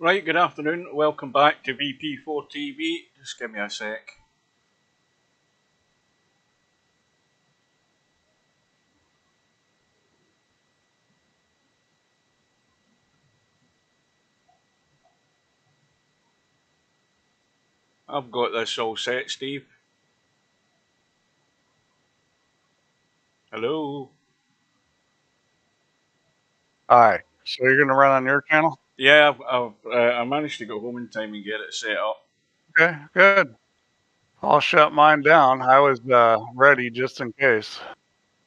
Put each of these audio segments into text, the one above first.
Right, good afternoon. Welcome back to VP4TV. Just give me a sec. I've got this all set, Steve. Hello. Hi. So you're going to run on your channel? Yeah, I managed to go home in time and get it set up. Okay, good. I'll shut mine down. I was ready just in case.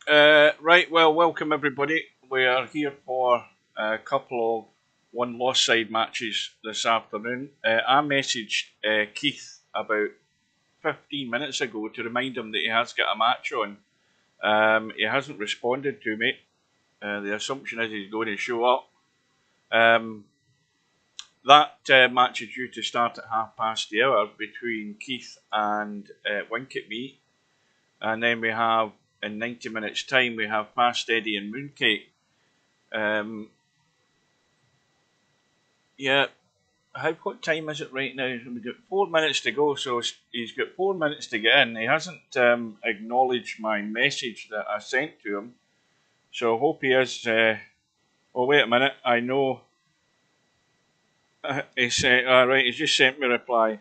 Right, well, welcome everybody. We are here for a couple of one-loss side matches this afternoon. I messaged Keith about 15 minutes ago to remind him that he has got a match on. He hasn't responded to me. The assumption is he's going to show up. That match is due to start at 1:30 between Keith and Winkatme, and then we have in 90 minutes' time we have Fast Eddie and Mooncake. Yeah, what time is it right now? We've got 4 minutes to go, so he's got 4 minutes to get in. He hasn't acknowledged my message that I sent to him, so I hope he is. Oh, wait a minute, I know. He said, right, he's just sent me a reply.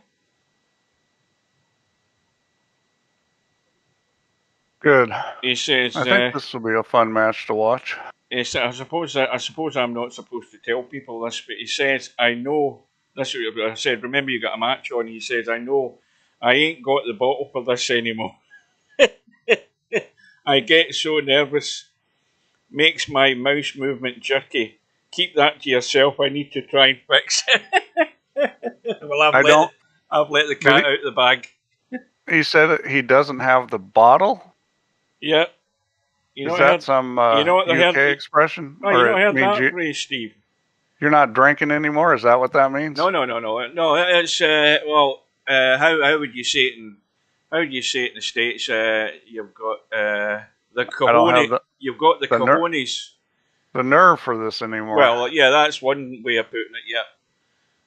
Good. He says, I think this will be a fun match to watch. I suppose I'm not supposed to tell people this, but he says, I know, this is what I said, remember you got a match on, he says, I know I ain't got the bottle for this anymore. I get so nervous, makes my mouse movement jerky. Keep that to yourself, I need to try and fix it. Well, I've let the cat out of the bag. He said that he doesn't have the bottle? Yeah. Is that some UK expression? No, you know I heard that phrase, Steve. You're not drinking anymore? Is that what that means? No. It's how would you say it in the States? You've got the cojones. You've got the cojones. The nerve for this anymore. Well, yeah, that's one way of putting it.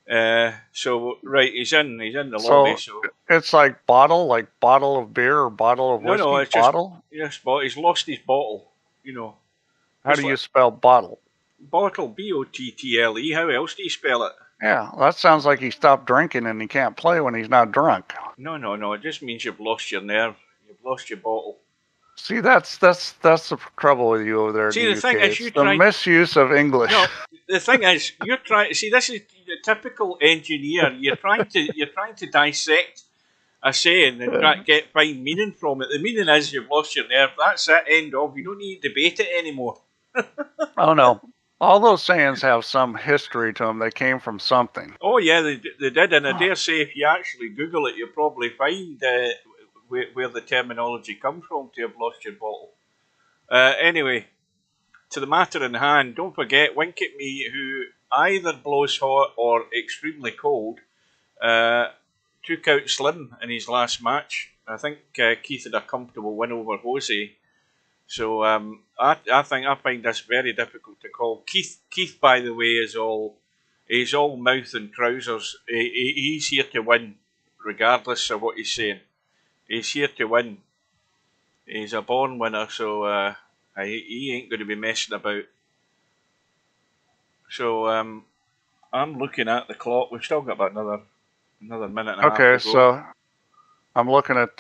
Yeah. So right, he's in the lobby. So it's like bottle of beer or bottle of whiskey. No, it's bottle. Yes, but he's lost his bottle. You know. How do you spell bottle? Bottle, B-O-T-T-L-E. How else do you spell it? Yeah, that sounds like he stopped drinking and he can't play when he's not drunk. No. It just means you've lost your nerve. You've lost your bottle. See, that's the trouble with you over there. See, the thing is, the misuse of English. No, the thing is, you're trying. See, this is the typical engineer. You're trying to dissect a saying and find meaning from it. The meaning is you've lost your nerve. That's it. End of. You don't need to debate it anymore. Oh no. All those sayings have some history to them. They came from something. Oh yeah, they did, and I dare say if you actually Google it, you'll probably find where the terminology comes from to have lost your bottle. Anyway, to the matter in hand, don't forget Winkatme, who either blows hot or extremely cold, took out Slim in his last match. I think Keith had a comfortable win over Jose. So I find this very difficult to call. Keith, by the way, is all mouth and trousers. He's here to win, regardless of what he's saying. He's here to win. He's a born winner, so he ain't going to be messing about. So I'm looking at the clock. We've still got about another minute and a half to go. Okay, so I'm looking at.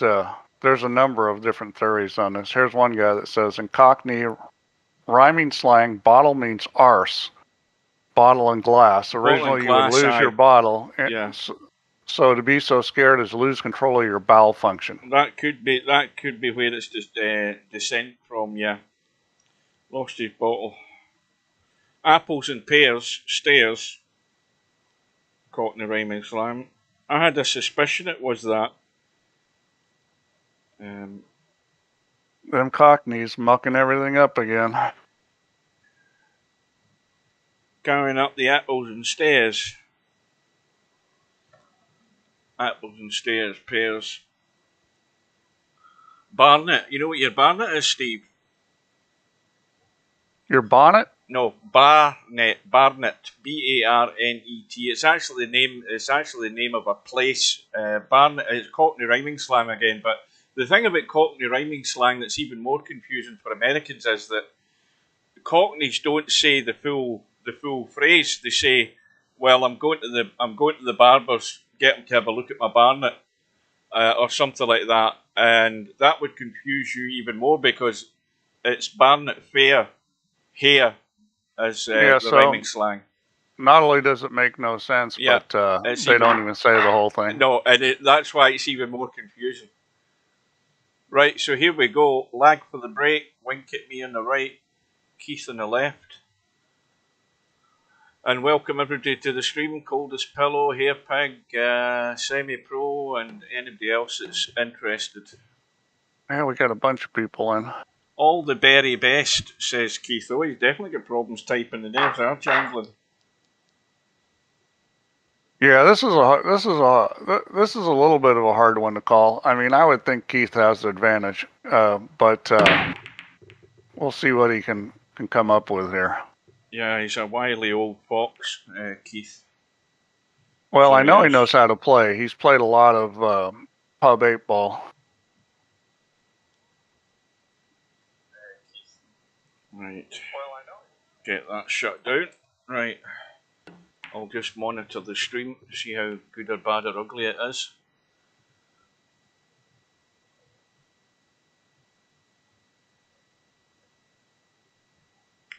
There's a number of different theories on this. Here's one guy that says, in Cockney rhyming slang, bottle means arse. Bottle and glass. Originally, you would lose your bottle. Yeah. So to be so scared is lose control of your bowel function. That could be where it's just descent from. Yeah. Lost his bottle. Apples and pears, stairs. Cockney rhyming slang. I had a suspicion it was that. Them Cockneys mucking everything up again. Going up the apples and stairs. Apples and stairs, pears. Barnet. You know what your barnet is, Steve? Your bonnet? No, Barnet, B-A-R-N-E-T. It's actually the name of a place. Barnet is Cockney rhyming slang again. But the thing about Cockney rhyming slang that's even more confusing for Americans is that Cockneys don't say the full phrase. They say, "Well, I'm going to the barber's, get him to have a look at my Barnet," or something like that, and that would confuse you even more because it's Barnet Fair hair as the so rhyming slang. not only does it make no sense, Yeah, but they don't even say the whole thing. No, and that's why it's even more confusing. Right, so here we go. Lag for the break. Wink at me on the right. Keith on the left. And welcome everybody to the stream. Coldest Pillow, Hair Pig, Semi-Pro, and anybody else that's interested. Yeah, we got a bunch of people in. All the very best, says Keith. Oh, he's definitely got problems typing the names, aren't you, England? Yeah, this is a little bit of a hard one to call. I mean, I would think Keith has the advantage, but we'll see what he can come up with here. Yeah, he's a wily old fox, Keith. Well, I know he knows how to play. He's played a lot of pub 8-ball. Right. Get that shut down. Right. I'll just monitor the stream, see how good or bad or ugly it is.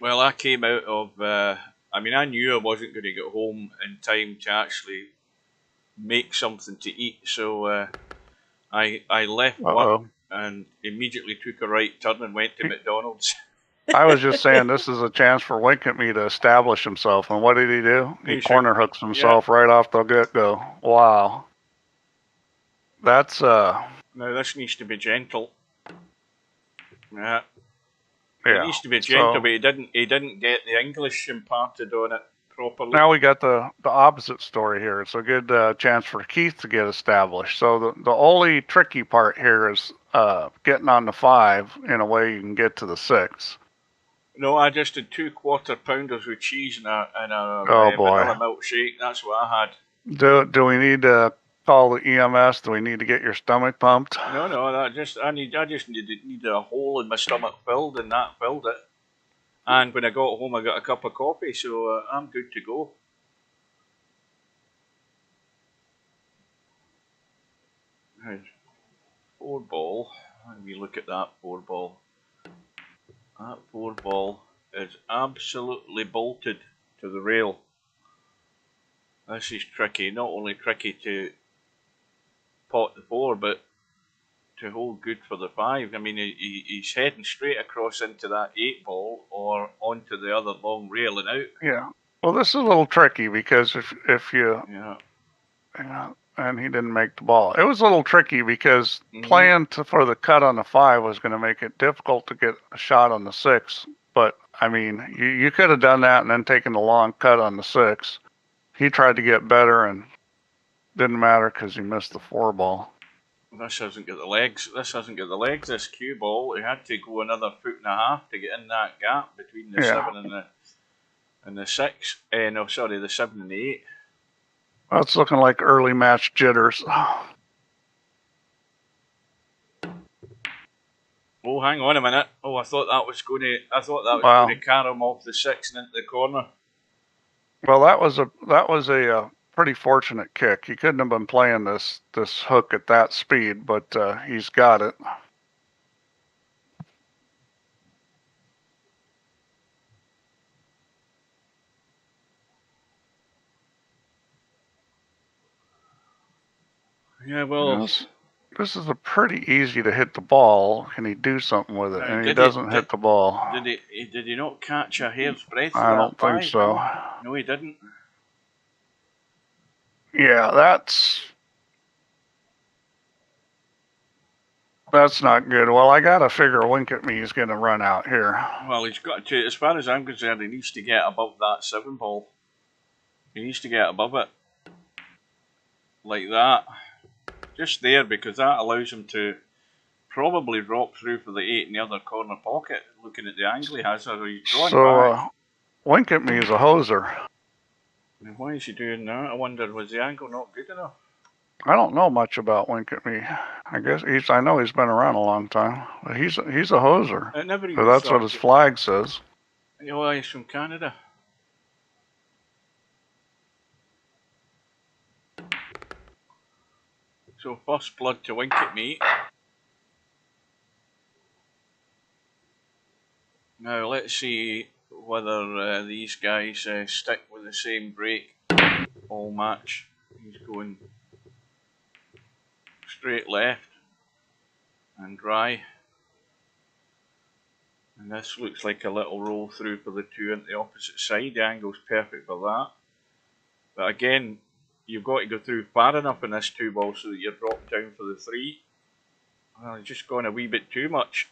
Well, I came out of, I mean, I knew I wasn't going to get home in time to actually make something to eat, so I left work and immediately took a right turn and went to McDonald's. I was just saying this is a chance for Wink at me to establish himself, and what did he do? He corner hooks himself right off the get-go. Wow. That's Now this needs to be gentle. Yeah. It needs to be gentle, but he didn't get the English imparted on it properly. Now we got the opposite story here. It's a good chance for Keith to get established. So the only tricky part here is getting on the 5 in a way you can get to the 6. No, I just did 2 quarter pounders with cheese and a vanilla milkshake. That's what I had. Do we need to call the EMS? Do we need to get your stomach pumped? No. I just needed a hole in my stomach filled, and that filled it. And when I got home, I got a cup of coffee, so I'm good to go. Right. 4 ball. Let me look at that 4 ball. That 4 ball is absolutely bolted to the rail. This is tricky. Not only tricky to pot the 4, but to hold good for the 5. I mean, he's heading straight across into that 8 ball or onto the other long rail and out. Yeah. Well, this is a little tricky because if you... Yeah. And he didn't make the ball. It was a little tricky because playing for the cut on the 5 was going to make it difficult to get a shot on the 6. But, I mean, you could have done that and then taken the long cut on the 6. He tried to get better and didn't matter because he missed the 4 ball. This hasn't got the legs. This cue ball. He had to go another 1.5 feet to get in that gap between the 7 and the 6. No, sorry, the 7 and the 8. That's looking like early match jitters. Oh, hang on a minute. Oh, I thought that was going to carry him off the 6 and into the corner. Well, that was a pretty fortunate kick. He couldn't have been playing this hook at that speed, but he's got it. Yeah, well, this is a pretty easy to hit the ball. Can he do something with it? And he doesn't hit the ball. Did he not catch a hair's breadth? I don't think so. No, he didn't. Yeah, that's not good. Well, I gotta figure Wink at me is gonna run out here. Well, he's got to. As far as I'm concerned, he needs to get above that 7 ball. He needs to get above it, like that. Just there, because that allows him to probably drop through for the 8 in the other corner pocket, looking at the angle he has. So he's drawn back. Winkatme is a hoser. And why is he doing that? I wonder, was the angle not good enough? I don't know much about Winkatme. I guess I know he's been around a long time. But he's a hoser. It never So even that's what his flag says. Oh, he's from Canada. So first blood to Winkatme. Now let's see whether these guys stick with the same break all match. He's going straight left and dry. And this looks like a little roll through for the two on the opposite side. The angle's perfect for that. But again, you've got to go through far enough in this two ball so that you're dropped down for the three. Well, he's just gone a wee bit too much.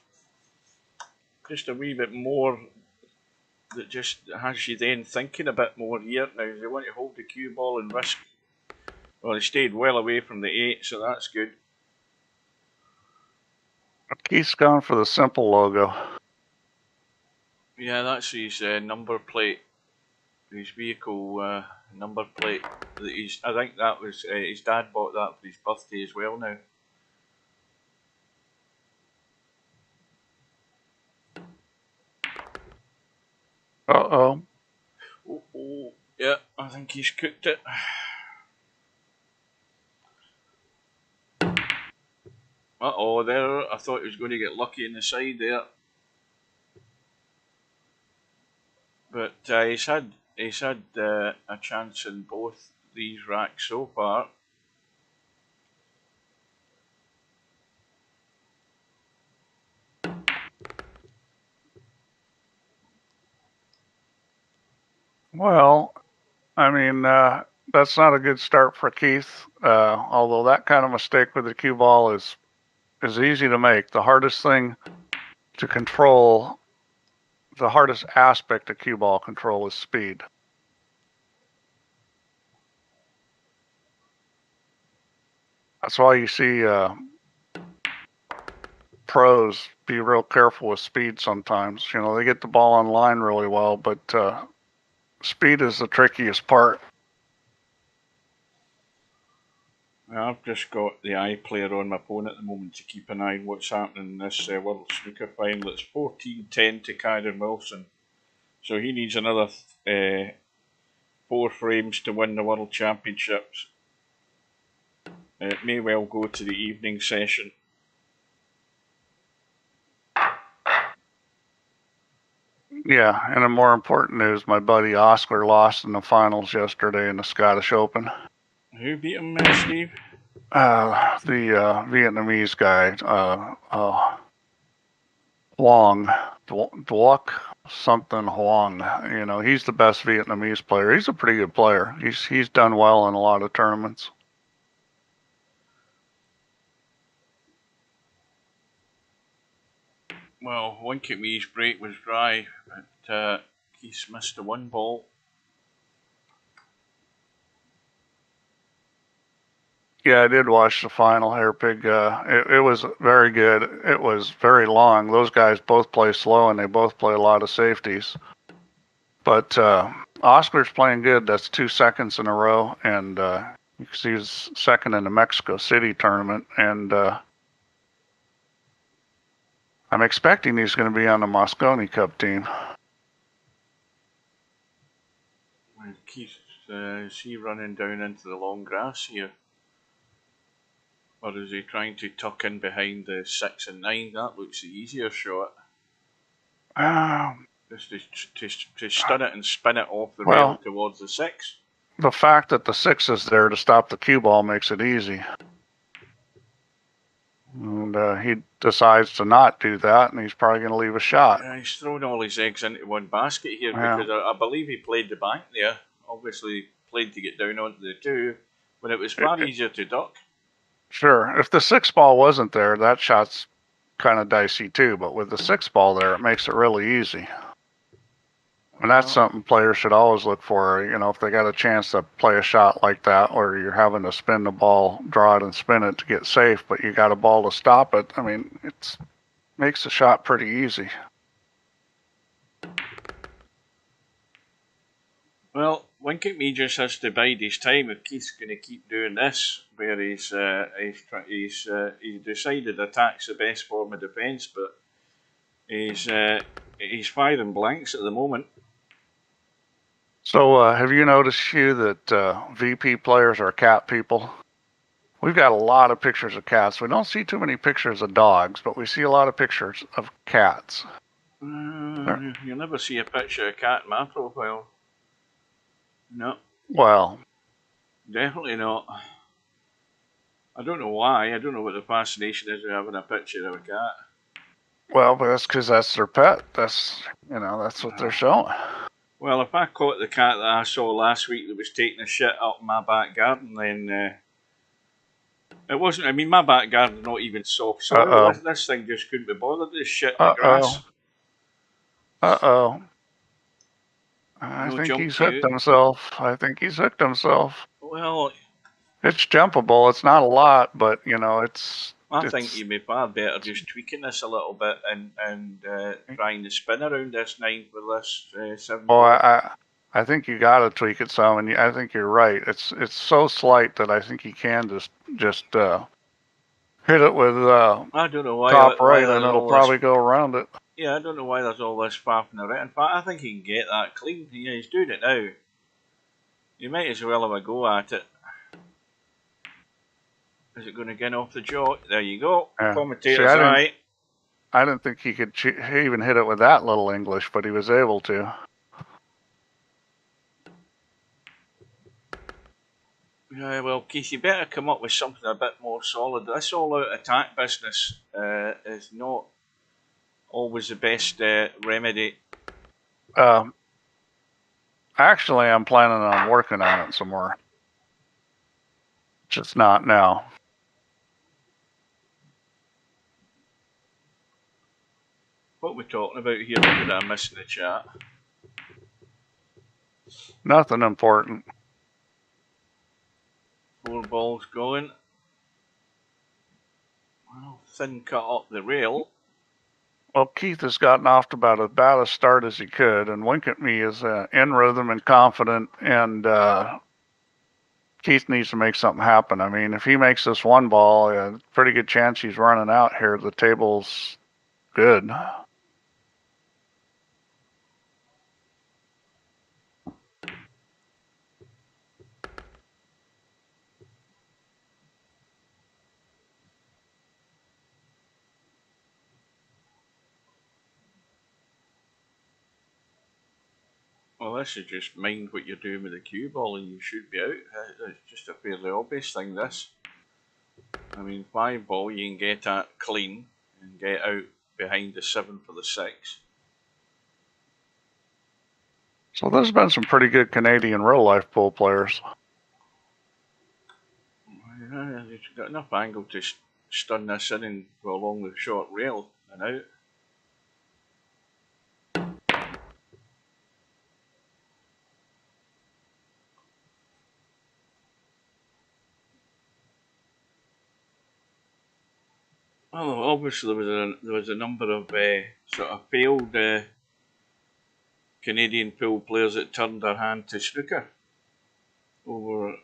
Just a wee bit more that just has you then thinking a bit more here. Now, they want to hold the cue ball and risk. Well, he stayed well away from the 8, so that's good. Keith's gone for the simple logo. Yeah, that's his number plate. His vehicle number plate. I think that was his dad bought that for his birthday as well now. Uh-oh. Oh, yeah, I think he's cooked it. Uh-oh, there. I thought he was going to get lucky in the side there. But he's had a chance in both these racks so far. Well, I mean, that's not a good start for Keith. Although that kind of mistake with the cue ball is easy to make. The hardest thing to control, the hardest aspect of cue ball control is speed. That's why you see pros be real careful with speed sometimes. You know, they get the ball on line really well, but speed is the trickiest part. I've just got the iPlayer on my phone at the moment to keep an eye on what's happening in this World Snooker final. It's 14-10 to Kyron Wilson. So he needs another 4 frames to win the World Championships. It may well go to the evening session. Yeah, and in more important news, my buddy Oscar lost in the finals yesterday in the Scottish Open. Who beat him, Steve? The Vietnamese guy, Huang, Duoc something Huang. You know, he's the best Vietnamese player. He's a pretty good player. He's done well in a lot of tournaments. Well, Winkatme's break was dry, but he's missed the 1 ball. Yeah, I did watch the final here, Pig. It was very good. It was very long. Those guys both play slow, and they both play a lot of safeties. But Oscar's playing good. That's 2 seconds in a row, and you can see he's second in the Mexico City tournament. And I'm expecting he's going to be on the Mosconi Cup team. Keith, is he running down into the long grass here? Or is he trying to tuck in behind the 6 and 9? That looks the easier shot. Just to stun it and spin it off the rail towards the 6. The fact that the 6 is there to stop the cue ball makes it easy. And he decides to not do that, and he's probably going to leave a shot. Yeah, he's thrown all his eggs into one basket here because I believe he played the bank there. Obviously played to get down onto the 2, but it was far easier to duck. Sure. If the 6 ball wasn't there, that shot's kind of dicey too, but with the 6 ball there, it makes it really easy. And that's something players should always look for. You know, if they got a chance to play a shot like that where you're having to spin the ball, draw it and spin it to get safe, but you got a ball to stop it, I mean, it makes the shot pretty easy. Well, winkatme just has to bide his time if Keith's going to keep doing this, where he's decided attack's the best form of defence, but he's firing blanks at the moment. So, have you noticed, Hugh, that VP players are cat people? We've got a lot of pictures of cats. We don't see too many pictures of dogs, but we see a lot of pictures of cats. You'll never see a picture of a cat in my profile. No. Well, definitely not. I don't know why. I don't know what the fascination is with having a picture of a cat. Well, but that's because that's their pet. That's what they're showing. Well, if I caught the cat that I saw last week that was taking a shit up in my back garden, then it wasn't. I mean, my back garden's not even soft soil. This thing just couldn't be bothered to shit in the grass. I think he's hooked himself. Well, it's jumpable. It's not a lot, but it's. I think you'd be far better just tweaking this a little bit and trying to spin around this 9 for this 7. Oh, I think you got to tweak it some, and I think you're right. It's so slight that I think you can just hit it with I don't know why top right, and it'll probably go around it. Yeah, I don't know why there's all this faffing around. In fact, I think he can get that clean. Yeah, he's doing it now. You might as well have a go at it. Is it going to get off the jaw? There you go. Yeah. Commentator's right. I didn't think he could even hit it with that little English, but he was able to. Yeah, well, Keith, you better come up with something a bit more solid. This all-out attack business is not always the best remedy. Actually, I'm planning on working on it some more. Just not now. What are we talking about here? What did I miss in the chat? Nothing important. 4 balls going. Well, thin cut up the rail. Well, Keith has gotten off to about a start as he could, and winkatme is in rhythm and confident, and Keith needs to make something happen. I mean, if he makes this one ball, a pretty good chance he's running out here. The table's good. Well, this is just mind what you're doing with the cue ball and you should be out. It's just a fairly obvious thing, this. I mean, 5 ball you can get at clean and get out behind the 7 for the 6. So there's been some pretty good Canadian real-life pool players. Yeah, he's got enough angle to stun this in and go along the short rail and out. Well, obviously there was a number of sort of failed Canadian pool players that turned their hand to snooker over.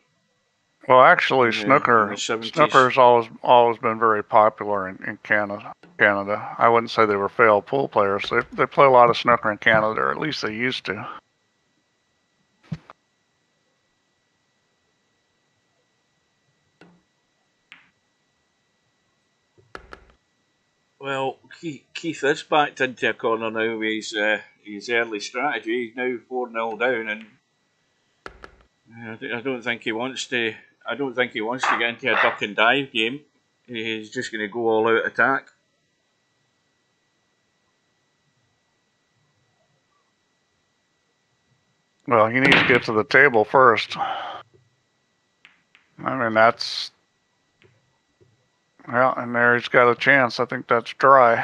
Well, actually, snooker's always been very popular in Canada. I wouldn't say they were failed pool players. They play a lot of snooker in Canada, or at least they used to. Well, Keith is backed into a corner now with his early strategy. He's now 4-0 down, and I don't think he wants to. I don't think he wants to get into a duck and dive game. He's just going to go all out attack. Well, he needs to get to the table first. I mean, that's. Well, and there he's got a chance. I think that's dry.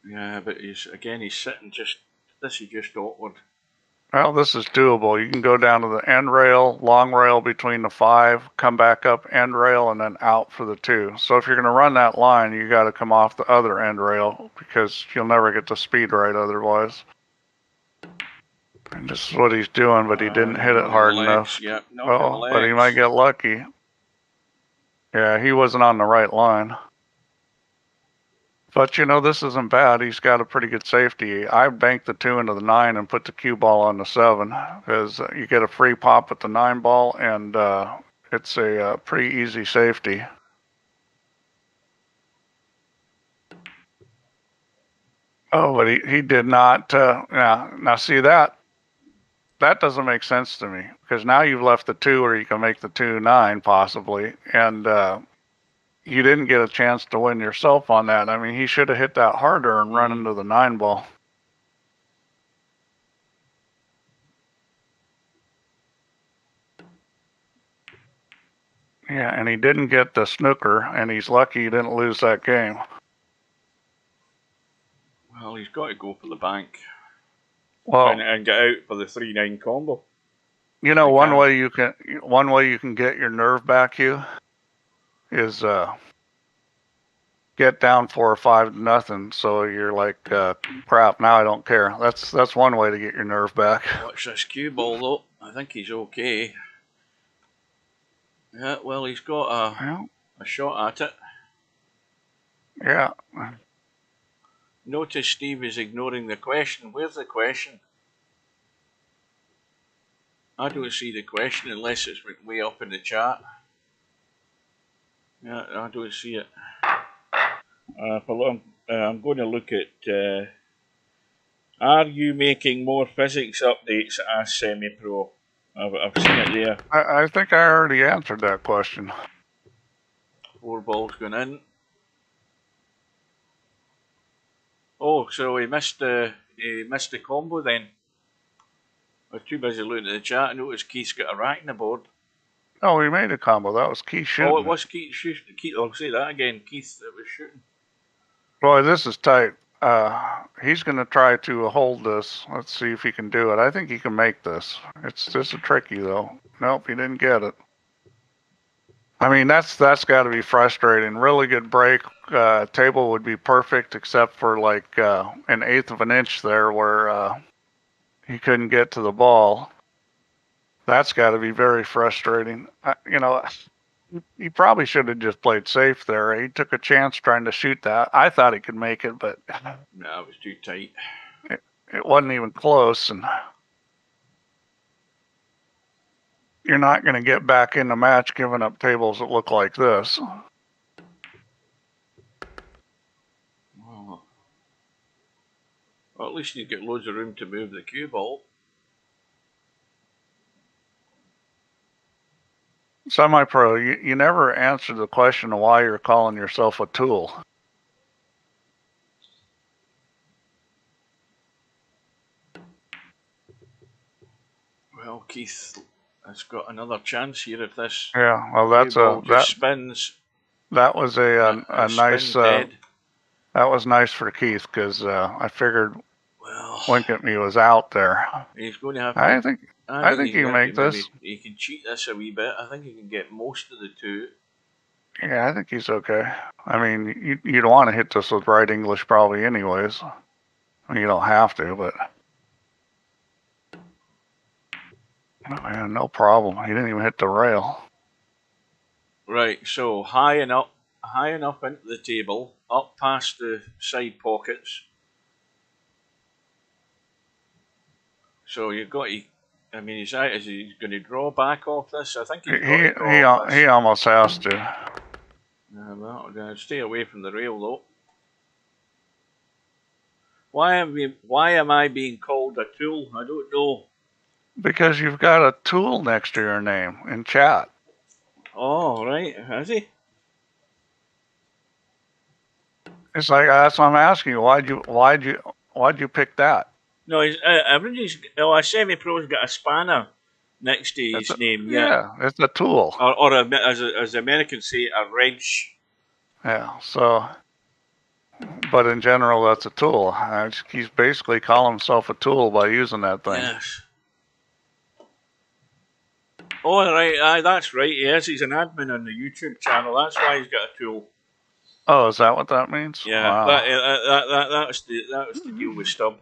Yeah, but he's sitting just. This is just awkward. Well, this is doable. You can go down to the end rail, long rail between the 5, come back up end rail, and then out for the 2. So if you're going to run that line, you got to come off the other end rail because you'll never get the speed right otherwise. And this is what he's doing, but he didn't hit it hard enough. Yep, well, but he might get lucky. Yeah, he wasn't on the right line. But, you know, this isn't bad. He's got a pretty good safety. I banked the 2 into the 9 and put the cue ball on the 7 because you get a free pop with the 9 ball, and it's a pretty easy safety. Oh, but he did not. Now, see that? That doesn't make sense to me because now you've left the 2 where you can make the 2-9 possibly, and you didn't get a chance to win yourself on that. I mean, he should have hit that harder and run into the 9 ball. Yeah, and he didn't get the snooker, and he's lucky he didn't lose that game. Well, he's got to go for the bank. Well, and get out for the 3-9 combo. You know, one way you can get your nerve back, Hugh, is get down 4 or 5-0, so you're like, crap, now I don't care. That's one way to get your nerve back. Watch this cue ball though. I think he's okay. Yeah, well, he's got a shot at it. Yeah. Notice Steve is ignoring the question. Where's the question? I don't see the question unless it's way up in the chat. Yeah, I don't see it. I'm going to look at. Are you making more physics updates? Asked Semi-Pro. I've seen it there. I think I already answered that question. 4 balls going in. Oh, so he missed the combo then. I was too busy looking at the chat. I noticed Keith's got a rack in the board. Oh, he made a combo. That was Keith shooting. Oh, it was Keith shooting. I'll say that again. Keith, it was shooting. Boy, this is tight. He's going to try to hold this. Let's see if he can do it. I think he can make this. It's just a tricky though. Nope, he didn't get it. I mean, that's got to be frustrating. Really good break. Table would be perfect except for like an 1/8 of an inch there where he couldn't get to the ball. That's got to be very frustrating. You know, he probably should have just played safe there. He took a chance trying to shoot that. I thought he could make it, but no, it was too tight. It wasn't even close, and you're not going to get back in the match giving up tables that look like this. Well, at least you get loads of room to move the cue ball. Semi-Pro, you never answered the question of why you're calling yourself a tool. Well, Keith has got another chance here if this. Yeah, well, that spins. That was a nice. That was nice for Keith because I figured winkatme was out there. He's going to have. To, I think he can make this. He can cheat this a wee bit. I think he can get most of the 2. Yeah, I think he's okay. I mean, you'd want to hit this with right English probably anyways. I mean, you don't have to, but. Oh, man, no problem. He didn't even hit the rail. Right, so high enough into the table, up past the side pockets. So you've got to. I mean, is he going to draw back off this? I think he almost has to. Well, stay away from the rail though. Why am I being called a tool? I don't know. Because you've got a tool next to your name in chat. Oh, right. Has he? It's like that's what I'm asking you. Why'd you pick that? No, a Semi-Pro's got a spanner next to his name. Yeah, it's a tool. Or as Americans say, a wrench. Yeah. So, but in general, that's a tool. He's basically calling himself a tool by using that thing. Yes. Oh, right, aye, that's right. He is. He's an admin on the YouTube channel. That's why he's got a tool. Oh, is that what that means? Yeah, Wow. that was to deal with stub.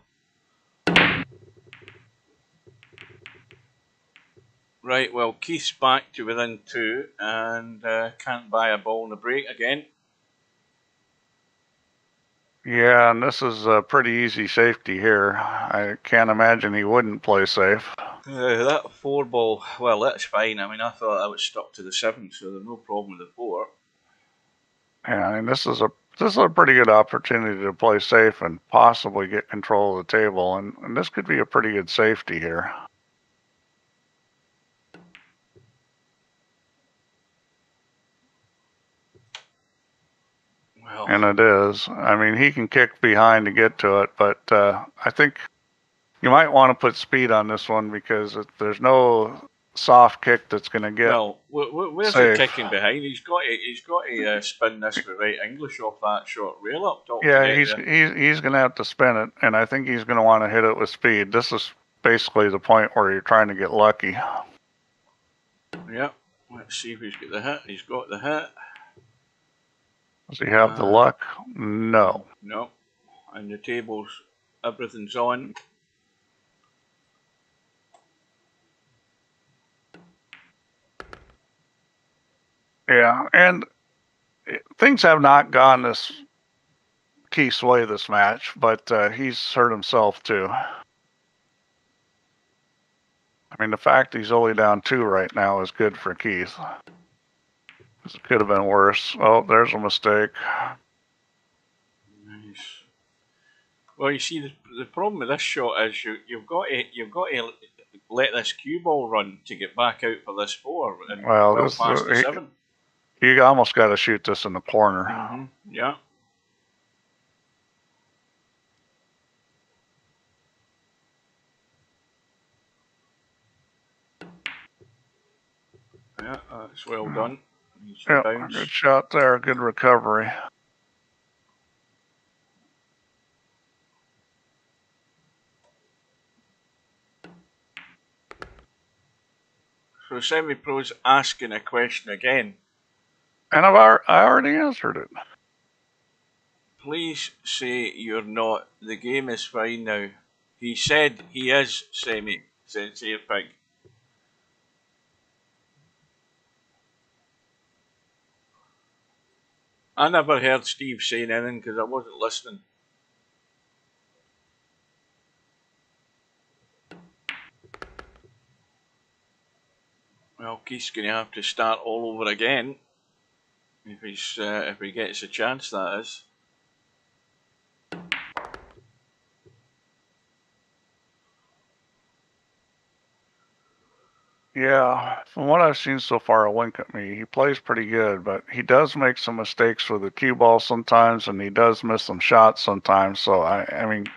Right, well, Keith's back to within 2 and can't buy a ball in the break again. Yeah, and this is a pretty easy safety here. I can't imagine he wouldn't play safe. That 4 ball, well, that's fine. I mean, I thought I was stuck to the 7, so there's no problem with the 4. Yeah, I mean, this is a pretty good opportunity to play safe and possibly get control of the table, and this could be a pretty good safety here. Well, and it is. I mean, he can kick behind to get to it, but I think you might want to put speed on this one because there's no soft kick that's going to get. well, where's safe. he kicking behind? He's got to spin this with right English off that short rail up top. Yeah, he's going to have to spin it, and I think he's going to want to hit it with speed. This is basically the point where you're trying to get lucky. Yep. Let's see if he's got the hit. He's got the hit. Does he have the luck? No. No. And the tables, everything's on. Yeah, and things have not gone this Keith's way this match, but he's hurt himself too. I mean, the fact he's only down 2 right now is good for Keith. It could have been worse. Oh, there's a mistake. Nice. Well, you see, the problem with this shot is you've got to let this cue ball run to get back out for this 4 and well past the 7. You almost got to shoot this in the corner. Mm-hmm. Yeah. Yeah, that's well done. Yeah, good shot there. Good recovery. So Semi-Pro's asking a question again. And I already answered it. Please say you're not. The game is fine now. He said he is Semi, Sincere Pig. I never heard Steve saying anything because I wasn't listening. Well, Keith's going to have to start all over again if he gets a chance. That is. Yeah, from what I've seen so far of Winkatme, he plays pretty good, but he does make some mistakes with the cue ball sometimes, and he does miss some shots sometimes. So I mean,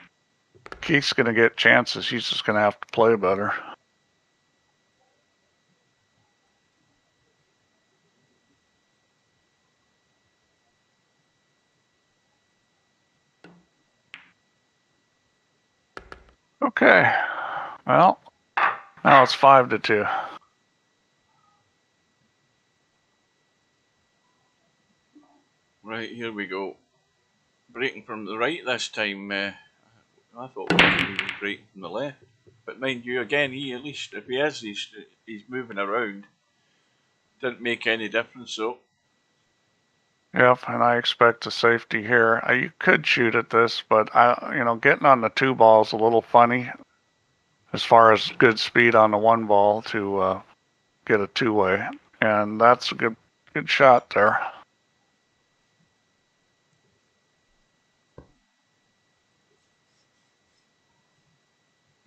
Keith's going to get chances. He's just going to have to play better. Okay. Well, now it's 5-2. Right, here we go. Breaking from the right this time. I thought he was breaking from the left. But mind you, again, at least if he is, he's moving around. Didn't make any difference though. Yep, and I expect a safety here. You could shoot at this, but getting on the 2 ball is a little funny as far as good speed on the 1 ball to get a 2-way, and that's a good shot there.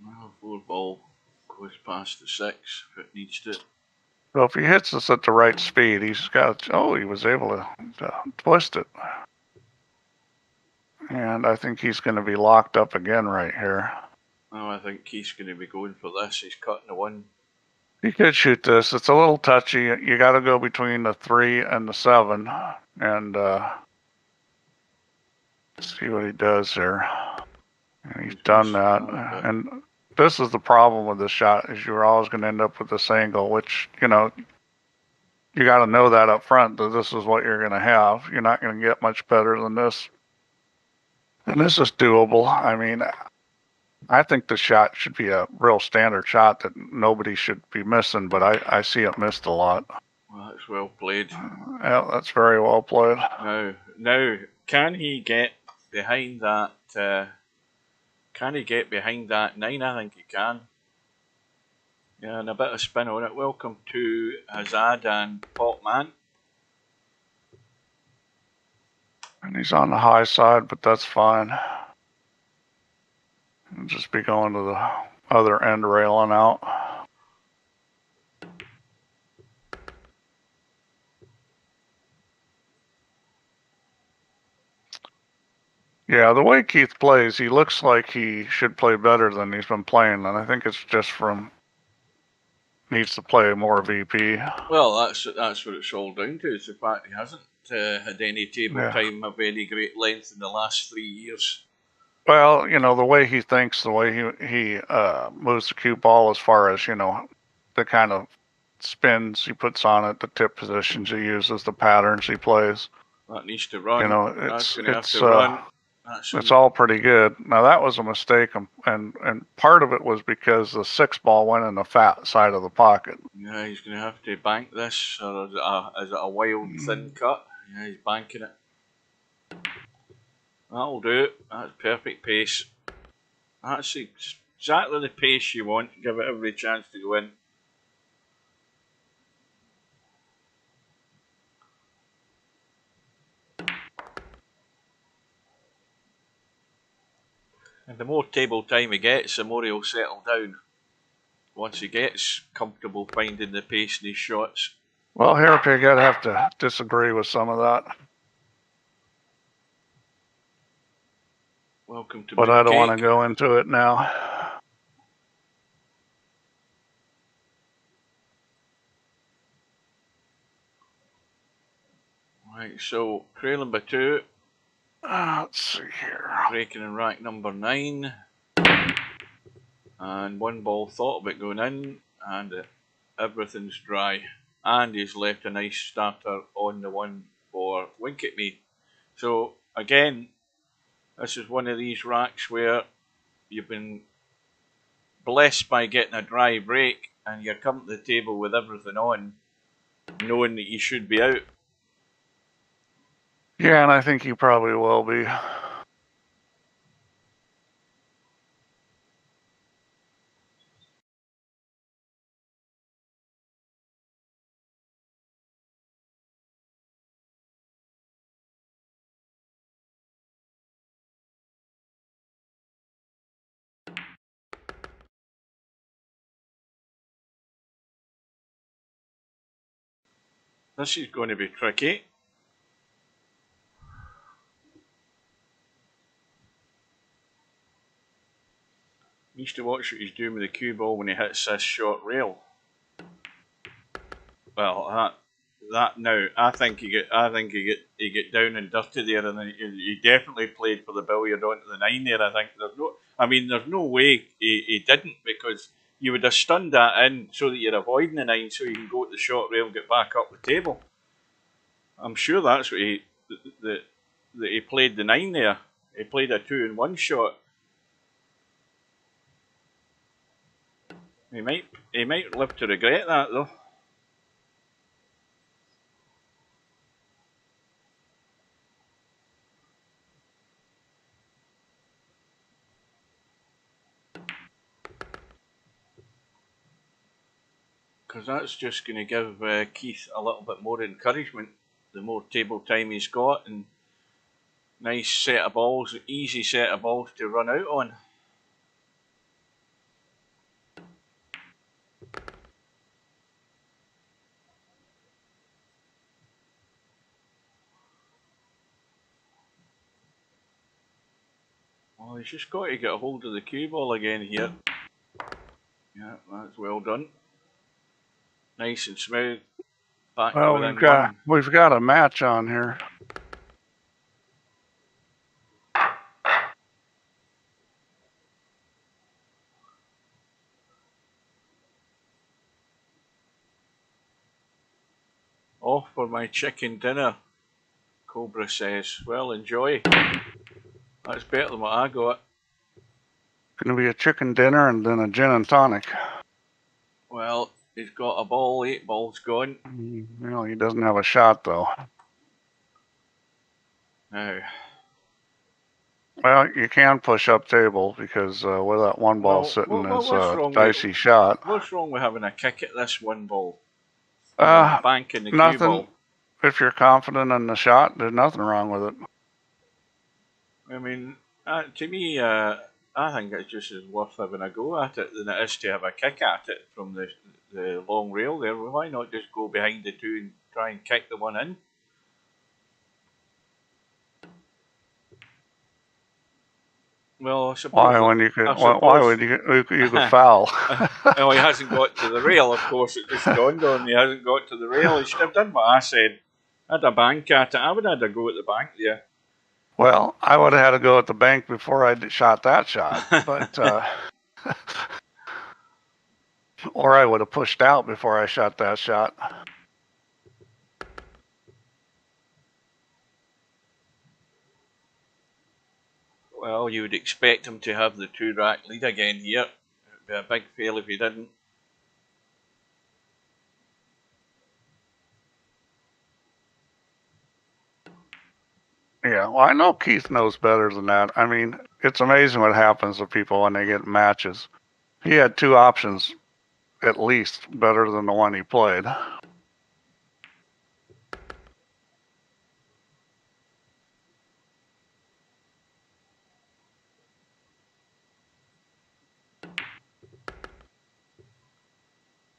Well, 4 ball goes past the 6 if it needs to. So if he hits this at the right speed, he's got. Oh, he was able to twist it. And I think he's going to be locked up again right here. Oh, I think Keith's going to be going for this. He's cutting the 1. He could shoot this. It's a little touchy. You got to go between the 3 and the 7. And see what he does here. And he's done that. And this is the problem with this shot, is you're always going to end up with this angle, which, you know, you got to know that up front, that this is what you're going to have. You're not going to get much better than this. And this is doable. I mean, I think the shot should be a real standard shot that nobody should be missing, but I see it missed a lot. Well, that's well played. Yeah, that's very well played. Now, can he get behind that? Can he get behind that 9? I think he can. Yeah, and a bit of spin on it. Welcome to Azad and Potman. And he's on the high side, but that's fine. He'll just be going to the other end railing out. Yeah, the way Keith plays, he looks like he should play better than he's been playing, and I think it's just from needs to play more VP. Well, that's what it's all down to, is the fact he hasn't had any table time of any great length in the last 3 years. Well, you know, the way he thinks, the way he moves the cue ball, as far as, you know, the kind of spins he puts on it, the tip positions he uses, the patterns he plays. That needs to run. You know, it's all pretty good. Now, that was a mistake, and part of it was because the 6 ball went in the fat side of the pocket. Yeah, he's going to have to bank this, or is it a wild thin cut? Yeah, he's banking it. That'll do it. That's perfect pace. That's exactly the pace you want. Give it every chance to go in. And the more table time he gets, the more he'll settle down. Once he gets comfortable finding the pace in his shots. Well, here, Pig, I'd have to disagree with some of that. Welcome to But Mooncake. I don't want to go into it now. Right, so trailing by 2. Let's see here. Breaking in rack number 9. And 1 ball thought about going in, and everything's dry. And he's left a nice starter on the 1 for winkatme. So again, this is one of these racks where you've been blessed by getting a dry break, and you're coming to the table with everything on, knowing that you should be out. Yeah, and I think you probably will be. This is going to be tricky. Needs to watch what he's doing with the cue ball when he hits this short rail. Well, that now I think he get down and dirty there, and he definitely played for the billiard onto the 9 there. I think there's no way he didn't, because you would have stunned that in so that you're avoiding the 9, so you can go to the short rail, get back up the table. I'm sure that's what he played the 9 there. He played a 2-in-1 shot. He might live to regret that though. Because that's just going to give Keith a little bit more encouragement. The more table time he's got, and nice set of balls, easy set of balls to run out on. Well, he's just got to get a hold of the cue ball again here. Yeah, that's well done. Nice and smooth. Back well, we've got a match on here. Off for my chicken dinner, Cobra says. Well, enjoy. That's better than what I got. Gonna be a chicken dinner and then a gin and tonic. Well, he's got a ball, 8 balls gone. Well, he doesn't have a shot though. Now. Well, you can push up table because with that one ball sitting is a dicey shot. What's wrong with having a kick at this one ball? Banking the cue ball. If you're confident in the shot, there's nothing wrong with it. I mean, to me, I think it's just as worth having a go at it than it is to have a kick at it from the long rail there. Why not just go behind the two and try and kick the one in? Well, I suppose. Why would you could foul? Well, he hasn't got to the rail, of course. It just dawned on him. He hasn't got to the rail. He should have done what I said. I had a bank at it. I would have had a go at the bank there. Well, I would have had to go at the bank before I shot that shot, but or I would have pushed out before I shot that shot. Well, you would expect him to have the 2-rack lead again here. It would be a big fail if he didn't. Yeah, well, I know Keith knows better than that. I mean, it's amazing what happens to people when they get matches. He had 2 options, at least, better than the one he played.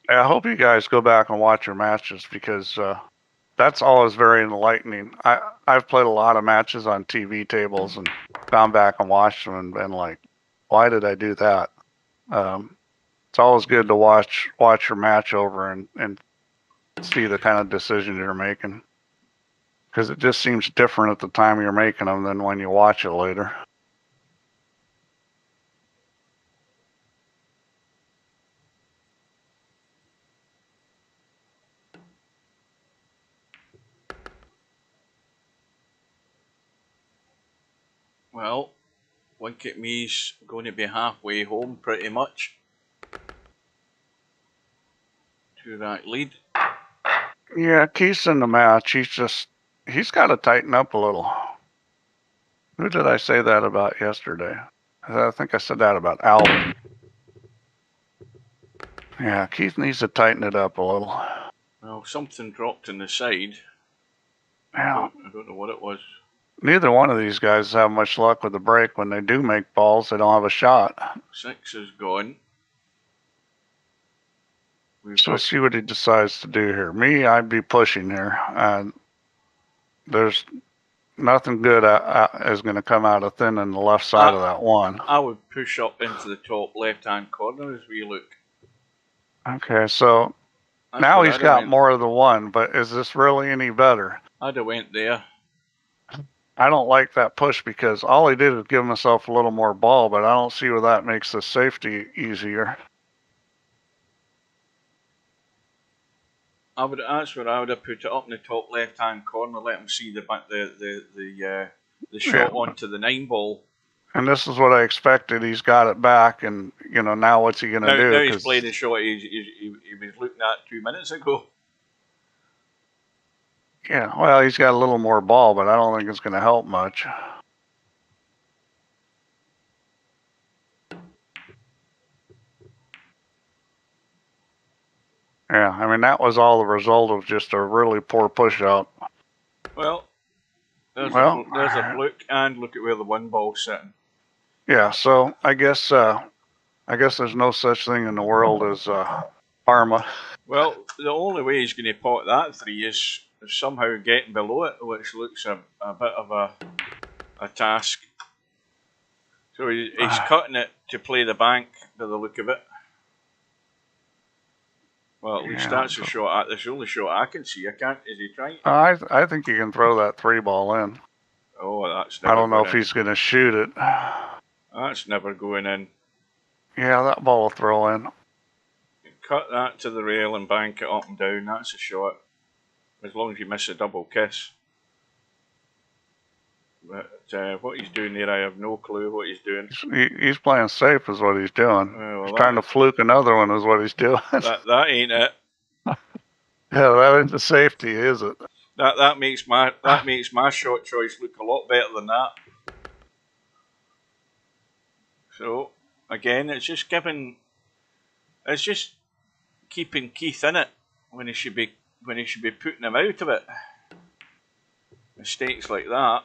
I hope you guys go back and watch your matches because that's always very enlightening. I've played a lot of matches on TV tables and gone back and watched them and been like, why did I do that? It's always good to watch your match over and see the kind of decisions you're making because it just seems different at the time you're making them than when you watch it later. Well, winkatme's going to be halfway home pretty much. 2-rack lead. Yeah, Keith's in the match. He's got to tighten up a little. Who did I say that about yesterday? I think I said that about Alvin. Yeah, Keith needs to tighten it up a little. Well, something dropped in the side. Yeah. I don't know what it was. Neither one of these guys have much luck with the break. When they do make balls, they don't have a shot. 6 is gone. So let's see what he decides to do here. Me, I'd be pushing here. There's nothing good is going to come out of thin on the left side of that one. I would push up into the top left-hand corner as we look. Okay, so now he's got more of the one, but is this really any better? I'd have went there. I don't like that push because all he did is give himself a little more ball, but I don't see where that makes the safety easier. That's where I would have put it up in the top left-hand corner, let him see the shot onto the 9 ball. And this is what I expected. He's got it back, and now what's he going to do? Now he's playing the shot he was looking at 2 minutes ago. Yeah, well, he's got a little more ball, but I don't think it's going to help much. Yeah, I mean, that was all the result of just a really poor push out. Well, there's a fluke, and look at where the 1 ball's sitting. Yeah, so I guess there's no such thing in the world as karma. Well, the only way he's going to pot that 3 is somehow getting below it, which looks a bit of a task. So he's cutting it to play the bank by the look of it. Well, at least that's a shot. That's the only shot I can see. Is he trying? I think you can throw that 3 ball in. Oh, that's never I don't know if he's going to shoot it. That's never going in. Yeah, that ball will throw in. Cut that to the rail and bank it up and down. That's a shot. as long as you miss a double kiss. But what he's doing there, I have no clue what he's doing. He's playing safe is what he's doing. Well, he's trying to fluke another one is what he's doing. That ain't it. Yeah, that ain't the safety, is it? That makes my shot choice look a lot better than that. So again, it's just keeping Keith in it when he should be putting him out of it. Mistakes like that.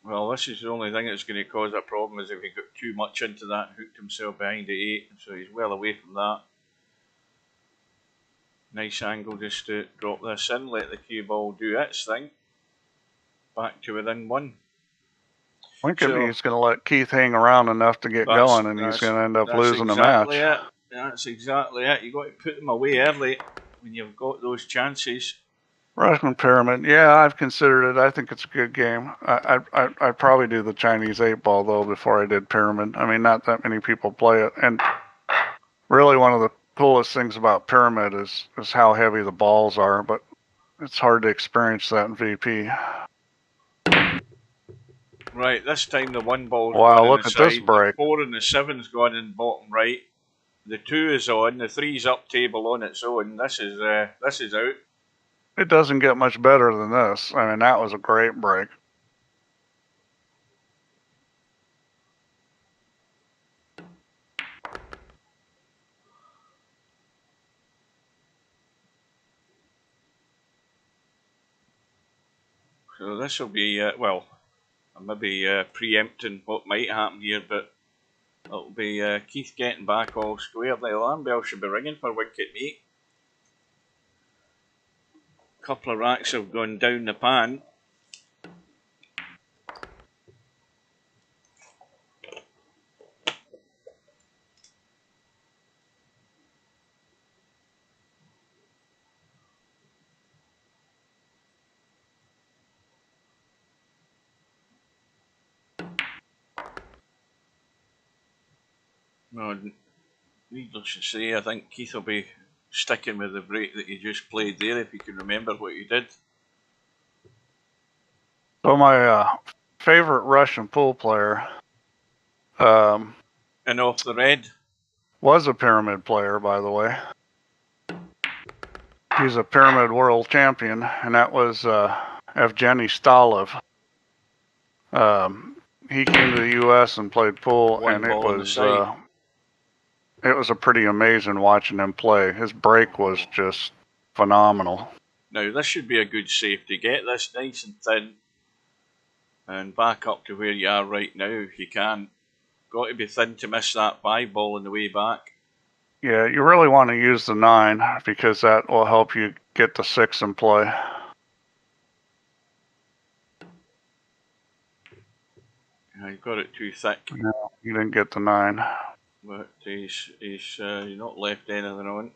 Well, this is the only thing that's going to cause a problem is if he got too much into that and hooked himself behind the 8, so he's well away from that. Nice angle just to drop this in, let the cue ball do its thing. Back to within 1. Winkatme is going to let Keith hang around enough to get going, and he's going to end up losing the match. That's exactly it. You've got to put them away early when you've got those chances. Russian Pyramid, yeah, I've considered it. I think it's a good game. I'd probably do the Chinese 8-ball, though, before I did Pyramid. I mean, not that many people play it. And really one of the coolest things about Pyramid is how heavy the balls are, but it's hard to experience that in VP. Right, this time the 1 ball's wow, gone look in at the this side. break. The 4 and the 7's gone in bottom right. The 2 is on. The 3's up table on its own. This is out. It doesn't get much better than this. I mean, that was a great break. So this will be, well, I'm maybe preempting what might happen here, but it'll be Keith getting back all square. The alarm bell should be ringing for winkatme. A couple of racks have gone down the pan. No, needless to say, I think Keith will be sticking with the break that he just played there, if you can remember what he did. So my favorite Russian pool player and off the red was a Pyramid player, by the way. He's a Pyramid world champion, and that was Evgeny Stalov. He came to the U.S. and played pool, and it was a pretty amazing watching him play. His break was just phenomenal. Now this should be a good safety. Get this nice and thin and back up to where you are right now if you can. Got to be thin to miss that 5 ball on the way back. Yeah, you really want to use the 9 because that will help you get the 6 in play. You got it too thick. No, you didn't get the 9. But he's not left anything on.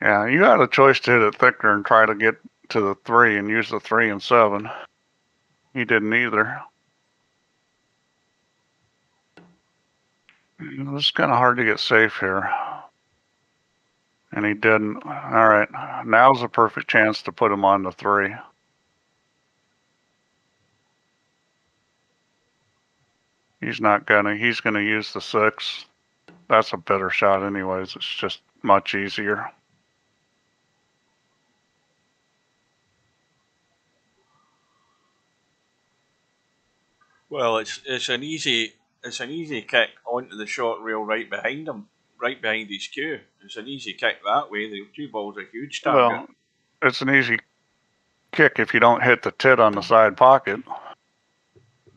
Yeah, you had a choice to hit it thicker and try to get to the 3 and use the 3 and 7. He didn't either. It's kind of hard to get safe here. And he didn't. All right, now's a perfect chance to put him on the 3. He's not gonna. He's gonna use the 6. That's a better shot anyways. It's just much easier. Well, it's an easy kick onto the short rail right behind him, right behind his cue. It's an easy kick that way. The 2 ball's a huge target. Well, it's an easy kick if you don't hit the tit on the side pocket.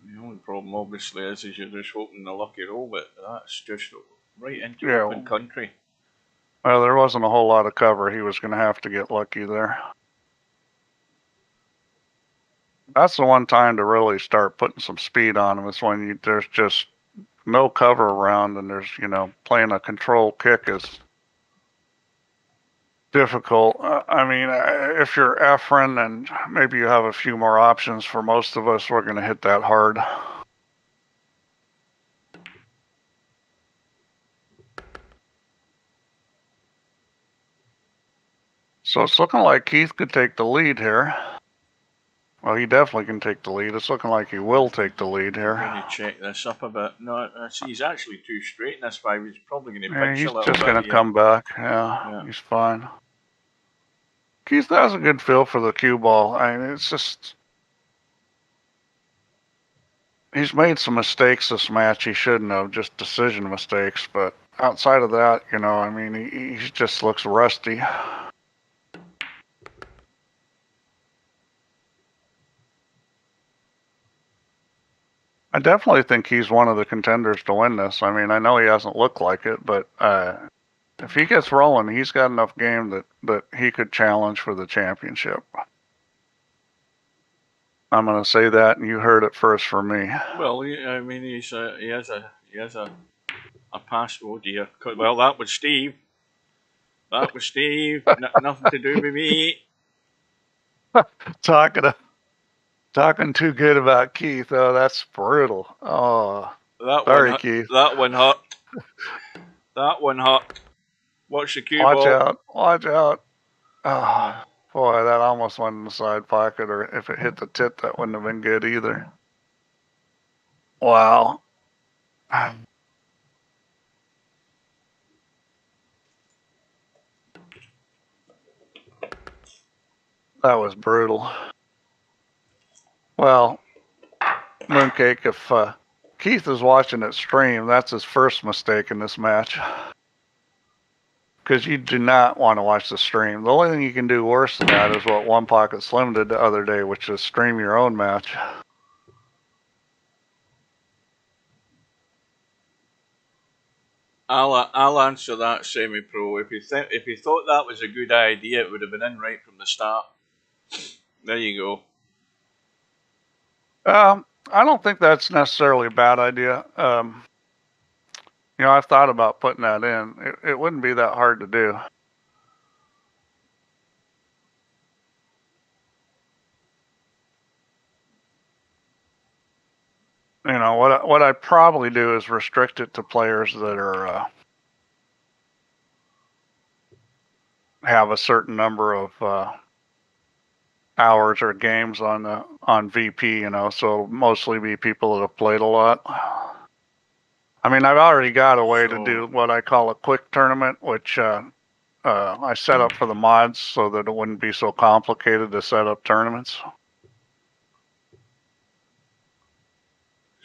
The only problem obviously is you're just hoping the lucky roll, but that's just right into open country. Well, there wasn't a whole lot of cover. He was going to have to get lucky there. That's the one time to really start putting some speed on him is when there's just no cover around and there's, playing a control kick is difficult. I mean, if you're Efren and maybe you have a few more options, for most of us, we're going to hit that hard. So it's looking like Keith could take the lead here. Well, he definitely can take the lead. It's looking like he will take the lead here. I'm going to check this up a bit. No, he's actually too straight in this 5. He's probably going to pitch He's a little just bit. going to come back. Yeah, he's fine. Keith has a good feel for the cue ball. I mean, it's just... He's made some mistakes this match he shouldn't have, just decision mistakes. But outside of that, you know, I mean, he just looks rusty. I definitely think he's one of the contenders to win this. I mean, I know he hasn't looked like it, but if he gets rolling, he's got enough game that he could challenge for the championship. I'm going to say that, and you heard it first from me. Well, I mean, he has a pass. Oh dear. Well, that was Steve. That was Steve. Nothing to do with me. Talking too good about Keith. Oh, that's brutal. Oh, sorry, Keith. That one hurt. That one hurt. Watch the cue ball. Watch out. Oh, boy, that almost went in the side pocket, or if it hit the tip, that wouldn't have been good either. Wow. That was brutal. Well, Mooncake, if Keith is watching it stream, that's his first mistake in this match. Because you do not want to watch the stream. The only thing you can do worse than that is what One Pocket Slim did the other day, which is stream your own match. I'll answer that, semi-pro. If you thought that was a good idea, it would have been in right from the start. There you go. I don't think that's necessarily a bad idea. You know, I've thought about putting that in. It wouldn't be that hard to do. You know, what I probably do is restrict it to players that are have a certain number of hours or games on VP. You know, so it'll mostly be people that have played a lot. I mean, I've already got a way to do what I call a quick tournament, which I set up for the mods so that it wouldn't be so complicated to set up tournaments.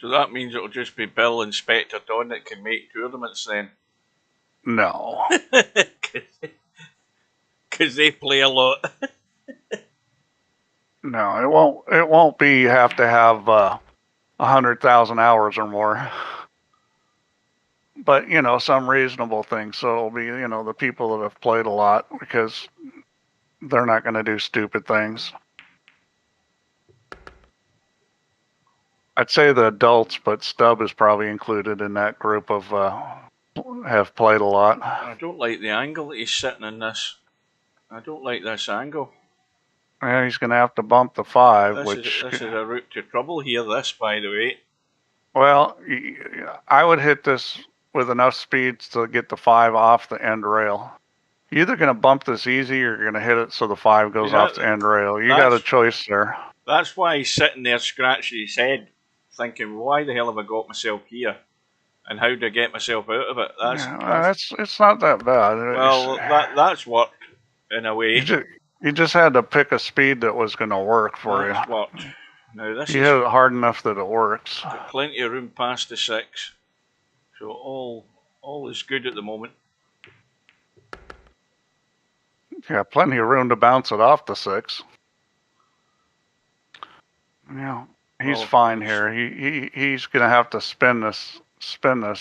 So that means it'll just be Bill and Spectre Don that can make tournaments then? No. Because they play a lot. No, it won't be you have to have 100,000 hours or more. But, you know, some reasonable things. So it'll be, you know, the people that have played a lot, because they're not going to do stupid things. I'd say the adults, but Stubb is probably included in that group of have played a lot. I don't like the angle that he's sitting in this. I don't like this angle. Yeah, he's going to have to bump the 5, this is a route to trouble here, this, by the way. Well, I would hit this with enough speed to get the 5 off the end rail. You're either going to bump this easy or you're going to hit it so the 5 goes off the end rail. You got a choice there. That's why he's sitting there scratching his head, thinking, why the hell have I got myself here? And how do I get myself out of it? It's not that bad. Well, that's worked in a way. You just had to pick a speed that was going to work for you. Worked. Now this you hit it hard enough that it works. Got plenty of room past the 6, so all is good at the moment. Yeah, plenty of room to bounce it off the 6. Yeah, he's fine here. He's going to have to spin this.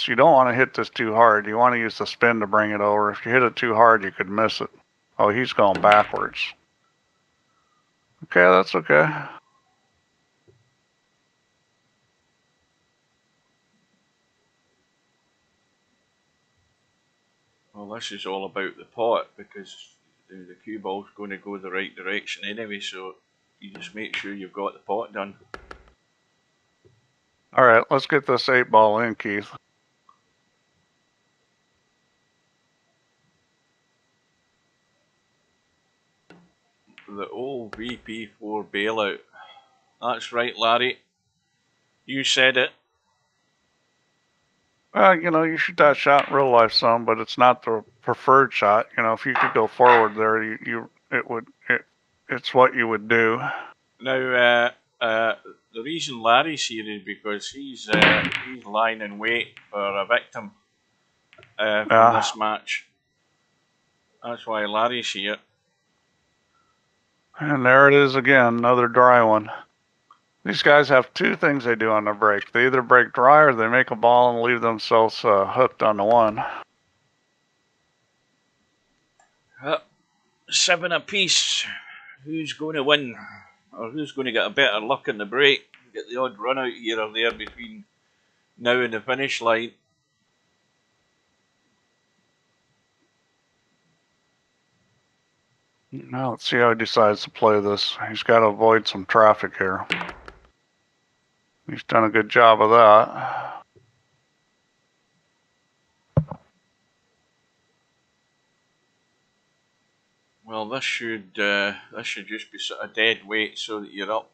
You don't want to hit this too hard. You want to use the spin to bring it over. If you hit it too hard, you could miss it. Oh, he's going backwards. Okay, that's okay. Well, this is all about the pot, because the cue ball's going to go the right direction anyway, so you just make sure you've got the pot done. All right, let's get this 8-ball in, Keith. The old VP4 bailout. That's right, Larry. You said it. Well, you know, you shoot that shot in real life some, but it's not the preferred shot. You know, if you could go forward there, it's what you would do. Now, the reason Larry's here is because he's lying in wait for a victim from this match. That's why Larry's here. And there it is again, another dry one. These guys have two things they do on the break. They either break dry or they make a ball and leave themselves hooked on the one. 7 apiece. Who's going to win? Or who's going to get a better luck in the break? Get the odd run out here or there between now and the finish line. Now let's see how he decides to play this. He's got to avoid some traffic here. He's done a good job of that. Well, this should just be sort of dead weight so that you're up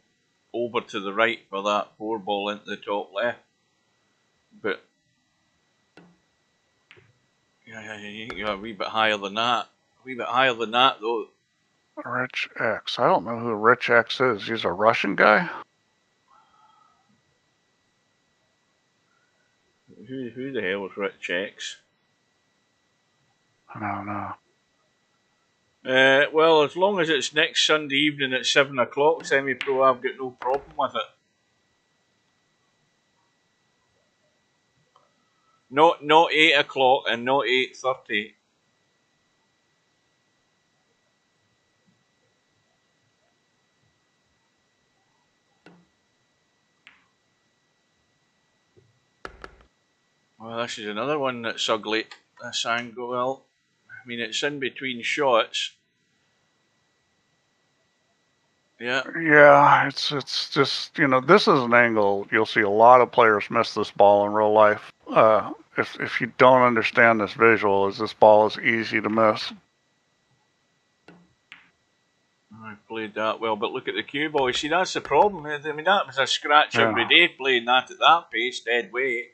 over to the right for that 4 ball into the top left. But yeah, you're a wee bit higher than that. A wee bit higher than that, though. Rich X. I don't know who Rich X is. He's a Russian guy? Who the hell is Rich X? I don't know. Well, as long as it's next Sunday evening at 7 o'clock, semi-pro, I've got no problem with it. Not 8 o'clock and not 8:30. Well, this is another one that's ugly. This angle, well, I mean, it's in between shots. Yeah. Yeah, it's just, you know, this is an angle you'll see a lot of players miss this ball in real life. If you don't understand this visual, is this ball is easy to miss. I played that well, but look at the cue ball. See, that's the problem. I mean, that was a scratch every day playing that at that pace, dead weight.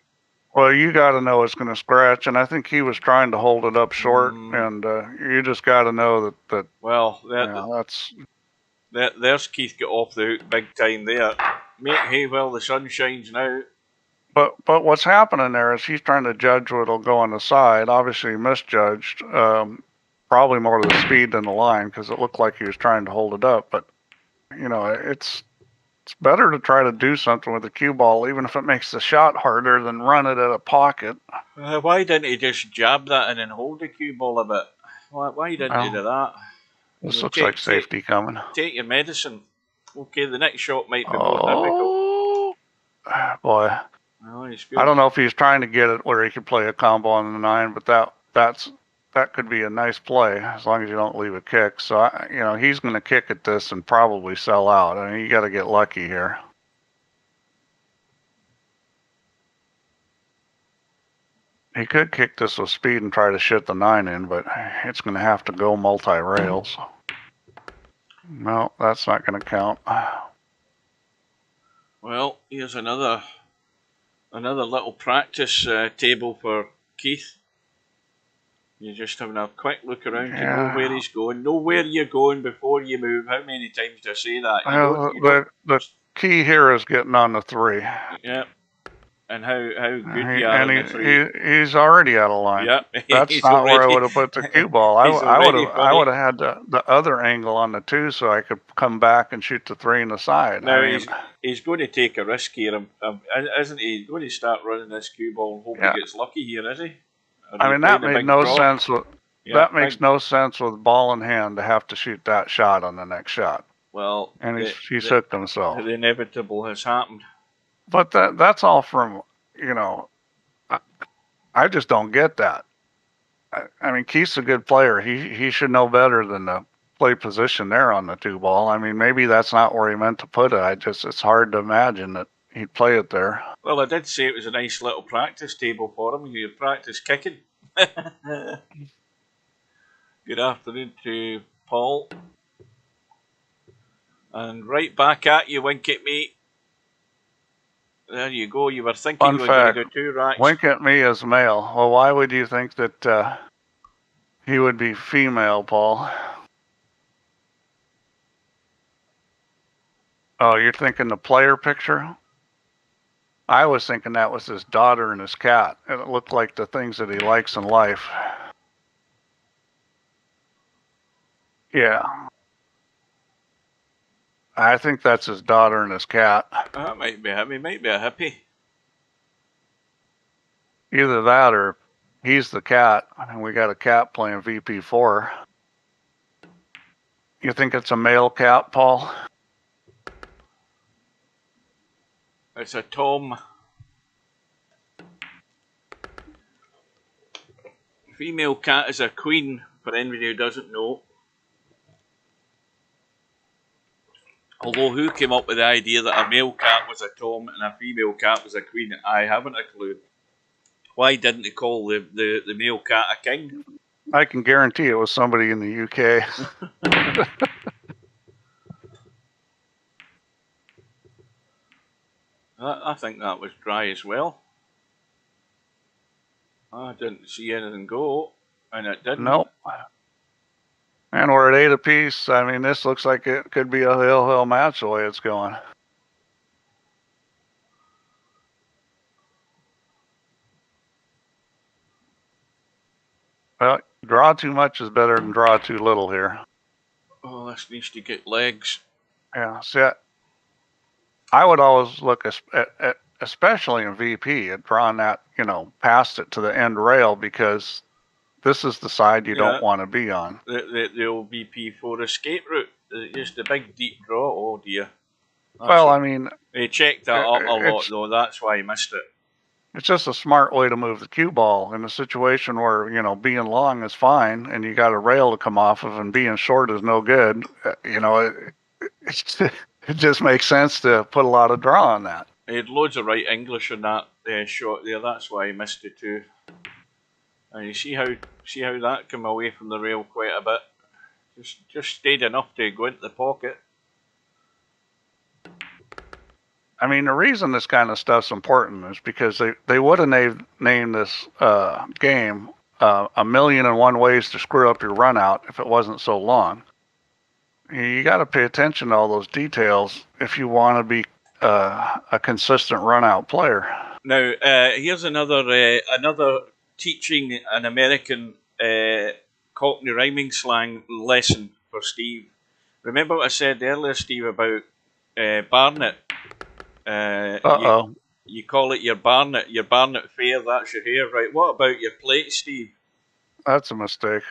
Well, you got to know it's going to scratch, and I think he was trying to hold it up short, and you just got to know that. Well, that's. There's Keith got off the hook big time there. Make hay while the sun shines now. But what's happening there is he's trying to judge what'll go on the side. Obviously, he misjudged. Probably more to the speed than the line because it looked like he was trying to hold it up. But you know, it's better to try to do something with the cue ball, even if it makes the shot harder, than run it at a pocket. Why didn't he just jab that in and hold the cue ball a bit? Why didn't he do that? This looks like safety coming. Take your medicine. Okay, the next shot might be more difficult. Boy. Oh, I don't know if he's trying to get it where he could play a combo on the 9, but that could be a nice play as long as you don't leave a kick. So, you know, he's going to kick at this and probably sell out. I mean, you got to get lucky here. He could kick this with speed and try to shit the 9 in, but it's going to have to go multi-rails. No, that's not going to count. Well, here's another little practice table for Keith. You're just having a quick look around to know where he's going. Know where you're going before you move. How many times do I say that? The key here is getting on the 3. Yeah. And how good you are on the 3. He's already out of line. Yeah. That's not where I would have put the cue ball. I would have had the other angle on the 2 so I could come back and shoot the 3 in the side. Now he's going to take a risk here, isn't he? He's going to start running this cue ball and hope he gets lucky here, is he? I mean, that made no sense. That makes no sense with ball in hand to have to shoot that shot on the next shot. Well, and he's hooked himself. The inevitable has happened. But that's all from, you know, I just don't get that. I mean, Keith's a good player. He should know better than to play position there on the 2 ball. I mean, maybe that's not where he meant to put it. It's hard to imagine that he'd play it there. Well, I did say it was a nice little practice table for him. You practice kicking. Good afternoon to Paul. And right back at you, winkatme. There you go. You were thinking you were going to do 2 racks. Winkatme is male. Well, why would you think that he would be female, Paul? Oh, you're thinking the player picture? I was thinking that was his daughter and his cat. And it looked like the things that he likes in life. Yeah. I think that's his daughter and his cat. That might be him. He might be a hippie. Either that or he's the cat, and we got a cat playing VP4. You think it's a male cat, Paul? It's a Tom. Female cat is a queen, for anybody who doesn't know. Although who came up with the idea that a male cat was a Tom and a female cat was a queen, I haven't a clue. Why didn't they call the male cat a king? I can guarantee it was somebody in the UK. I think that was dry as well. I didn't see anything go, and it didn't. Nope. And we're at 8 apiece. I mean, this looks like it could be a hill match the way it's going. Well, draw too much is better than draw too little here. Oh, this needs to get legs. Yeah, see, I would always look at especially in VP, at drawing that, past it to the end rail, because this is the side you don't want to be on. The old VP4 escape route. Just a big deep draw. Oh dear. I mean, he checked that up a lot though. That's why he missed it. It's just a smart way to move the cue ball in a situation where, being long is fine and you got a rail to come off of, and being short is no good. It just makes sense to put a lot of draw on that. He had loads of right English in that shot there. That's why he missed it too. And you see how that came away from the rail quite a bit. Just stayed enough to go into the pocket. I mean, the reason this kind of stuff's important is because they would have named this game A Million and One Ways to Screw Up Your Run Out if it wasn't so long. You got to pay attention to all those details if you want to be a consistent run out player. Now, here's another teaching an American Cockney rhyming slang lesson for Steve. Remember what I said earlier, Steve, about Barnet? You call it your Barnet fair, that's your hair, right? What about your plates, Steve? That's a mistake.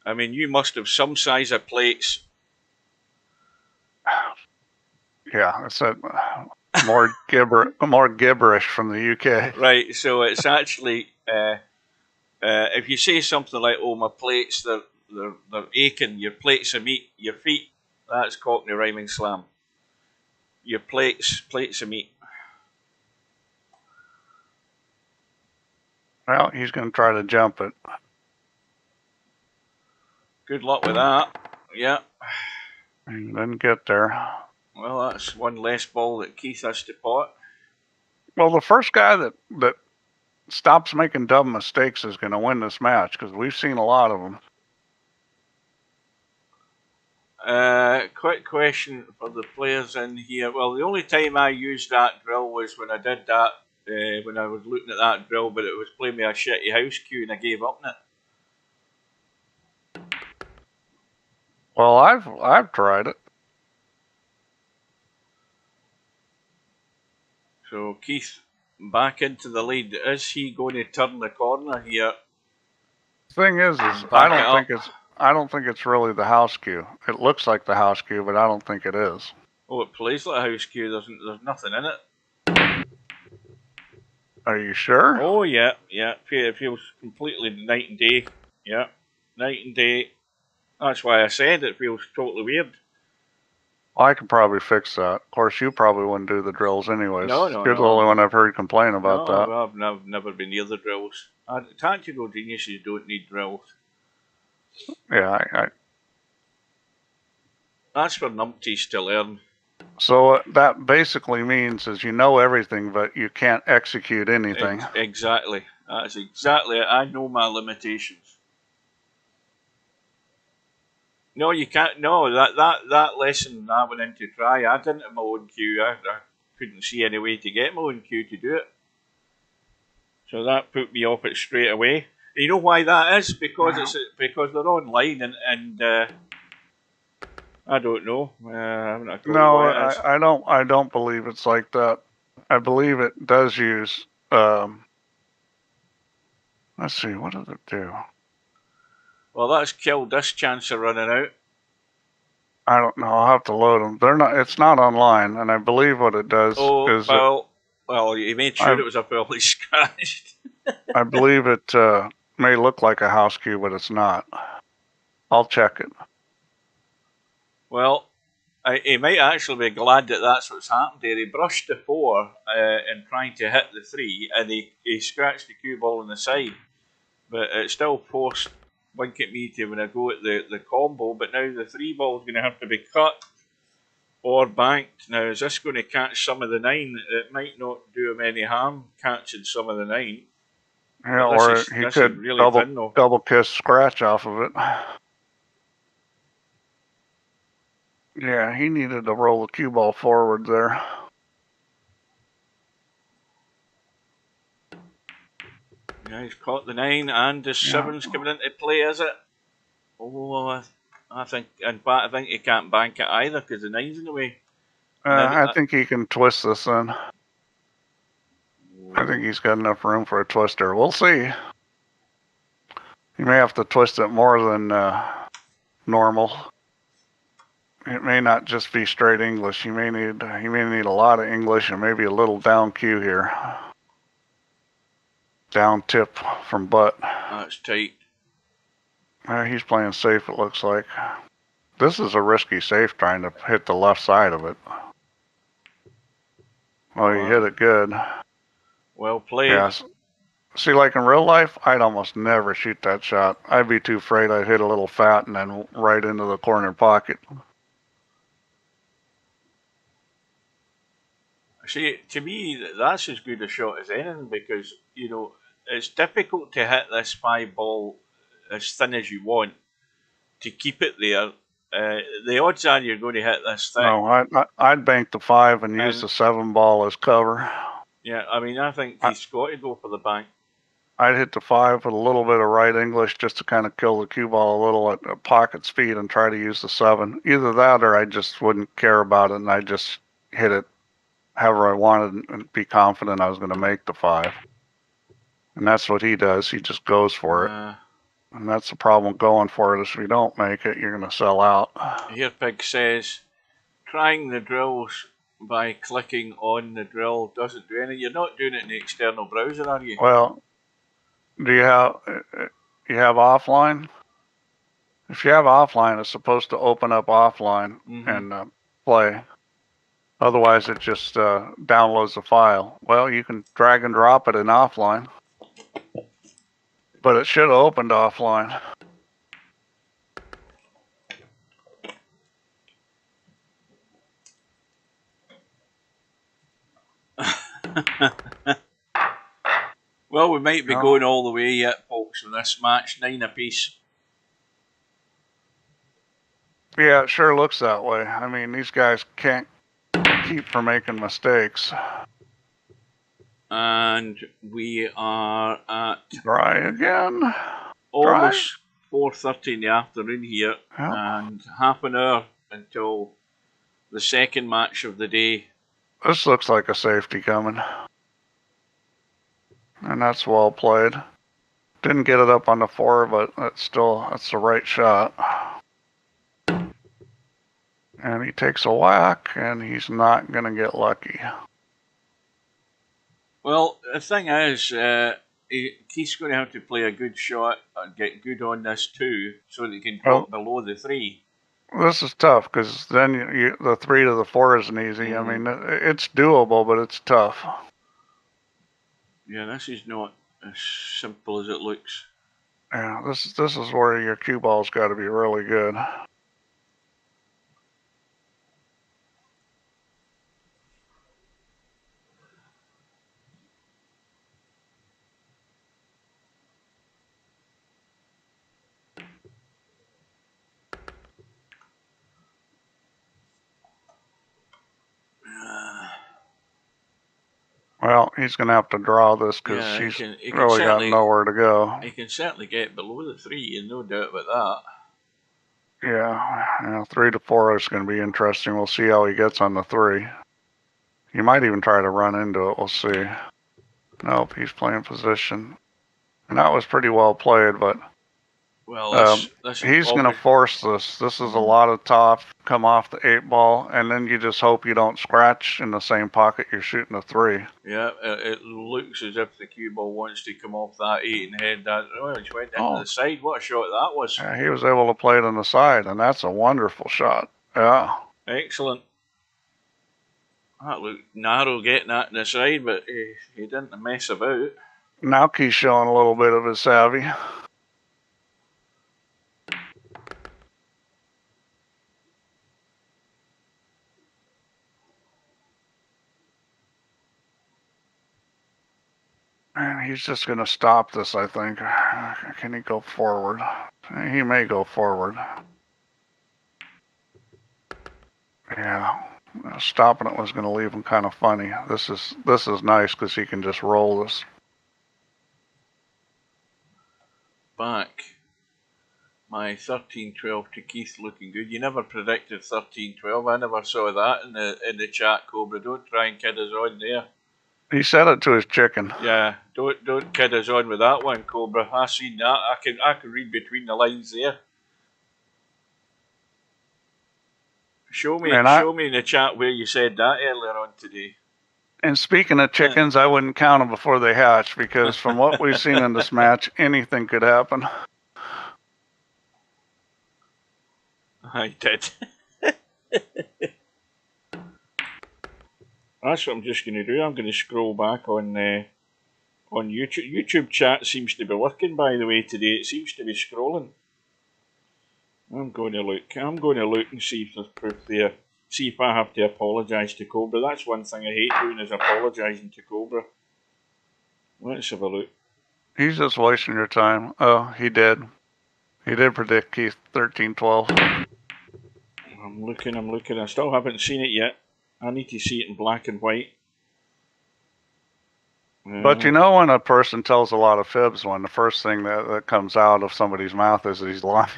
I mean, you must have some size of plates. Yeah, it's more gibberish from the UK. Right, so it's actually if you say something like, "Oh, my plates, they're aching," your plates of meat, your feet, that's Cockney rhyming slam. Your plates of meat. Well, he's going to try to jump it. Good luck with that. Yeah. He didn't get there. Well, that's one less ball that Keith has to pot. Well, the first guy that stops making dumb mistakes is going to win this match, because we've seen a lot of them. Quick question for the players in here. Well, the only time I used that drill was when I did that, when I was looking at that drill, but it was playing me a shitty house cue and I gave up on it. Well, I've tried it. So Keith back into the lead. Is he going to turn the corner here? The thing is I don't think it's really the house cue. It looks like the house cue, but I don't think it is. Oh, it plays like a house cue. There's nothing in it. Are you sure? Oh yeah. It feels completely night and day. Yeah, night and day. That's why I said it feels totally weird. I could probably fix that. Of course, you probably wouldn't do the drills anyways. No, You're the only one I've heard complain about that. I've never been near the drills. Tactical geniuses don't need drills. Yeah, That's for numpties to learn. So what that basically means is you know everything, but you can't execute anything. Exactly. That's exactly it. I know my limitations. No, you can't. No, that lesson I went in to try. I didn't have my own queue. I couldn't see any way to get my own queue to do it. So that put me off it straight away. You know why that is? Because because they're online and I don't know. I haven't a clue why it is. I don't believe it's like that. I believe it does use. Let's see, what does it do? Well, that's killed this chance of running out. I don't know. I'll have to load them. They're not. It's not online, and I believe what it does is. Well, you made sure it was up fully scratched. I believe it may look like a house queue, but it's not. I'll check it. Well, he might actually be glad that that's what's happened there. He brushed the 4 in trying to hit the 3, and he scratched the cue ball on the side. But it still forced winkatme to when I go at the combo, but now the 3 ball is going to have to be cut or banked. Now, is this going to catch some of the 9? It might not do him any harm catching some of the 9. Yeah, or he could really double kiss scratch off of it. Yeah, he needed to roll the cue ball forward there. Yeah, he's caught the 9 and the 7's coming into play, is it? Oh, I think, in fact, I think he can't bank it either because the 9's in the way. I think he can twist this in. I think he's got enough room for a twister. We'll see. He may have to twist it more than normal. It may not just be straight English. He may need a lot of English and maybe a little down cue here. Down tip from butt. That's tight. He's playing safe, it looks like. This is a risky safe trying to hit the left side of it. Well, he hit it good. Well played. Yes. See, like in real life, I'd almost never shoot that shot. I'd be too afraid I'd hit a little fat and then right into the corner pocket. See, to me, that's as good a shot as anything because, you know, it's difficult to hit this 5 ball as thin as you want to keep it there. The odds are you're going to hit this thing. No, I'd bank the 5 and use the 7 ball as cover. Yeah, I mean, I think he's got to go for the bank. I'd hit the 5 with a little bit of right English just to kind of kill the cue ball a little at pocket speed and try to use the 7. Either that or I just wouldn't care about it and I'd just hit it however I wanted and be confident I was going to make the 5. And that's what he does. He just goes for it. And that's the problem going for it is if you don't make it, you're going to sell out. Here Pig says, trying the drills by clicking on the drill doesn't do anything. You're not doing it in the external browser, are you? Well, do you have offline? If you have offline, it's supposed to open up offline and play. Otherwise, it just downloads the file. Well, you can drag and drop it in offline. But it should have opened offline. Well, we might be going all the way yet, folks, in this match. 9 apiece. Yeah, it sure looks that way. I mean, these guys can't keep from making mistakes. And we are at... Dry again. Almost 4:30 in the afternoon here. Yep. And half an hour until the second match of the day. This looks like a safety coming. And that's well played. Didn't get it up on the 4, but that's the right shot. And he takes a whack, and he's not going to get lucky. Well, the thing is, Keith's going to have to play a good shot and get good on this too, so that he can drop below the 3. This is tough because then the 3 to the 4 isn't easy. I mean, it's doable, but it's tough. Yeah, this is not as simple as it looks. Yeah, this is where your cue ball's got to be really good. Well, he's going to have to draw this because he's really got nowhere to go. He can certainly get below the 3, and no doubt about that. Yeah, 3 to 4 is going to be interesting. We'll see how he gets on the 3. He might even try to run into it. We'll see. Nope, he's playing position. And that was pretty well played, but he's going to force this. This is a lot of top, come off the 8 ball, and then you just hope you don't scratch in the same pocket you're shooting a 3. Yeah, it looks as if the cue ball wants to come off that 8 and head that. Oh, it went into the side. What a shot that was. Yeah, he was able to play it on the side, and that's a wonderful shot. Yeah. Excellent. That looked narrow getting that in the side, but he didn't mess about. Now he's showing a little bit of his savvy. And he's just going to stop this, I think. Can he go forward? He may go forward. Yeah. Stopping it was going to leave him kind of funny. This is nice because he can just roll this. Back. My 13-12 to Keith looking good. You never predicted 13-12. I never saw that in the chat, Cobra. Don't try and kid us on there. He said it to his chicken. Yeah, don't kid us on with that one, Cobra. I seen that. I can read between the lines there. Show me in the chat where you said that earlier on today. And speaking of chickens, I wouldn't count them before they hatch because from what we've seen in this match, anything could happen. I did. That's what I'm just going to do. I'm going to scroll back on YouTube. YouTube chat seems to be working, by the way, today. It seems to be scrolling. I'm going to look and see if there's proof there. See if I have to apologise to Cobra. That's one thing I hate doing, is apologising to Cobra. Let's have a look. He's just wasting your time. Oh, he did. He did predict Keith 13-12. I'm looking. I still haven't seen it yet. I need to see it in black and white. But you know when a person tells a lot of fibs, when the first thing that comes out of somebody's mouth is that he's lying.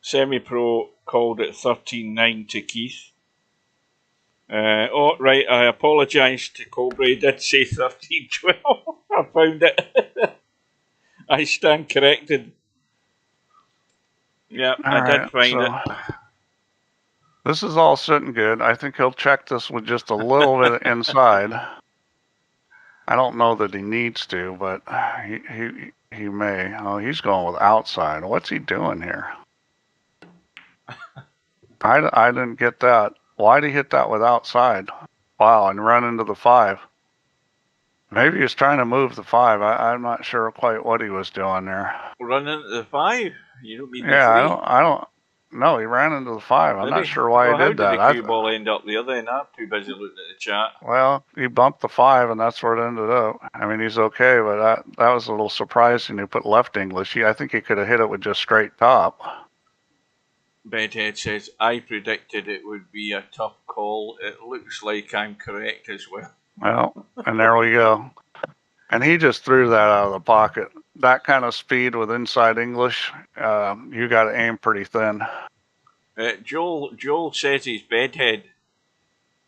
Semi-Pro called it 13-9 to Keith. Right, I apologise to Cobra. He did say 13-12. I found it. I stand corrected. Yeah, I did find it. This is all sitting good. I think he'll check this with just a little bit inside. I don't know that he needs to, but he may. Oh, he's going with outside. What's he doing here? I didn't get that. Why'd he hit that with outside? Wow, and run into the 5. Maybe he was trying to move the 5. I'm not sure quite what he was doing there. Run into the 5? You don't mean the 3? I don't. No, he ran into the 5. I'm not sure why he did that. How did the cue ball end up the other end? I'm too busy looking at the chat. Well, he bumped the 5, and that's where it ended up. I mean, he's okay, but that was a little surprising. He put left English. I think he could have hit it with just straight top. Bedhead says, I predicted it would be a tough call. It looks like I'm correct as well. Well, and there we go. And he just threw that out of the pocket. That kind of speed with inside English, you got to aim pretty thin. Joel says he's bedhead.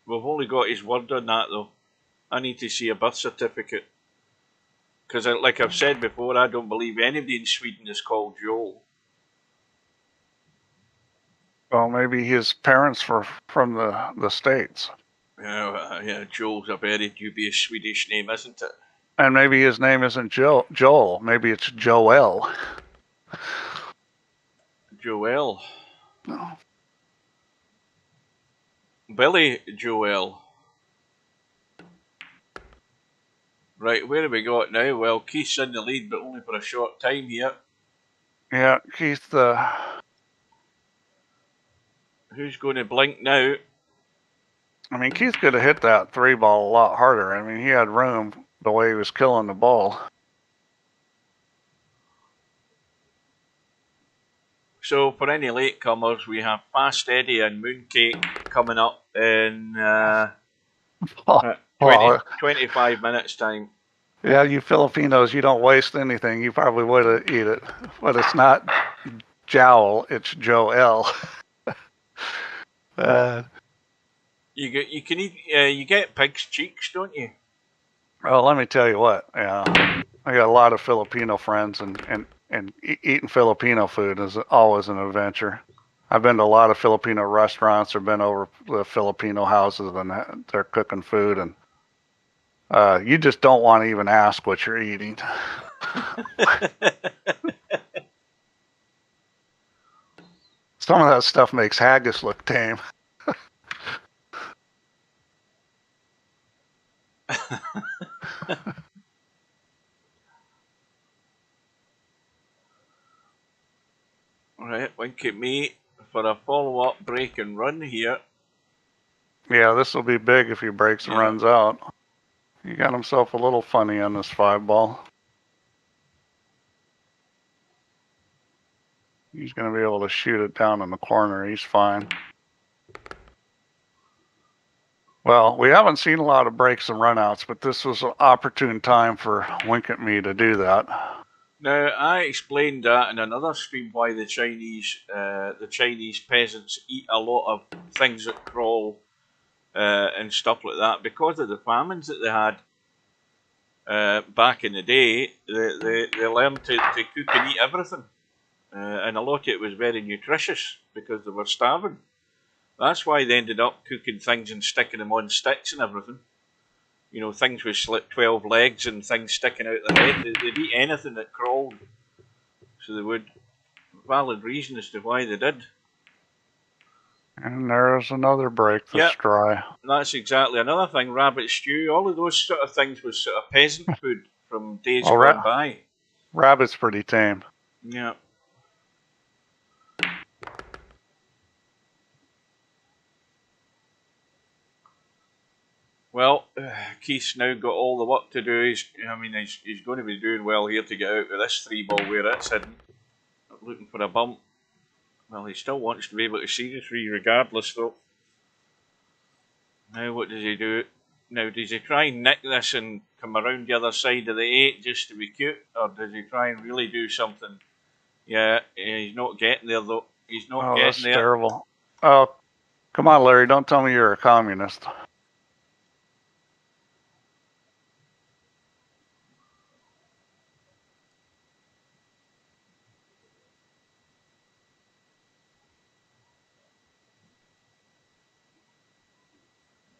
We've only got his word on that, though. I need to see a birth certificate. Because, like I've said before, I don't believe anybody in Sweden is called Joel. Well, maybe his parents were from the States. Yeah, Joel's a very dubious Swedish name, isn't it? And maybe his name isn't Joel. Maybe it's Joel. Joel. No. Billy Joel. Right, where have we got now? Well, Keith's in the lead, but only for a short time here. Yeah, Keith. Who's going to blink now? I mean, Keith could have hit that 3-ball a lot harder. I mean, he had room the way he was killing the ball. So, for any latecomers, we have Fast Eddie and Mooncake coming up in 25 minutes' time. Yeah, you Filipinos, you don't waste anything. You probably would eat it. But it's not Jowl, it's Joel. You get pig's cheeks, don't you? Well, let me tell you what. Yeah, I got a lot of Filipino friends, and eating Filipino food is always an adventure. I've been to a lot of Filipino restaurants, or been over the Filipino houses, and they're cooking food, and you just don't want to even ask what you're eating. Some of that stuff makes haggis look tame. Right, winkatme for a follow-up break and run here. Yeah, this will be big if he breaks and runs out. He got himself a little funny on this 5-ball. He's going to be able to shoot it down in the corner. He's fine. Well, we haven't seen a lot of breaks and runouts, but this was an opportune time for winkatme to do that. Now, I explained that in another stream why the Chinese peasants eat a lot of things that crawl and stuff like that because of the famines that they had back in the day. They learned to cook and eat everything, and a lot of it was very nutritious because they were starving. That's why they ended up cooking things and sticking them on sticks and everything. You know, things with 12 legs and things sticking out their head. They'd eat anything that crawled. So they would. Valid reason as to why they did. And there's another break that's dry. That's exactly another thing. Rabbit stew, all of those sort of things was sort of peasant food from days gone by. Rabbit's pretty tame. Yeah. Well, Keith's now got all the work to do. He's going to be doing well here to get out with this 3-ball where it's hidden. Looking for a bump. Well, he still wants to be able to see the 3 regardless, though. Now, what does he do? Now, does he try and nick this and come around the other side of the 8 just to be cute? Or does he try and really do something? Yeah, he's not getting there, though. He's not getting there. Oh, that's terrible. Oh, come on, Larry. Don't tell me you're a communist.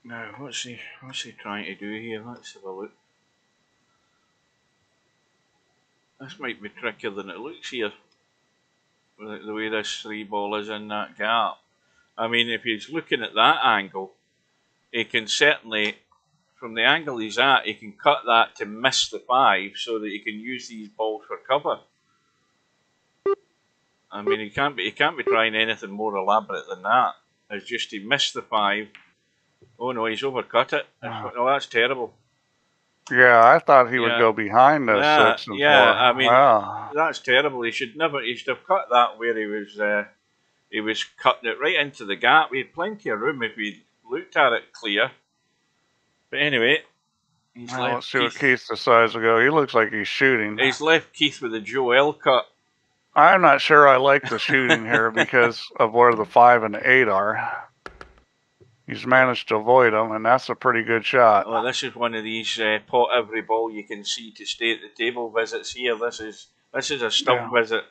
Now, what's he trying to do here? Let's have a look. This might be trickier than it looks here. The way this 3-ball is in that gap. I mean, if he's looking at that angle, he can certainly, from the angle he's at, he can cut that to miss the 5 so that he can use these balls for cover. I mean, he can't be trying anything more elaborate than that. It's just he missed the 5. Oh no, he's overcut it. No, that's terrible. Yeah, I thought he would go behind the 6 and 4. I mean, that's terrible. He should have cut that where he was cutting it right into the gap. We had plenty of room if we looked at it clear. But anyway, let's see what Keith decides to go. He looks like he's shooting. He's left Keith with a Joel cut. I'm not sure I like the shooting here because of where the 5 and the 8 are. He's managed to avoid them, and that's a pretty good shot. Well, this is one of these pot every ball you can see to stay at the table visits here. This is a stump visit.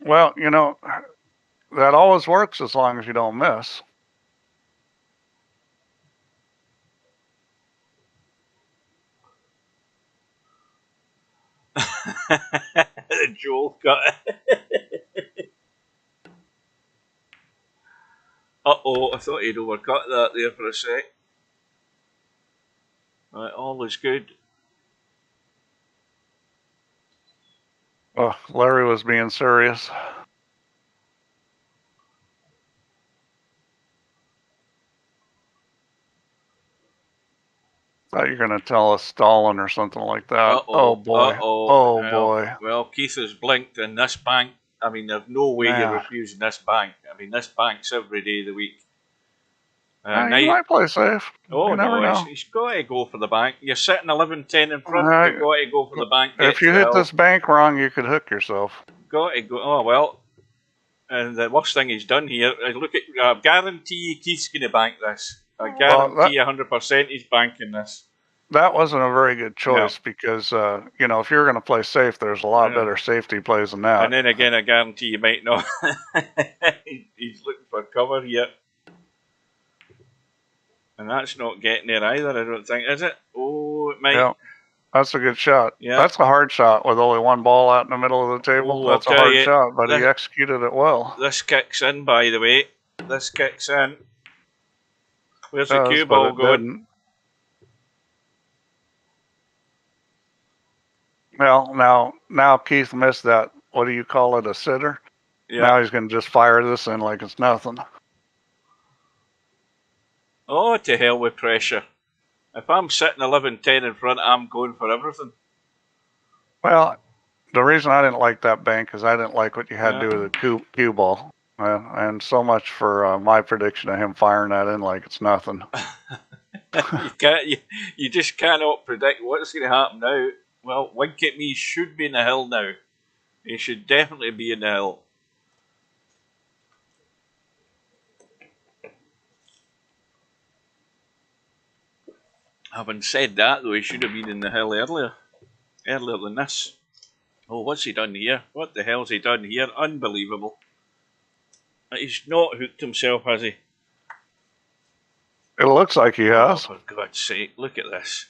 Well, you know, that always works as long as you don't miss. Joel got it. Uh-oh, I thought he'd overcut that there for a sec. Right, all is good. Oh, Larry was being serious. Thought you were going to tell us stalling or something like that. Uh-oh, Oh boy. uh-oh. Oh Well, boy. well, Keith has blinked, and this bank, I mean, there's no way you're refusing this bank. I mean, this bank's every day of the week. You might play safe. Oh, you never know. He's got to go for the bank. You're sitting 11-10 in front. You've got to go for the bank. If you hit this bank wrong, you could hook yourself. Got to go. Oh, well. And the worst thing he's done here, look at, I guarantee Keith's going to bank this. I guarantee 100% he's banking this. That wasn't a very good choice because, you know, if you're going to play safe, there's a lot better safety plays than that. And then again, I guarantee you might not. He's looking for cover here. And that's not getting there either, I don't think, is it? Oh, it might. Yeah, that's a good shot. Yeah. That's a hard shot with only one ball out in the middle of the table. That's a hard shot, but he executed it well. This kicks in, by the way. This kicks in. Where's the cue ball going? Well, now Keith missed that. What do you call it? A sitter? Yeah. Now he's going to just fire this in like it's nothing. Oh, to hell with pressure. If I'm sitting 11-10 in front, I'm going for everything. Well, the reason I didn't like that bank is I didn't like what you had to do with the cue ball. And so much for my prediction of him firing that in like it's nothing. You just cannot predict what's going to happen now. Well, winkatme should be in the hill now. He should definitely be in the hill. Having said that, though, he should have been in the hill earlier than this. Oh, what's he done here? What the hell's he done here? Unbelievable. He's not hooked himself, has he? It looks like he has. Oh, for God's sake, look at this.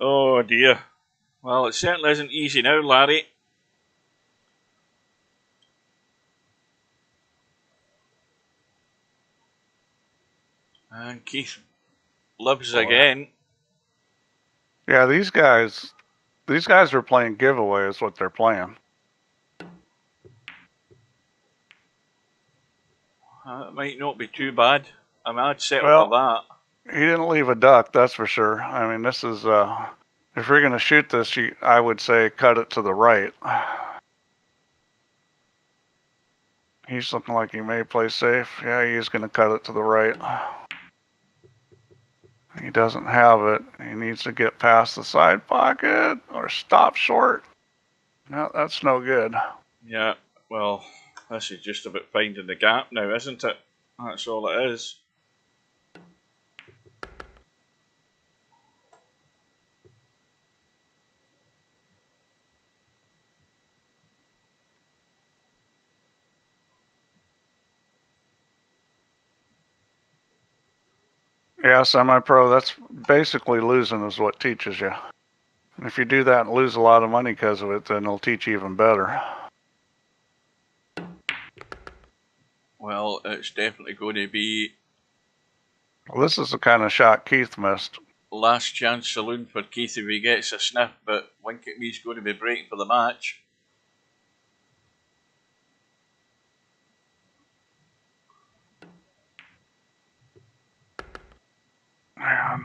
Oh, dear. Well, it certainly isn't easy now, Larry. And Keith lives again. Yeah, these guys are playing giveaway is what they're playing. It might not be too bad. I mean, I'd settle for that. He didn't leave a duck, that's for sure. I mean, this is, if you're going to shoot this, I would say cut it to the right. He's looking like he may play safe. Yeah, he's going to cut it to the right. He doesn't have it. He needs to get past the side pocket or stop short. No, that's no good. Yeah, well, this is just about finding the gap now, isn't it? That's all it is. Yeah, semi-pro, that's basically losing is what teaches you. And if you do that and lose a lot of money because of it, then it'll teach you even better. Well, it's definitely going to be... Well, this is the kind of shot Keith missed. Last chance saloon for Keith if he gets a sniff, but winkatme's going to be breaking for the match. Man.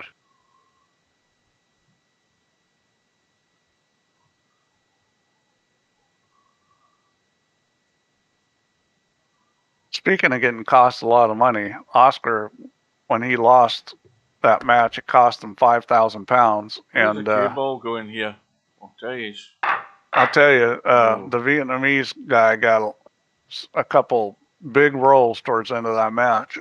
Speaking of getting cost a lot of money, Oscar, when he lost that match, it cost him 5,000 pounds. And the cue ball going here. I'll tell you, the Vietnamese guy got a couple big rolls towards the end of that match.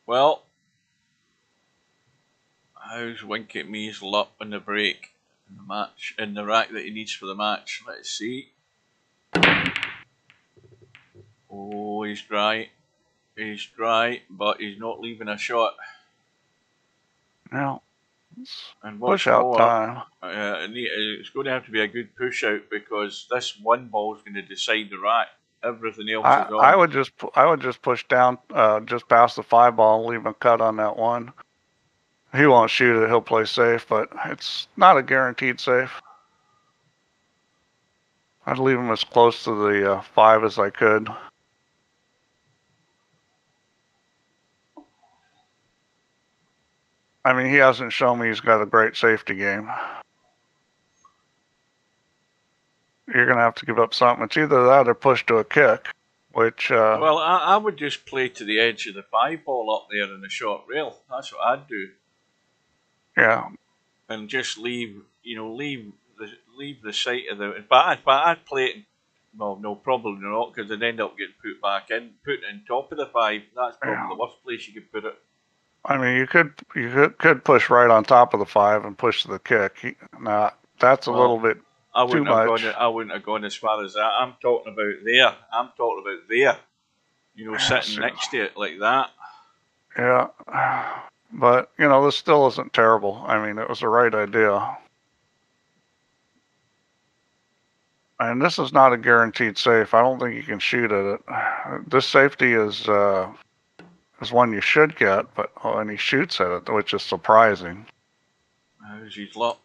Well, how's winkatme's luck on the break in the match, in the rack that he needs for the match? Let's see. Oh, he's dry. He's dry, but he's not leaving a shot. Now, And push out time. It's going to have to be a good push out because this one ball is going to decide the rack. Everything else is on. I would just push down, just past the 5 ball, leave a cut on that one. He won't shoot it. He'll play safe, but it's not a guaranteed safe. I'd leave him as close to the 5 as I could. I mean, he hasn't shown me he's got a great safety game. You're going to have to give up something. It's either that or push to a kick, which... well, I would just play to the edge of the 5 ball up there in the short rail. That's what I'd do. Yeah. And just leave the sight of the... But I'd play it... Well, no, probably not, because it'd end up getting put back in. Put it on top of the 5. That's probably the worst place you could put it. I mean, you could push right on top of the 5 and push to the kick. Nah, that's a little bit too much. I wouldn't have gone as far as that. I'm talking about there. Sitting next to it like that. Yeah. But, this still isn't terrible. I mean, it was the right idea. And this is not a guaranteed safe. I don't think you can shoot at it. This safety is one you should get, and he shoots at it, which is surprising. How's his luck?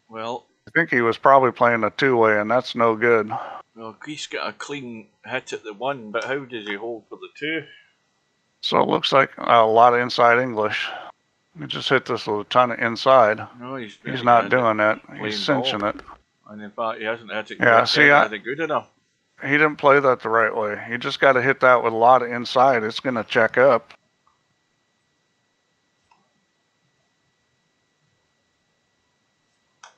Well, I think he was probably playing a 2-way, and that's no good. Well, he's got a clean hit at the 1, but how does he hold for the 2? So it looks like a lot of inside English. He just hit this with a ton of inside. No, he's not doing that. He's cinching it. And in fact, he hasn't hit it good enough. He didn't play that the right way. You just got to hit that with a lot of inside. It's going to check up.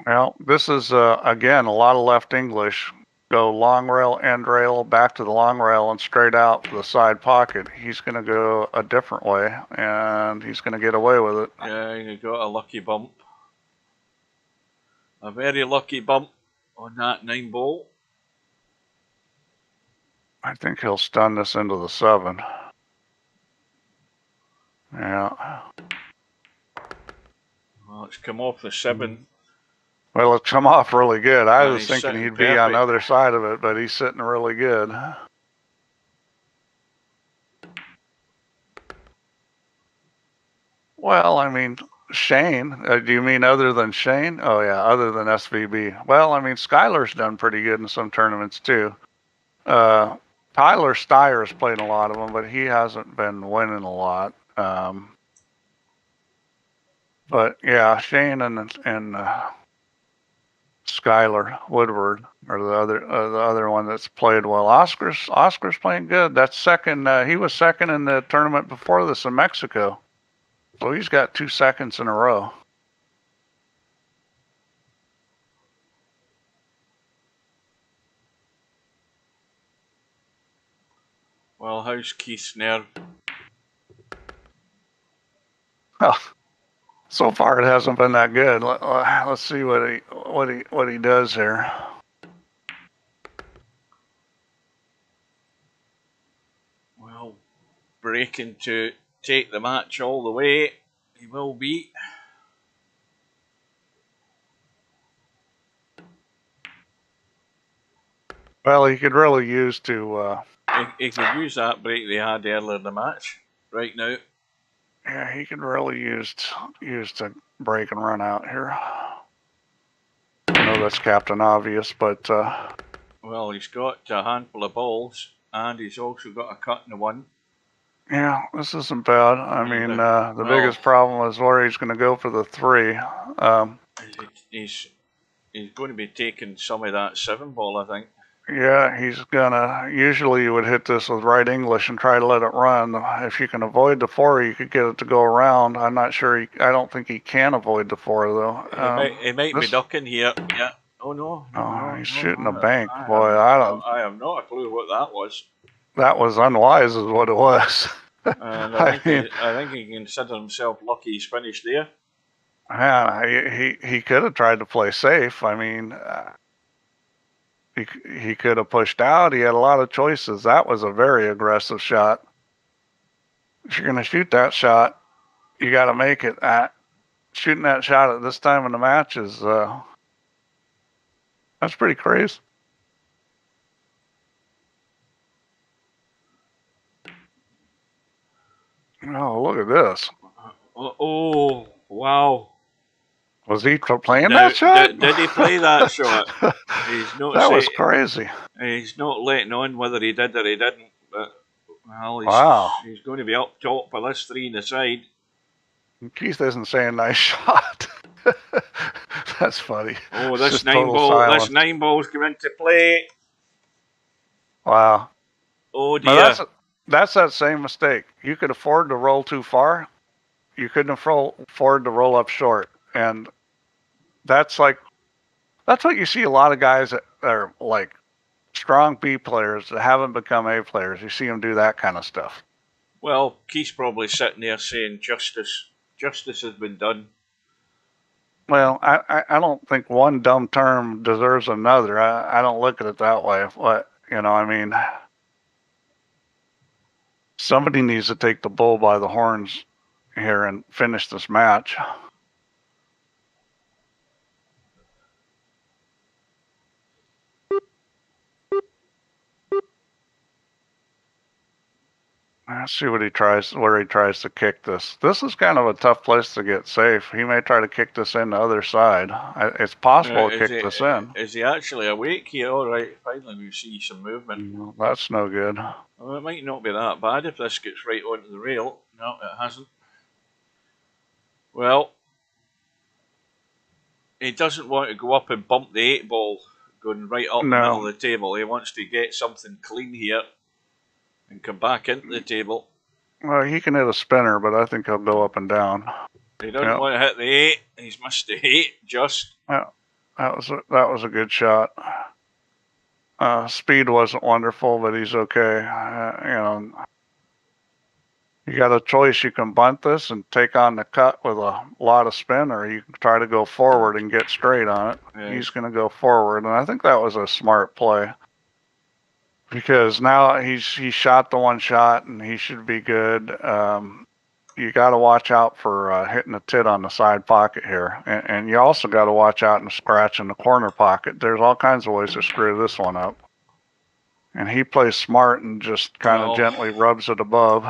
Well, this is, again, a lot of left English. Go long rail, end rail, back to the long rail, and straight out for the side pocket. He's going to go a different way, and he's going to get away with it. Yeah, he got a lucky bump. A very lucky bump on that 9 ball. I think he'll stun this into the 7. Yeah. Well, it's come off the 7. Well, it's come off really good. I was thinking he'd be on the other side of it, but he's sitting really good. Well, I mean, Shane, do you mean other than Shane? Oh, yeah, other than SVB. Well, I mean, Skylar's done pretty good in some tournaments, too. Tyler Steyer's played a lot of them, but he hasn't been winning a lot. But, yeah, Shane and Skylar Woodward are the other one that's played well. Oscar's playing good. That's second. He was second in the tournament before this in Mexico. So he's got 2 seconds in a row. Well, how's Keith's nerve? Well, so far it hasn't been that good. Let's see what he does here. Well, breaking to take the match all the way. He will be. Well, he could really use to... he could use that break they had earlier in the match right now. Yeah, he could really use to break and run out here. I know that's Captain Obvious, but... well, he's got a handful of balls, and he's also got a cut in the 1. Yeah, this isn't bad. I mean, the biggest problem is where he's going to go for the 3. He's going to be taking some of that 7 ball, I think. Yeah, he's gonna. Usually you would hit this with right English and try to let it run. If you can avoid the 4, you could get it to go around. I'm not sure. I don't think he can avoid the 4 though. He might be ducking here. Yeah. Oh no. He's shooting a bank, boy. I have no clue what that was. That was unwise, is what it was. And I think he considers himself lucky he's finished there. Yeah, he could have tried to play safe. I mean. He could have pushed out. He had a lot of choices. That was a very aggressive shot. if you're going to shoot that shot, you got to make it. Shooting that shot at this time in the match is that's pretty crazy. Oh, look at this. Oh, wow. Was he playing that shot? Did he play that shot? He's not that was crazy. He's not letting on whether he did or he didn't. But, well, he's going to be up top for this 3 in the side. Keith isn't saying nice shot. That's funny. Oh, this 9 ball's come into play. Wow. Oh dear. That's that same mistake. You could afford to roll too far. You couldn't afford to roll up short. And that's what you see a lot of guys that are like strong B players that haven't become A players. You see them do that kind of stuff. Well, Keith's probably sitting there saying justice has been done. Well, I don't think one dumb term deserves another. I don't look at it that way. I mean, somebody needs to take the bull by the horns here and finish this match. Let's see where he tries to kick this. This is kind of a tough place to get safe. He may try to kick this in the other side. It's possible to kick this in. Is he actually awake here? All right, finally we see some movement. No, that's no good. Well, it might not be that bad if this gets right onto the rail. No, it hasn't. Well, he doesn't want to go up and bump the 8 ball going right up the middle of the table. He wants to get something clean here and come back into the table. Well, he can hit a spinner, but I think he'll go up and down. He doesn't want to hit the 8. He's missed the 8 just. Yeah, that was a good shot. Speed wasn't wonderful, but he's okay. You got a choice. You can bunt this and take on the cut with a lot of spin, or you can try to go forward and get straight on it. Yeah. He's going to go forward, and I think that was a smart play. Because now he shot the one shot, and he should be good. You got to watch out for hitting a tit on the side pocket here. And you also got to watch out and scratch in the corner pocket. There's all kinds of ways to screw this one up. And he plays smart and just kind of gently rubs it above.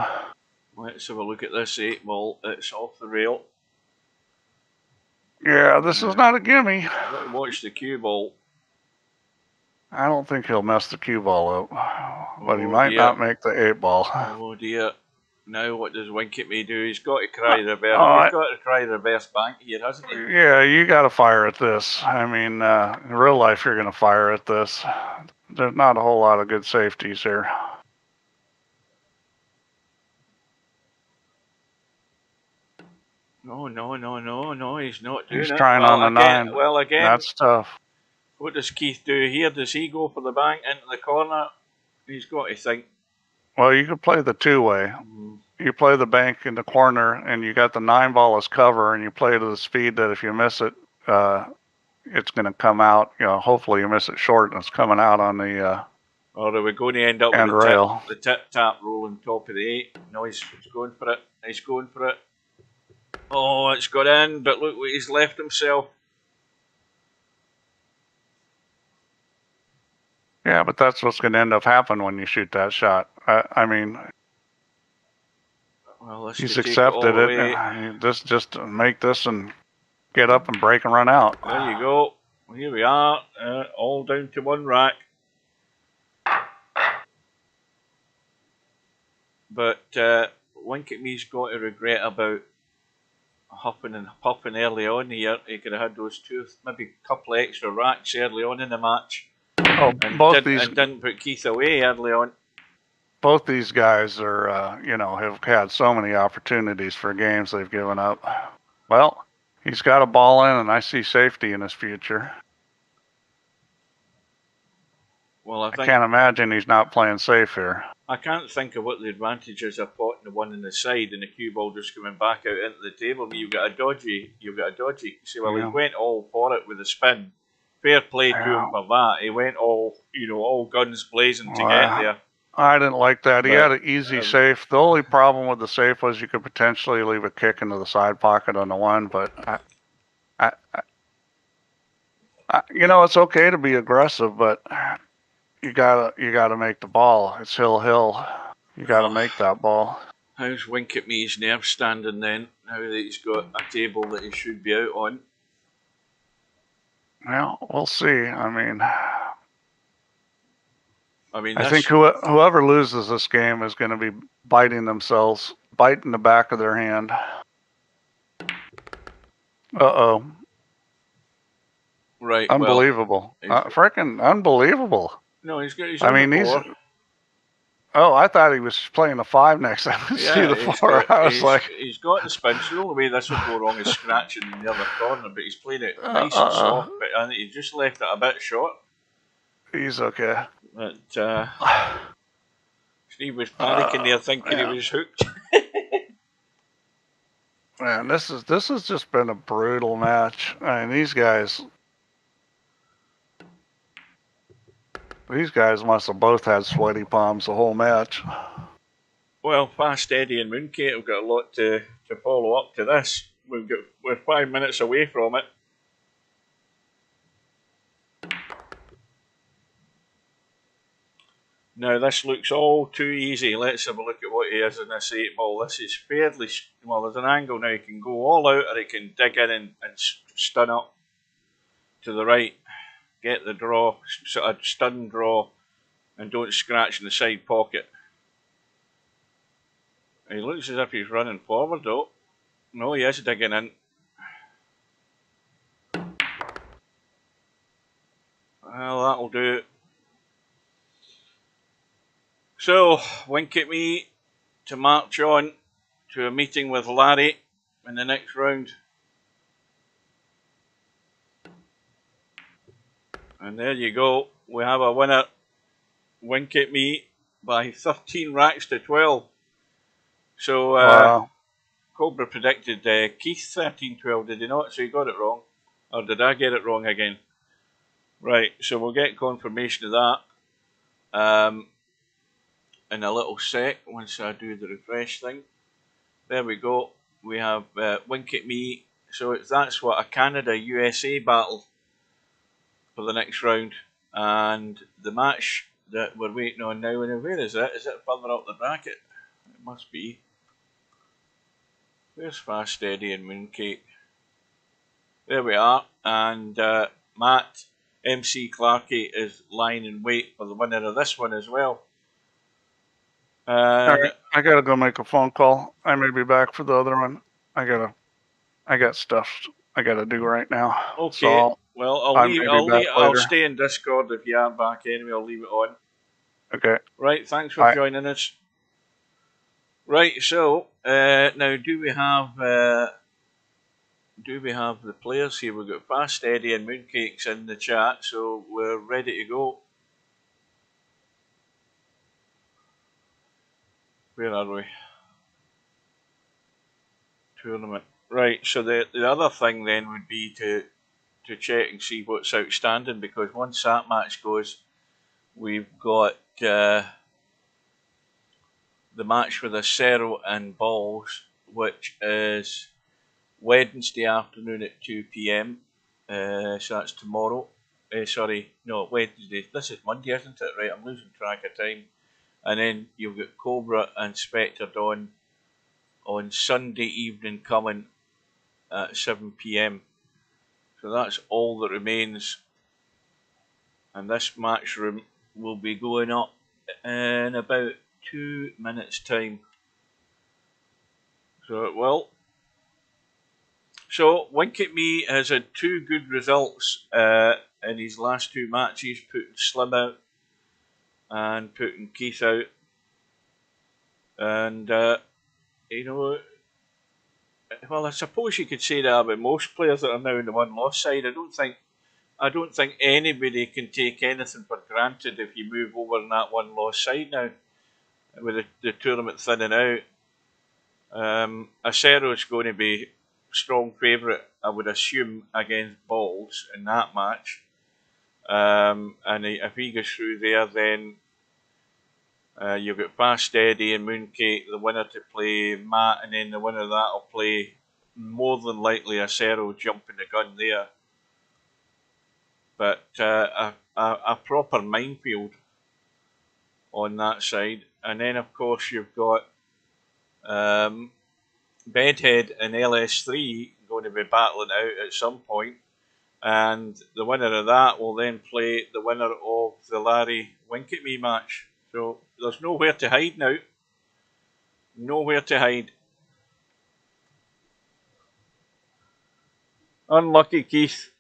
Let's have a look at this 8 ball. It's off the rail. Yeah, this is not a gimme. Watch the cue ball. I don't think he'll mess the cue ball up, but he might not make the 8 ball. Oh dear. Now what does winkatme do? He's got to cry reverse. He's got to try reverse bank here, hasn't he? Yeah, you got to fire at this. I mean, in real life, you're going to fire at this. There's not a whole lot of good safeties here. No, he's not doing it. He's trying on the 9. Well, again. That's tough. What does Keith do here? Does he go for the bank into the corner? He's got to think. Well, you could play the 2-way. You play the bank in the corner, and you got the 9 ball as cover, and you play to the speed that if you miss it, it's going to come out. Hopefully you miss it short, and it's coming out on the or are we going to end up with the tip-tap roll on top of the 8? No, he's going for it. He's going for it. Oh, it's got in, but look what he's left himself. Yeah, but that's what's going to end up happening when you shoot that shot. I mean, well, he's accepted it. Just make this and get up and break and run out. There you go. Here we are, all down to 1 rack. But winkatme's got to regret about huffing and puffing early on here. He could have had those 2, maybe a couple of extra racks early on in the match. Oh, and didn't put Keith away early on. Both these guys are, have had so many opportunities for games they've given up. Well, he's got a ball in, and I see safety in his future. Well, I can't imagine he's not playing safe here. I can't think of what the advantages of potting the one in the side and the cue ball just coming back out into the table. I mean, you've got a dodgy. See, well, he went all for it with a spin. Fair play to him for that. He went all guns blazing to get there. I didn't like that. He But, had an easy safe. The only problem with the safe was you could potentially leave a kick into the side pocket on the one, but you know, it's okay to be aggressive, but you gotta make the ball. It's hill. You gotta make that ball. How's Winkatme's nerve standing then, now that he's got a table that he should be out on? Well, we'll see. I think whoever loses this game is going to be biting the back of their hand. Uh-oh. Right. Unbelievable. Freaking unbelievable. No, he's on the 4. Oh, I thought he was playing a 5 next time. See the 4. He's got the spin. So the only way this will go wrong is scratching in the other corner, but he's playing it nice and soft. But I think he just left it a bit short. He's okay. But Steve was panicking there, thinking he was hooked. Man, this has just been a brutal match. I mean, these guys must have both had sweaty palms the whole match. Well, Fast Eddie and Mooncake have got a lot to follow up to this. We're 5 minutes away from it. Now this looks all too easy. Let's have a look at what he is in this 8 ball. This is fairly well. There's an angle now. He can go all out, or he can dig in and stun up to the right. Get the draw, sort of stun draw, and don't scratch in the side pocket. He looks as if he's running forward though. No, he is digging in. Well, that'll do. So, Winkatme to march on to a meeting with Larry in the next round. And there you go. We have a winner. Winkatme by 13 racks to 12. So, wow. Cobra predicted Keith 13-12, did he not? So he got it wrong. Or did I get it wrong again? Right, so we'll get confirmation of that in a little sec once I do the refresh thing. There we go. We have Winkatme. So that's what, a Canada-USA battle for the next round. And the match that we're waiting on now, where is it? Is it further up the bracket? It must be. Where's Fast Eddie and Mooncake? There we are. And Matt MC Clarkey is lying in wait for the winner of this one as well. All right, I gotta go make a phone call. I may be back for the other one. I got stuff I gotta do right now. Okay. So well, I'll stay in Discord if you aren't back anyway. I'll leave it on. Okay. Right. Thanks for joining us. Right. So now, do we have the players here? We've got Fast Eddie and Mooncakes in the chat, so we're ready to go. Where are we? Tournament. Right, so the other thing then would be to check and see what's outstanding, because once that match goes, we've got the match with Acero and Balls, which is Wednesday afternoon at 2 PM. So that's tomorrow. Wednesday. This is Monday, isn't it? Right, I'm losing track of time. And then you've got Cobra and Spectre Dawn on Sunday evening coming at 7 PM. So that's all that remains. And this match room will be going up in about 2 minutes' time. So it will. So Winkatme has had 2 good results in his last 2 matches, putting Slim out and putting Keith out. And well, I suppose you could say that about most players that are now in the one-loss side. I don't think anybody can take anything for granted if you move over in that one-loss side now, with the tournament thinning out. Acero is going to be strong favourite, I would assume, against Balls in that match. And if he goes through there, then You've got Fast Eddie and Mooncake, the winner to play Matt, and then the winner of that will play more than likely a Cerro jumping the gun there. But a proper minefield on that side. And then, of course, you've got Bedhead and LS3 going to be battling out at some point. And the winner of that will then play the winner of the Larry Winkatme match. So there's nowhere to hide now. Nowhere to hide. Unlucky, Keith.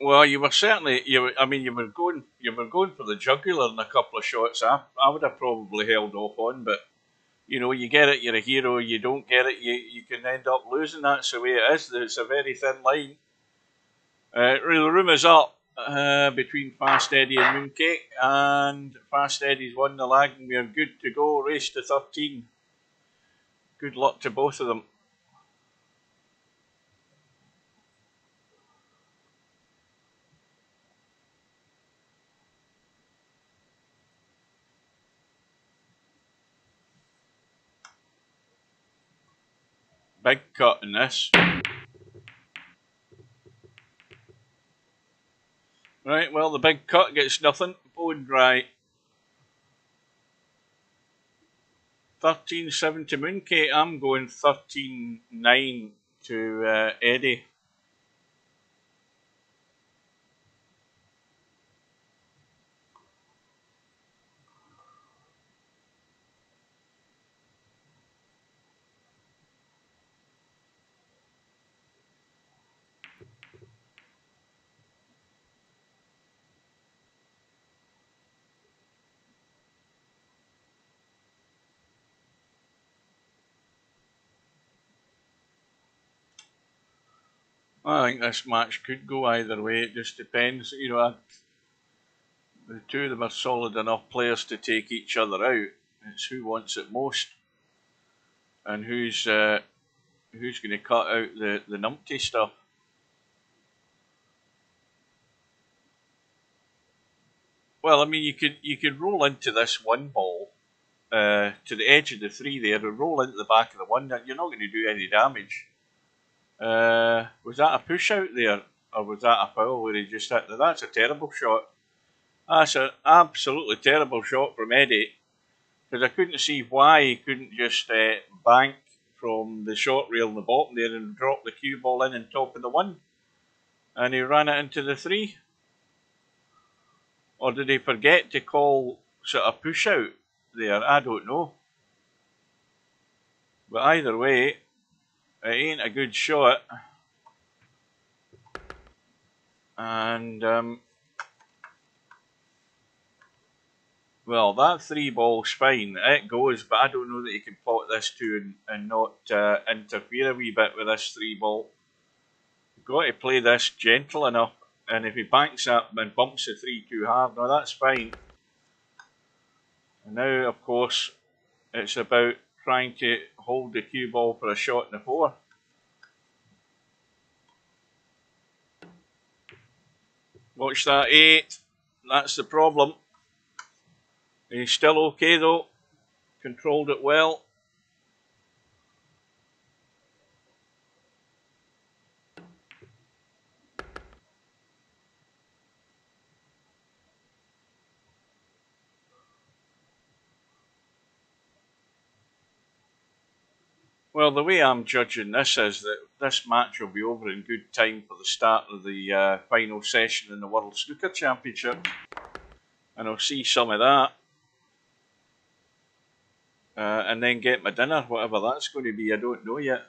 Well, you were certainly you were going for the jugular in a couple of shots. I would have probably held off on, but you know, you get it, you're a hero. You don't get it, you can end up losing. That's the way it is. It's a very thin line. The room is up between Fast Eddie and Mooncake, and Fast Eddie's won the lag, and we're good to go. Race to 13. Good luck to both of them. Big cut in this. Right, well, the big cut gets nothing. Bone dry. 13-7 to Mooncake. I'm going 13-9 to Eddie. I think this match could go either way. It just depends. You know, the two of them are solid enough players to take each other out. It's who wants it most, and who's going to cut out the numpty stuff. Well, I mean, you could roll into this one ball to the edge of the three there, and roll into the back of the one. You're not going to do any damage. Was that a push out there, or was that a foul where he just hit? That's a terrible shot. That's an absolutely terrible shot from Eddie, because I couldn't see why he couldn't just bank from the short rail in the bottom there and drop the cue ball in on top of the one, and he ran it into the three. Or did he forget to call sort of push out there? I don't know. But either way, it ain't a good shot. And, well, that three ball's fine. It goes, but I don't know that you can pot this two and not interfere a wee bit with this three ball. You've got to play this gentle enough. And if he banks up and bumps the 3 too hard, no, that's fine. And now, of course, it's about trying to hold the cue ball for a shot in the 4. Watch that 8. That's the problem. He's still okay though. Controlled it well. Well, the way I'm judging this is that this match will be over in good time for the start of the final session in the World Snooker Championship. And I'll see some of that. And then get my dinner, whatever that's going to be, I don't know yet.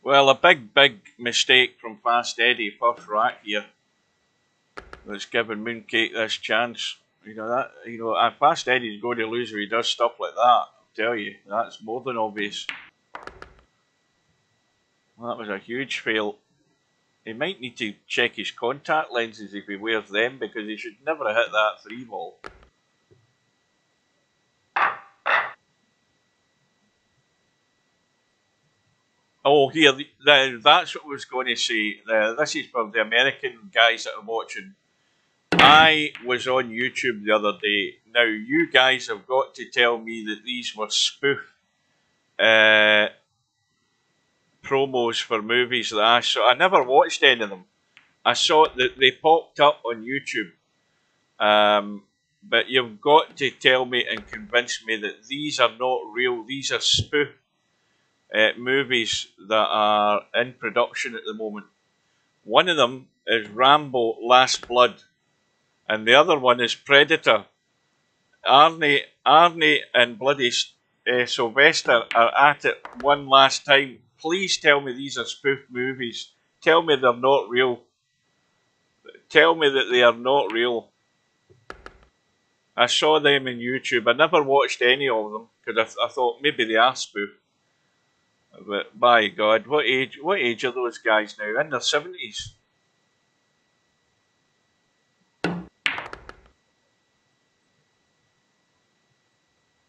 Well, a big mistake from Fast Eddie, first rack here, that's given Mooncake this chance. Fast Eddie's going to lose if he does stuff like that. I'll tell you, that's more than obvious. That was a huge fail. He might need to check his contact lenses if he wears them, because he should never have hit that 3 ball. Oh, here, that's what I was going to say. This is for the American guys that are watching. I was on YouTube the other day. Now, you guys have got to tell me that these were spoof promos for movies that I saw. I never watched any of them. I saw that they popped up on YouTube. But you've got to tell me and convince me that these are not real. These are spoof movies that are in production at the moment. One of them is Rambo Last Blood, and the other one is Predator. Arnie and bloody Sylvester are at it one last time. Please tell me these are spoof movies. Tell me they're not real. Tell me that they are not real. I saw them on YouTube. I never watched any of them because I thought maybe they are spoof. But by God, what age are those guys now? In their 70s.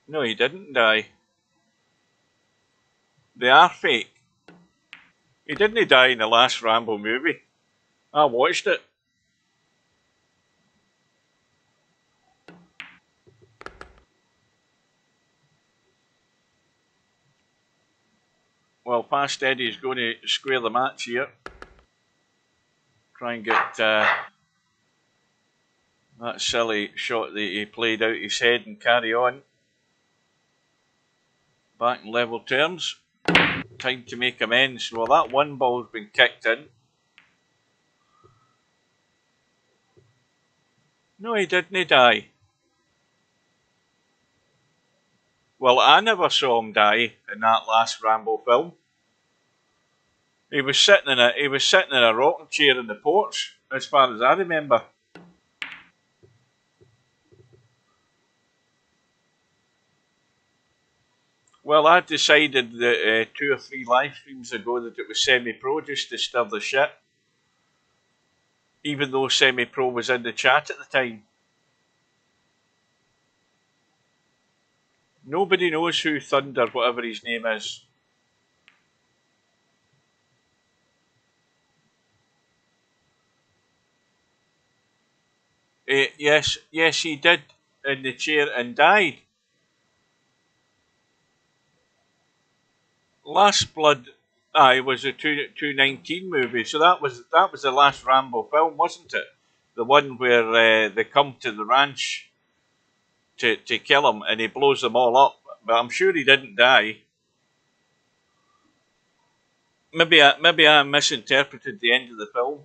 No, he didn't die. They are fake. He didn't die in the last Rambo movie. I watched it. Well, Fast Eddie's going to square the match here. Try and get that silly shot that he played out his head and carry on. Back in level terms. Time to make amends. Well, that 1 ball's been kicked in. No, he didn't die. Well, I never saw him die in that last Rambo film. He was sitting in a rocking chair in the porch, as far as I remember. Well, I decided that 2 or 3 live streams ago that it was semi-pro just to stir the shit. Even though semi-pro was in the chat at the time. Nobody knows who Thunder, whatever his name is. Yes, he did in the chair and died. Last Blood, it was a 2019 movie, so that was the last Rambo film, wasn't it? The one where they come to the ranch to kill him, and he blows them all up. But I'm sure he didn't die. Maybe I misinterpreted the end of the film.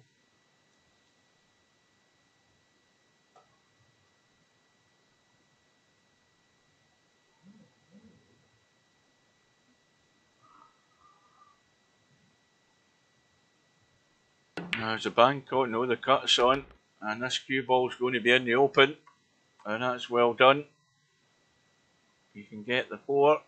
There's a bank on, no, the cut's on, and this cue ball's going to be in the open, and that's well done. You can get the 4.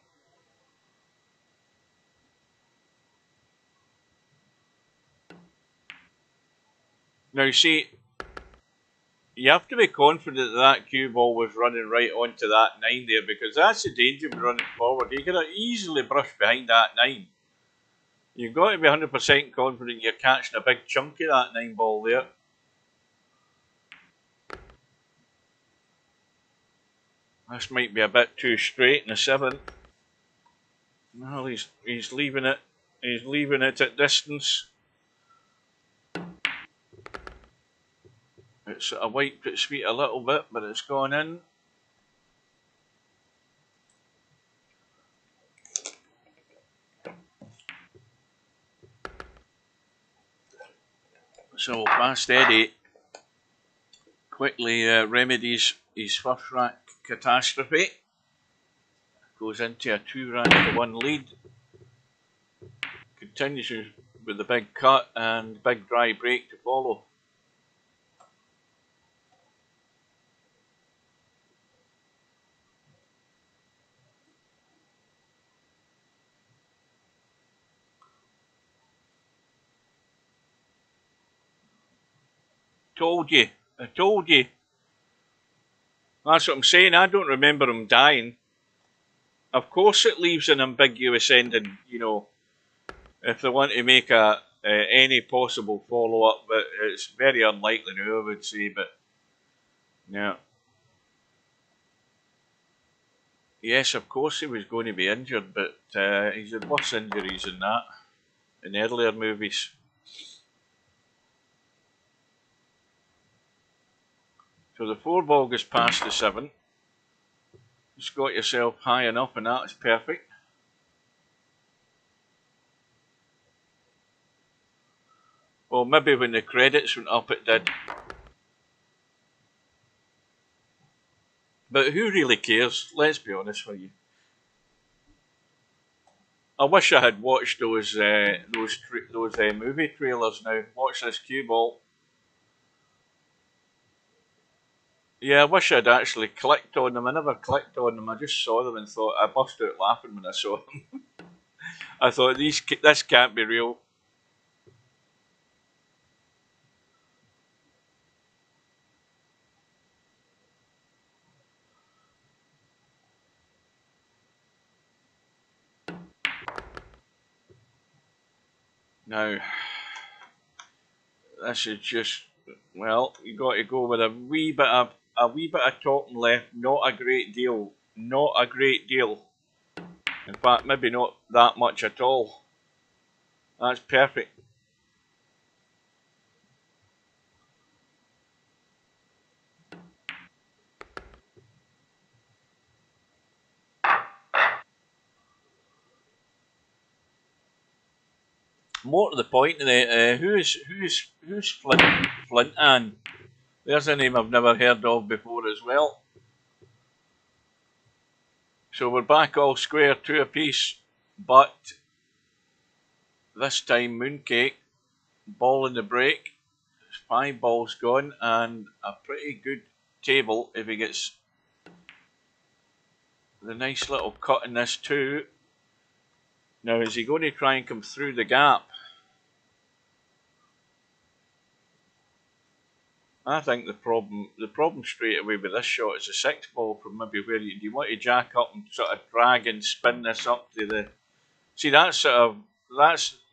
Now, you see, you have to be confident that cue ball was running right onto that 9 there, because that's the danger of running forward. You can easily brush behind that 9. You've got to be 100% confident you're catching a big chunk of that 9 ball there. This might be a bit too straight in the 7. Well, he's leaving it. He's leaving it at distance. It's wiped its feet a little bit, but it's gone in. So Fast Eddie quickly remedies his first rack catastrophe. Goes into a 2-1 lead. Continues with the big cut and big dry break to follow. Told you. I told you. That's what I'm saying. I don't remember him dying. Of course it leaves an ambiguous ending, you know, if they want to make any possible follow-up, but it's very unlikely now, I would say, but yeah. Yes, of course he was going to be injured, but he's had worse injuries than that in earlier movies. So the 4 ball goes past the 7. Just got yourself high enough and that's perfect. Well, maybe when the credits went up it did. But who really cares? Let's be honest with you. I wish I had watched those movie trailers now. Watch this cue ball. Yeah, I wish I'd actually clicked on them. I never clicked on them. I just saw them and thought, I burst out laughing when I saw them. I thought, this can't be real. Now, this is just, well, you got to go with a wee bit of talking left. Not a great deal. Not a great deal. In fact, maybe not that much at all. That's perfect. More to the point, who's Flint Ann? There's a name I've never heard of before as well. So we're back all square, 2 apiece, but this time Mooncake, ball in the break, 5 balls gone, and a pretty good table if he gets the nice little cut in this too. Now is he going to try and come through the gap? I think the problem straight away with this shot is a 6 ball from maybe where you want to jack up and sort of drag and spin this up to the. See that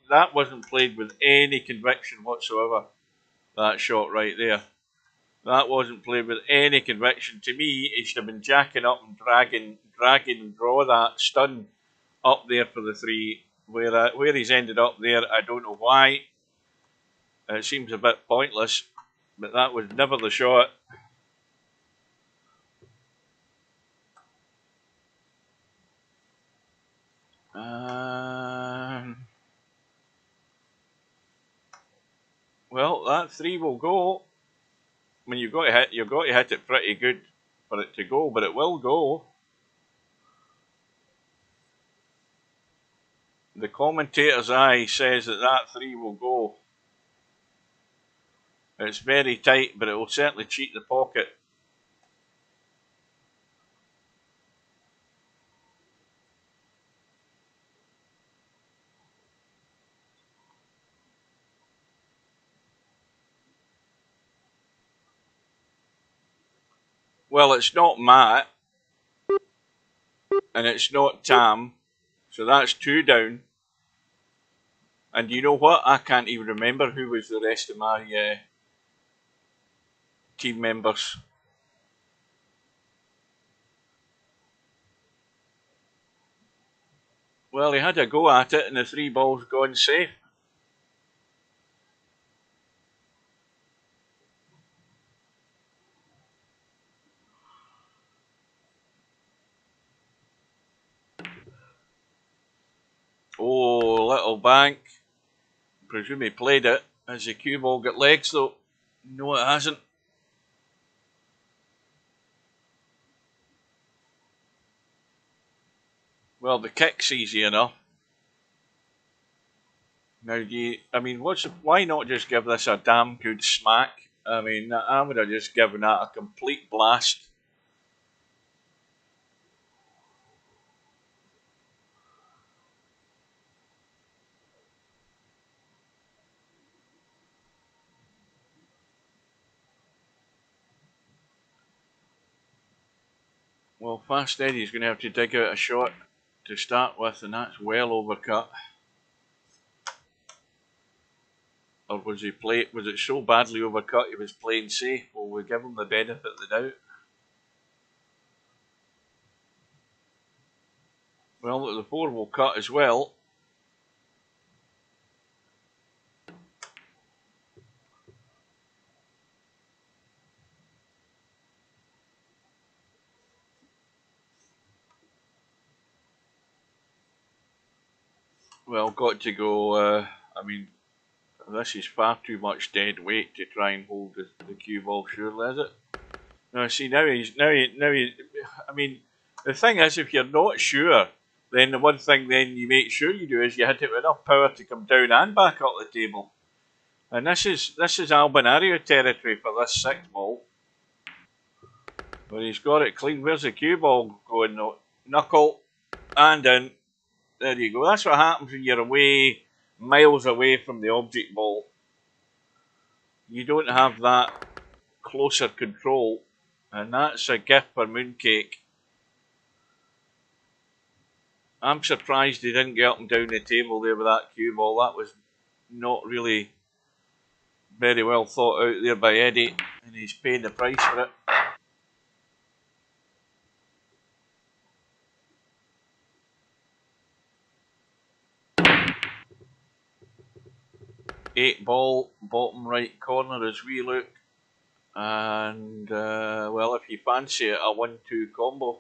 that wasn't played with any conviction whatsoever. That shot right there. That wasn't played with any conviction. To me, he should have been jacking up and dragging and draw that stun up there for the 3. Where he's ended up there, I don't know why. It seems a bit pointless, but that was never the shot. Well, that 3 will go. I mean, you've got to hit it pretty good for it to go, but it will go. The commentator's eye says that 3 will go. It's very tight, but it will certainly cheat the pocket. Well, it's not Matt, and it's not Tam, so that's 2 down. And you know what? I can't even remember who was the rest of my team members. Well, he had a go at it, and the 3 balls gone safe. Oh, little bank. Presume he played it. Has the cue ball got legs though? No, it hasn't. Well, the kick's easy enough. Now, why not just give this a damn good smack? I mean, I would have just given that a complete blast. Well, Fast Eddie's going to have to dig out a shot to start with, and that's well overcut. Or was he was it so badly overcut he was playing safe? Well, we give him the benefit of the doubt. Well, the 4 will cut as well. Well, got to go. I mean, this is far too much dead weight to try and hold the cue ball, surely, is it? No, see, now he, I mean, the thing is, if you're not sure, then the one thing then you make sure you do is you hit it with enough power to come down and back up the table. And this is Albinario territory for this 6th ball. But he's got it clean. Where's the cue ball going though? Knuckle and in. There you go. That's what happens when you're away, miles away from the object ball. You don't have that closer control. And that's a gift for Mooncake. I'm surprised he didn't get up and down the table there with that cue ball. That was not really very well thought out there by Eddie. And he's paying the price for it. Eight ball, bottom right corner as we look. And, well, if you fancy it, a 1-2 combo.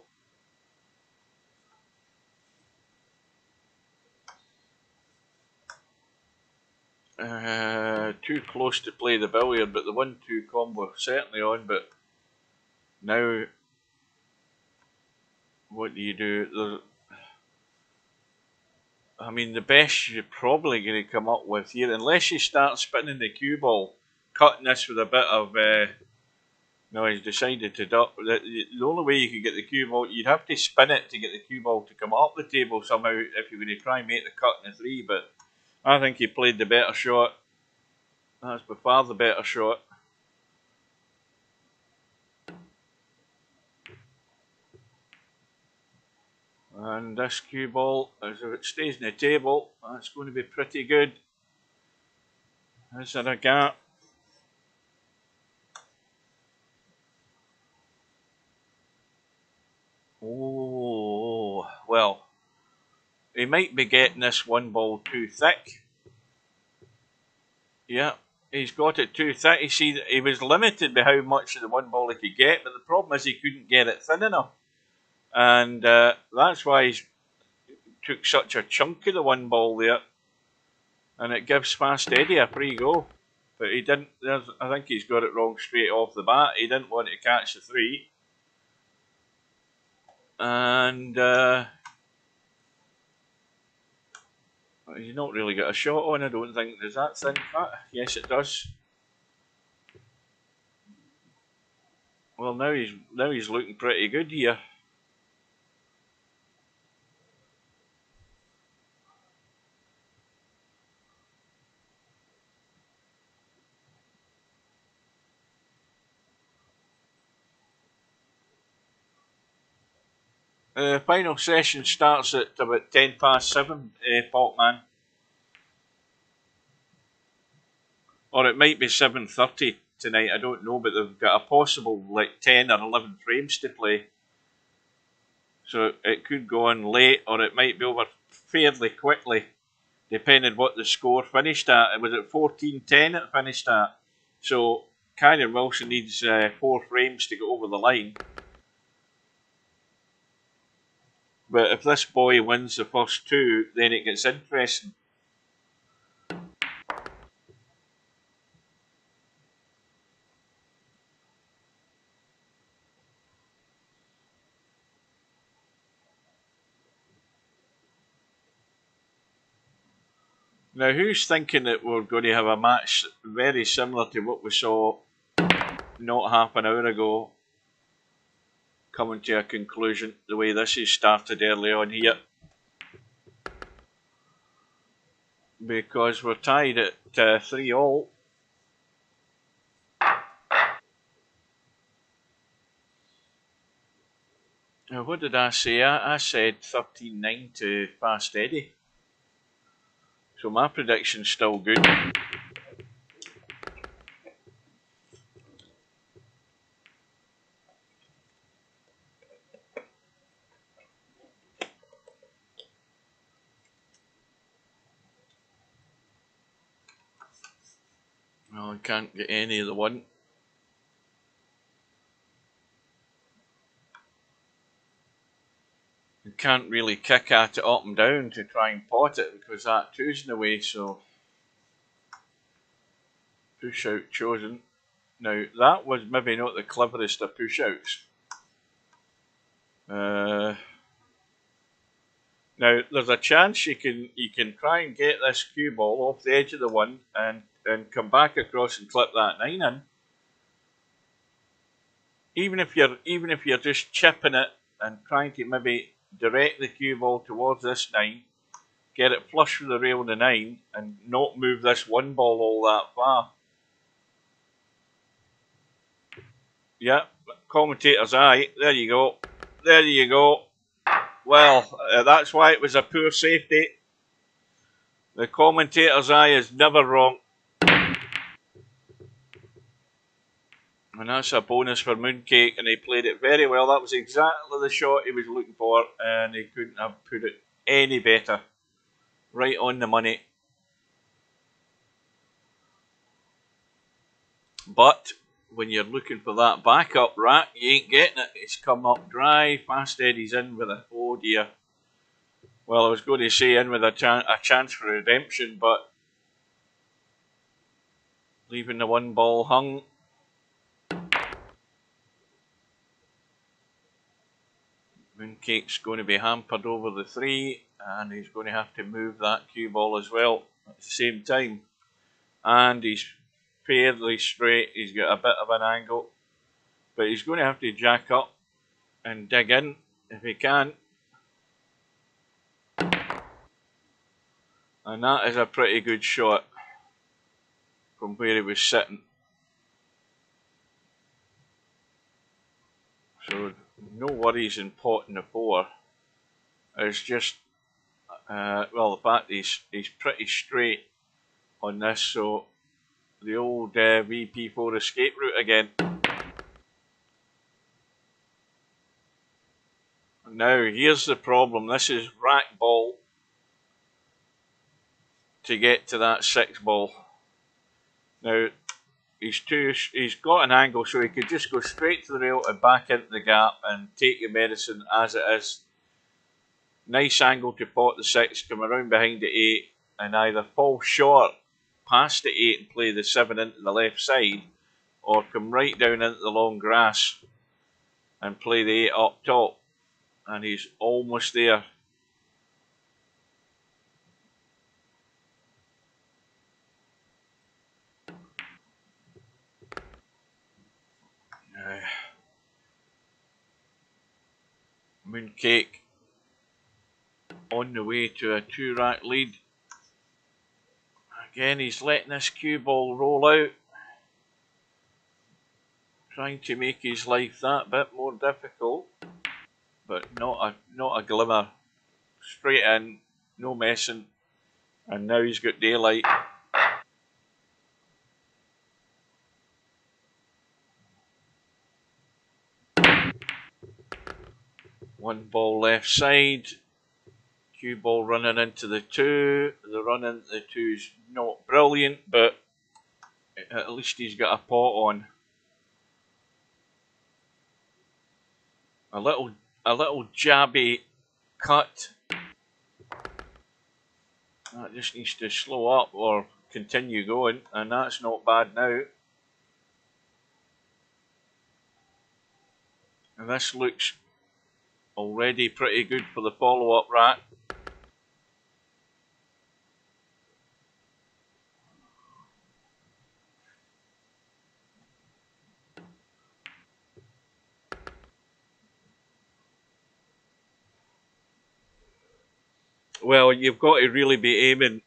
Too close to play the billiard, but the 1-2 combo certainly on. But now, what do you do? I mean, the best you're probably going to come up with here, unless you start spinning the cue ball, cutting this with a bit of. No, he's decided to duck. The only way you could get the cue ball, you'd have to spin it to get the cue ball to come up the table somehow if you're going to try and make the cut in the 3. But I think he played the better shot. That's by far the better shot. And this cue ball, as if it stays in the table, that's going to be pretty good. Is there a gap? Oh, well, he might be getting this 1 ball too thick. Yeah, he's got it too thick. You see, he was limited by how much of the 1 ball he could get, but the problem is he couldn't get it thin enough. And that's why he took such a chunk of the 1 ball there. And it gives Fast Eddie a free go. But he didn't, I think he's got it wrong straight off the bat. He didn't want to catch the 3. And he's not really got a shot on, I don't think. Does that thin cut? Yes, it does. Well, now he's looking pretty good here. The final session starts at about 7:10, Faultman. Or it might be 7:30 tonight, I don't know, but they've got a possible like 10 or 11 frames to play. So it could go on late, or it might be over fairly quickly, depending what the score finished at. It was at 14:10 it finished at. So Kyron Wilson needs 4 frames to go over the line. But if this boy wins the first 2, then it gets interesting. Now, who's thinking that we're going to have a match very similar to what we saw not half an hour ago, coming to a conclusion the way this is started early on here? Because we're tied at 3-all. Now, what did I say? I said 13.9 to Fast Eddie. So my prediction's still good. Well, I can't get any of the one. You can't really kick at it up and down to try and pot it because that two's in the way, so push out chosen. Now that was maybe not the cleverest of push outs. Now there's a chance you can try and get this cue ball off the edge of the one and come back across and clip that 9 in. Even if you're just chipping it and trying to maybe direct the cue ball towards this 9, get it flush with the rail of the 9 and not move this one ball all that far. Yeah, commentator's eye. There you go. There you go. Well, that's why it was a poor safety. The commentator's eye is never wrong. And that's a bonus for Mooncake, and he played it very well. That was exactly the shot he was looking for, and he couldn't have put it any better. Right on the money. But when you're looking for that backup rack, you ain't getting it. It's come up dry. Fast Eddie's in with a, oh dear. Well, I was going to say in with a chance for redemption, but leaving the one ball hung. Mooncake's going to be hampered over the 3, and he's going to have to move that cue ball as well at the same time. And he's fairly straight. He's got a bit of an angle, but he's going to have to jack up and dig in if he can. And that is a pretty good shot from where he was sitting. So no worries in potting the 4. It's just, well, the fact he's pretty straight on this, so the old VP4 escape route again. Now here's the problem. This is rack ball to get to that 6 ball. Now he's got an angle, so he could just go straight to the rail and back into the gap and take your medicine as it is. Nice angle to pot the 6, come around behind the 8 and either fall short past the 8 and play the 7 into the left side, or come right down into the long grass and play the 8 up top. And he's almost there. Mooncake on the way to a 2-rack lead. Again, he's letting this cue ball roll out, trying to make his life that bit more difficult, but not a glimmer. Straight in, no messing, and now he's got daylight. One ball left side. Cue ball running into the 2. The run into the 2's not brilliant, but at least he's got a pot on. A little jabby cut. That just needs to slow up or continue going, and that's not bad now. And this looks already pretty good for the follow-up rack. Well, you've got to really be aiming.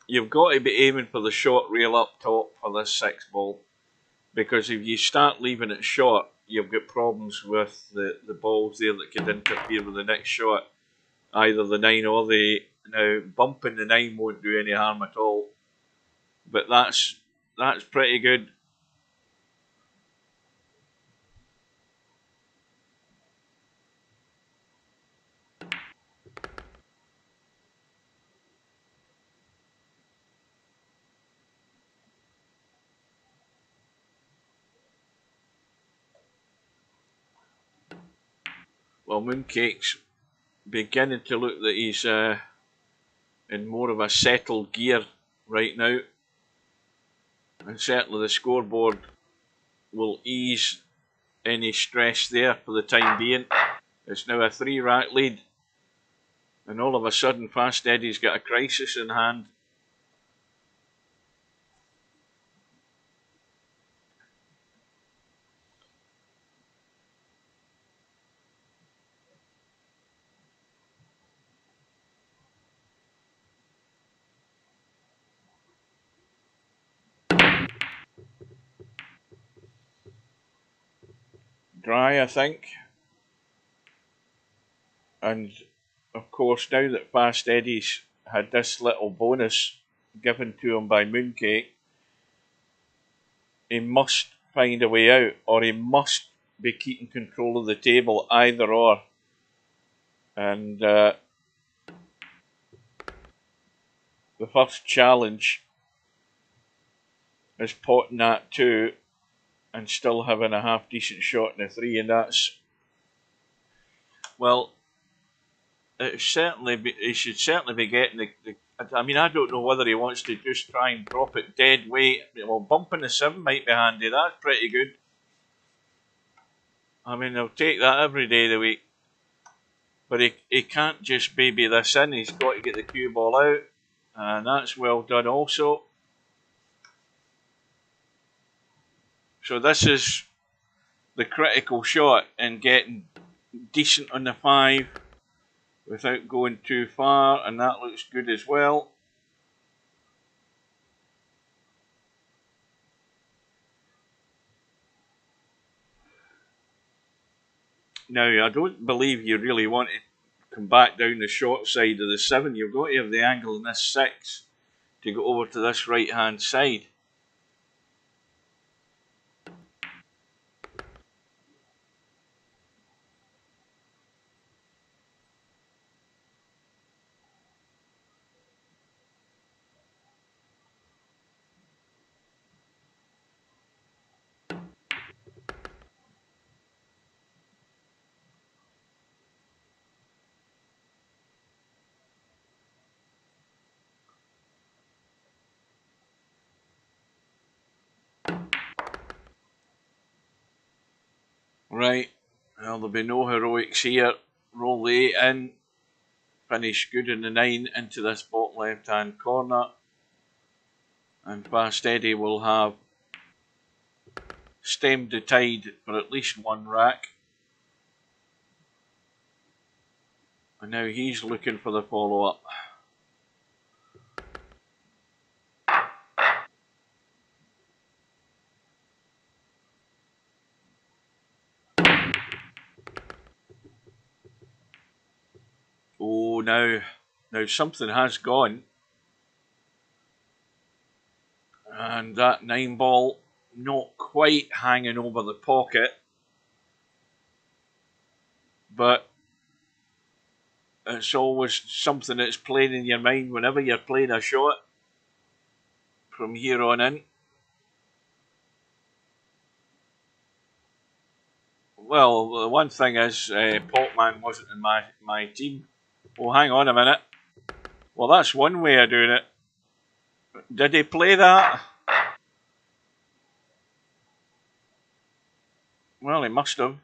You've got to be aiming for the short rail up top for this 6 ball, because if you start leaving it short, you've got problems with the balls there that could interfere with the next shot, either the 9 or the 8. Now, bumping the 9 won't do any harm at all, but that's pretty good. Well, Mooncake's beginning to look that he's in more of a settled gear right now, and certainly the scoreboard will ease any stress there for the time being. It's now a 3-rack lead, and all of a sudden Fast Eddie's got a crisis in hand. Dry, I think. And of course, now that Fast Eddie's had this little bonus given to him by Mooncake, he must find a way out, or he must be keeping control of the table, either or. And the first challenge is potting that 2 and still having a half decent shot in a 3, and that's, well, he should certainly be getting the. I mean, I don't know whether he wants to just try and drop it dead weight. Well, bumping the 7 might be handy. That's pretty good. I mean, I'll take that every day of the week. But he can't just baby this in. He's got to get the cue ball out. And that's well done also. So this is the critical shot in getting decent on the 5 without going too far. And that looks good as well. Now, I don't believe you really want to come back down the short side of the 7. You've got to have the angle in this 6 to go over to this right-hand side. Right, well, there'll be no heroics here. Roll the 8 in, finish good in the 9 into this bottom left hand corner, and Fast Eddie will have stemmed the tide for at least 1 rack. And now he's looking for the follow up. Oh, now something has gone. And that 9 ball not quite hanging over the pocket. But it's always something that's playing in your mind whenever you're playing a shot from here on in. Well, the one thing is, Potman wasn't in my team. Oh, hang on a minute. Well, that's one way of doing it. Did he play that? Well, he must have.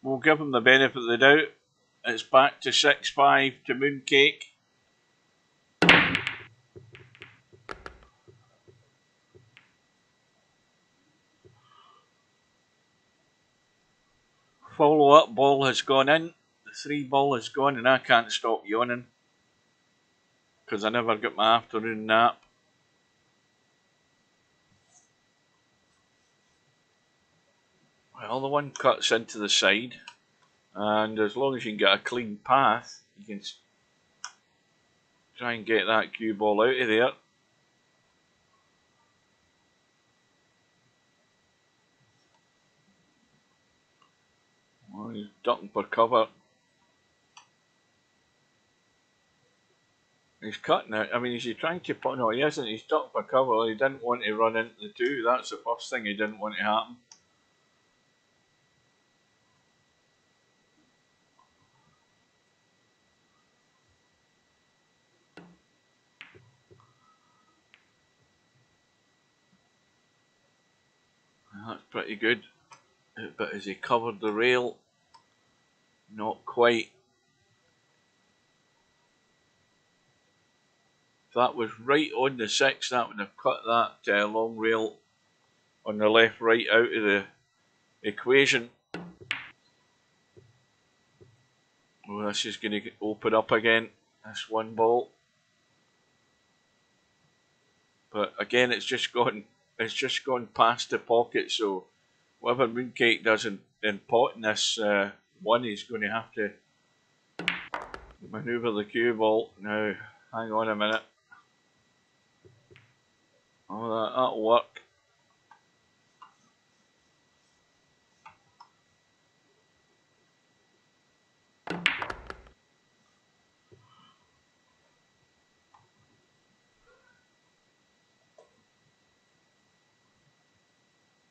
We'll give him the benefit of the doubt. It's back to 6-5 to Mooncake. Follow-up ball has gone in. The 3 ball has gone, and I can't stop yawning because I never got my afternoon nap. Well, the one cuts into the side, and as long as you can get a clean path, you can try and get that cue ball out of there. Well, he's ducking for cover. He's cutting it. I mean, is he trying to put? No, he isn't. He's ducking for cover. He didn't want to run into the two. That's the first thing he didn't want to happen. That's pretty good. But has he covered the rail? Not quite. If that was right on the 6, that would have cut that long rail on the left right out of the equation. Well, this is going to open up again, this one ball. But again, it's just gone past the pocket, so whatever Mooncake does in potting this one, he's going to have to manoeuvre the cue ball. Now, hang on a minute. Oh, that'll work.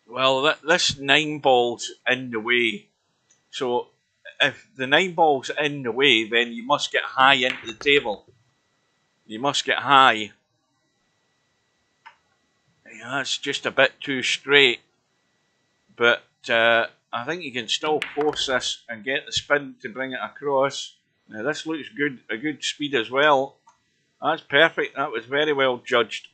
Well, this 9 ball's in the way. So if the 9 ball's in the way, then you must get high into the table. You must get high. Yeah, that's just a bit too straight. But I think you can still force this and get the spin to bring it across. Now this looks good, a good speed as well. That's perfect. That was very well judged.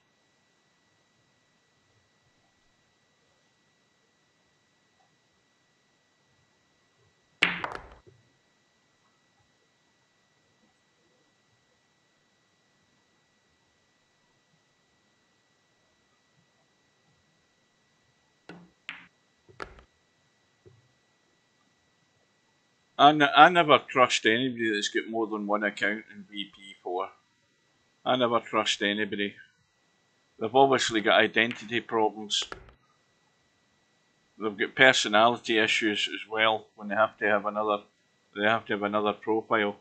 I never trust anybody that's got more than one account in VP4. I never trust anybody. They've obviously got identity problems. They've got personality issues as well when they have to have another profile.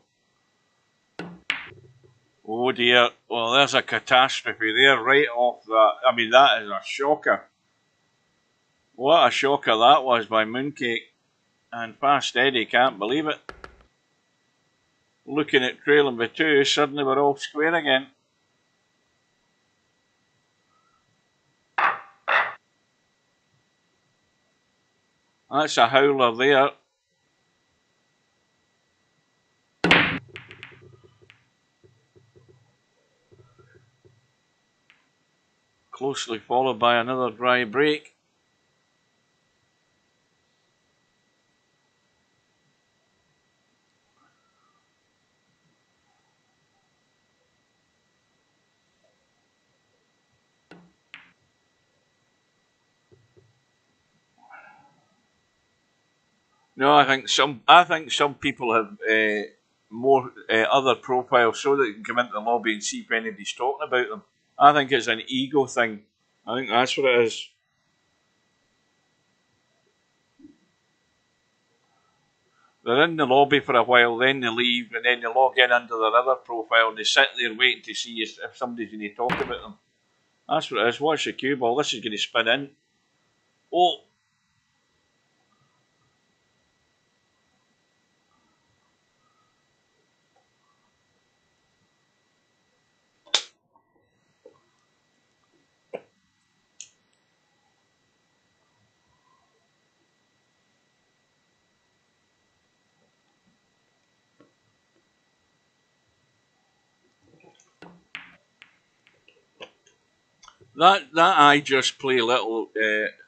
Oh dear, well there's a catastrophe there right off that. I mean, that is a shocker. What a shocker that was by Mooncake. And Fast Eddie can't believe it. Looking at trailing by 2, suddenly we're all square again. That's a howler there. Closely followed by another dry break. No, I think some people have more other profiles so that they can come into the lobby and see if anybody's talking about them. I think it's an ego thing. I think that's what it is. They're in the lobby for a while, then they leave, and then they log in under their other profile and they sit there waiting to see if somebody's going to talk about them. That's what it is. Watch the cue ball. This is going to spin in. Oh! That I just play little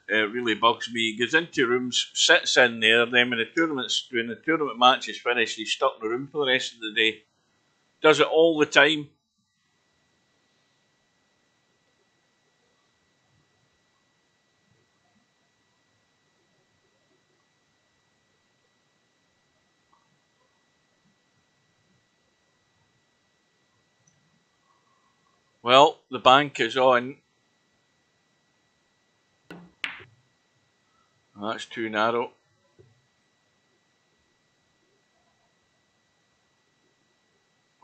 really bugs me. He goes into rooms, sits in there, then when the tournament match is finished, he's stuck in the room for the rest of the day. Does it all the time. Well, the bank is on. That's too narrow.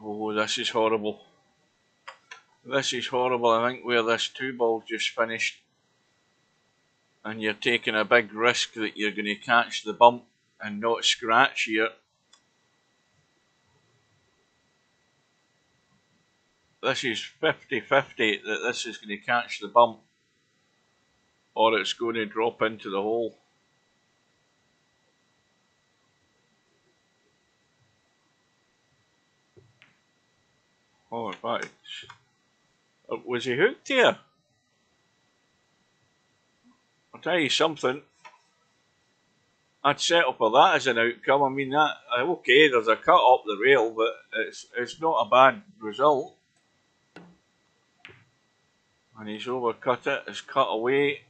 Oh, this is horrible. This is horrible. I think where this 2-ball just finished, and you're taking a big risk that you're going to catch the bump and not scratch here. This is 50-50 that this is going to catch the bump or it's going to drop into the hole. Oh, in fact, was he hooked here? I'll tell you something. I'd settle for that as an outcome. I mean, that okay, there's a cut up the rail, but it's not a bad result. And he's overcut it. It's cut away.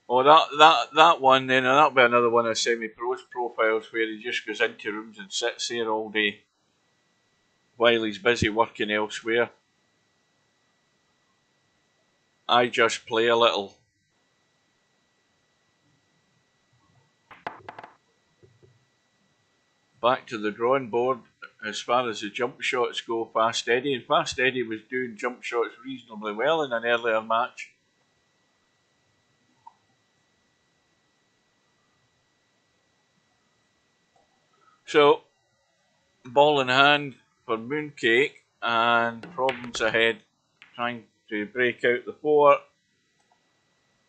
Oh, that one then, that'll be another one of semi-pros profiles where he just goes into rooms and sits there all day while he's busy working elsewhere. I just play a little. Back to the drawing board as far as the jump shots go. Fast Eddie, and Fast Eddie was doing jump shots reasonably well in an earlier match. So, ball in hand for Mooncake, and problems ahead, trying to break out the 4,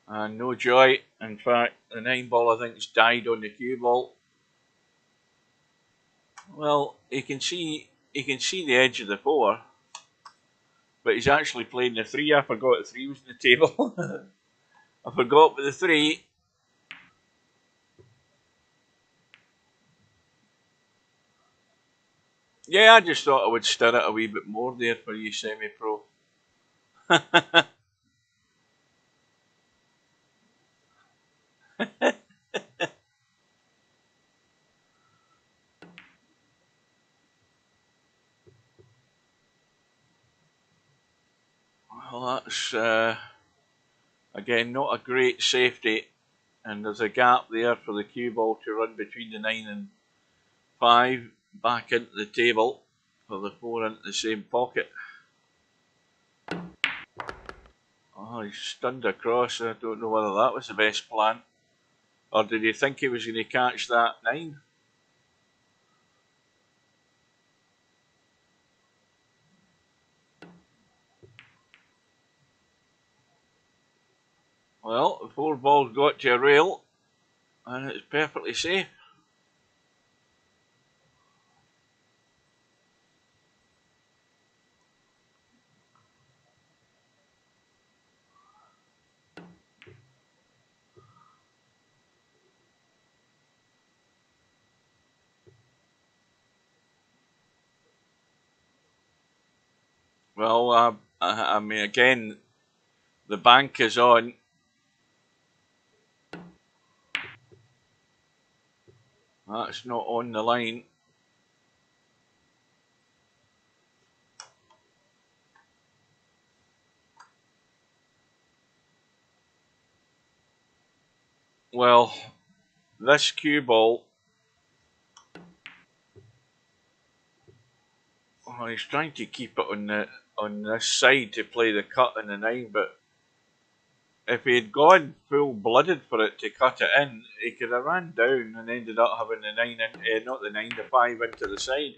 and no joy. In fact, the 9-ball I think has died on the cue ball. Well, he can see the edge of the 4, but he's actually playing the 3. I forgot the 3 was on the table. I forgot with the 3. Yeah, I just thought I would stir it a wee bit more there for you, semi-pro. Well, that's again not a great safety, and there's a gap there for the cue ball to run between the 9 and 5 back into the table for the 4 into the same pocket. Oh, he's stunned across. I don't know whether that was the best plan, or did he think he was going to catch that 9? Well, the 4 ball got to a rail, and it's perfectly safe. Well, I mean, again, the bank is on. That's not on the line. Well, this cue ball. Oh, he's trying to keep it on this side to play the cut in the 9, but if he had gone full blooded for it to cut it in, he could have ran down and ended up having the 9 in, not the 9, the 5 into the side.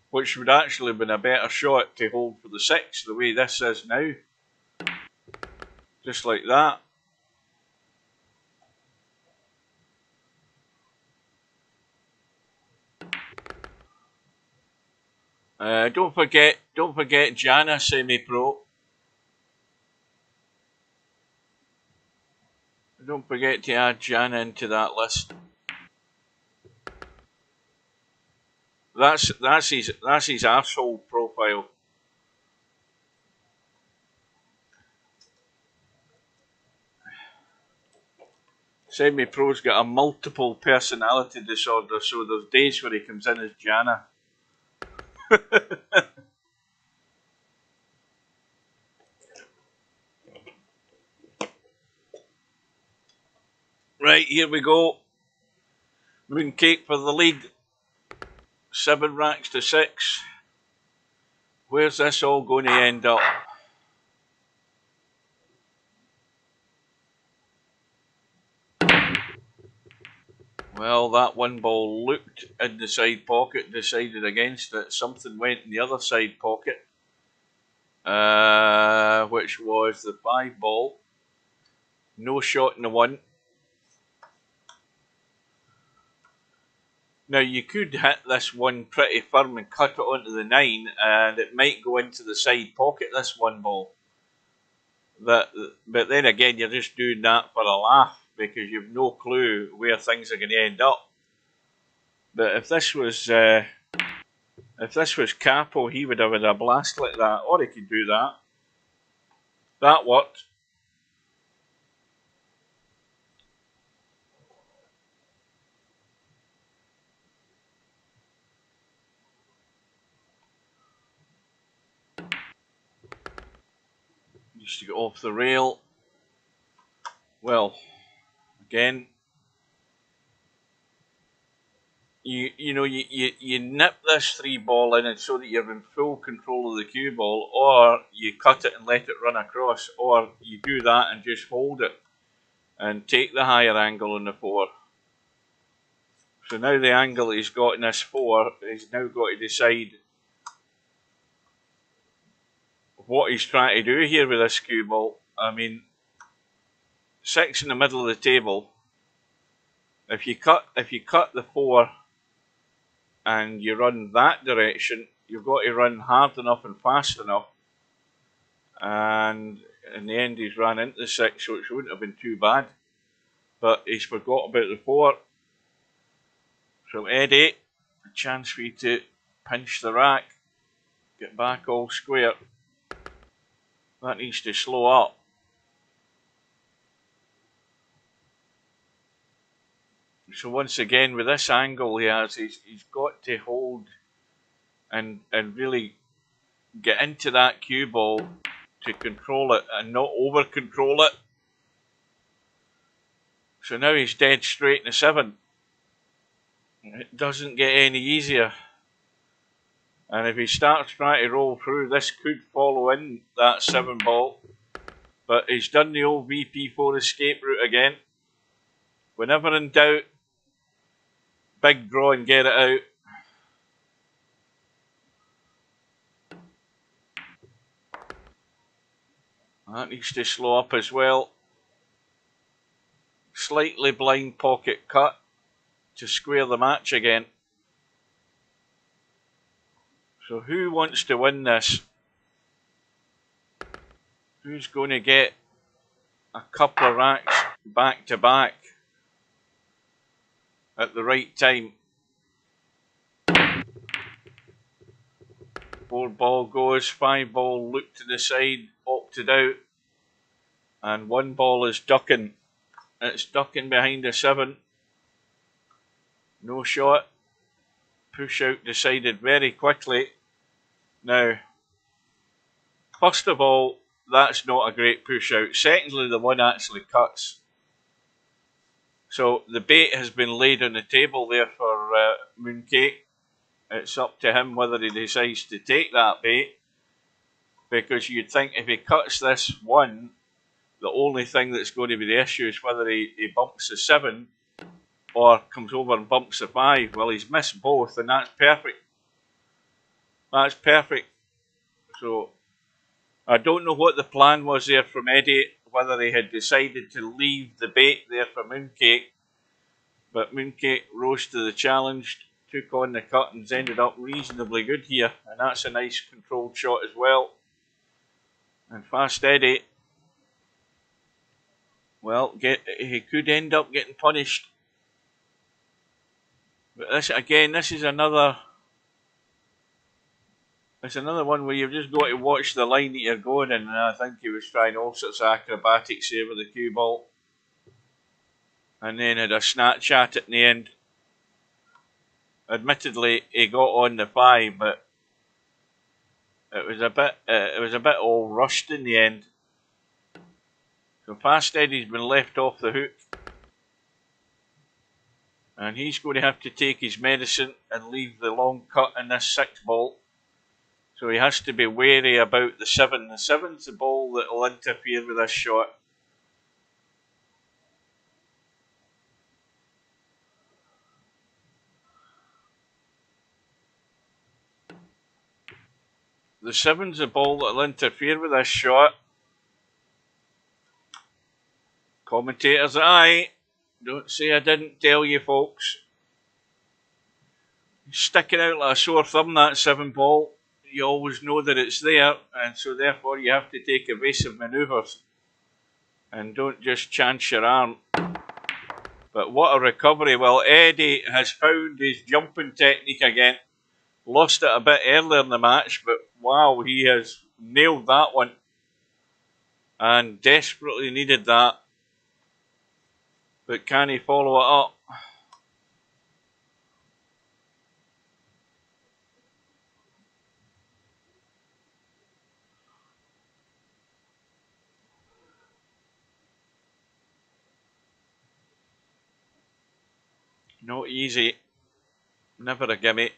Which would actually have been a better shot to hold for the 6, the way this is now. Just like that. Don't forget Jana semi-pro. Don't forget to add Jana into that list. That's his arsehole profile. Semi-pro's got a multiple personality disorder, so there's days where he comes in as Jana. Right, here we go. Mooncake for the lead. 7 racks to 6. Where's this all going to end up? Well, that one ball looked in the side pocket, decided against it. Something went in the other side pocket, which was the 5 ball. No shot in the 1. Now, you could hit this one pretty firm and cut it onto the 9, and it might go into the side pocket, this 1 ball. But then again, you're just doing that for a laugh, because you've no clue where things are going to end up. But if this was Capo, he would have had a blast like that, or he could do that. That worked. Just to get off the rail. Well, again, you nip this 3 ball in, and so that you're in full control of the cue ball, or you cut it and let it run across, or you do that and just hold it and take the higher angle on the 4. So now the angle he's got in this 4, he's now got to decide what he's trying to do here with this cue ball. I mean, 6 in the middle of the table. If you cut the 4 and you run that direction, you've got to run hard enough and fast enough. And in the end, he's ran into the 6, which wouldn't have been too bad. But he's forgot about the 4. So Eddie, a chance for you to pinch the rack, get back all square. That needs to slow up. So once again, with this angle he has, he's got to hold and really get into that cue ball to control it and not over control it. So now he's dead straight in the 7. It doesn't get any easier. And if he starts trying to roll through, this could follow in that 7 ball. But he's done the old VP4 escape route again. Whenever in doubt, big draw and get it out. That needs to slow up as well. Slightly blind pocket cut to square the match again. So who wants to win this? Who's going to get a couple of racks back to back at the right time? 4 ball goes, 5 ball looked to the side, opted out, and 1 ball is ducking. It's ducking behind the 7. No shot. Push out decided very quickly. Now, first of all, that's not a great push out. Secondly, the 1 actually cuts. So the bait has been laid on the table there for Mooncake. It's up to him whether he decides to take that bait, because you'd think if he cuts this 1, the only thing that's going to be the issue is whether he bumps the 7 or comes over and bumps the 5. Well, he's missed both, and that's perfect. That's perfect. So I don't know what the plan was there from Eddie, whether he had decided to leave the bait there for Mooncake, but Mooncake rose to the challenge, took on the cut, and ended up reasonably good here, and that's a nice controlled shot as well. And Fast Eddie, well, he could end up getting punished. But this again, this is another. It's another one where you've just got to watch the line that you're going in, and I think he was trying all sorts of acrobatics here with the cue ball. and then had a Snapchat at the end. Admittedly, he got on the 5, but it was a bit all rushed in the end. So Fast Eddie's been left off the hook, and he's going to have to take his medicine and leave the long cut in this 6 ball. So he has to be wary about the 7. The 7's the ball that will interfere with this shot. The 7's the ball that will interfere with this shot. Commentators, aye. Don't say I didn't tell you, folks. Sticking out like a sore thumb, that 7 ball. You always know that it's there, and so therefore you have to take evasive manoeuvres. And don't just chance your arm. But what a recovery. Well, Eddie has found his jumping technique again. Lost it a bit earlier in the match, but wow, he has nailed that one. And desperately needed that. But can he follow it up? Not easy. Never a gimme.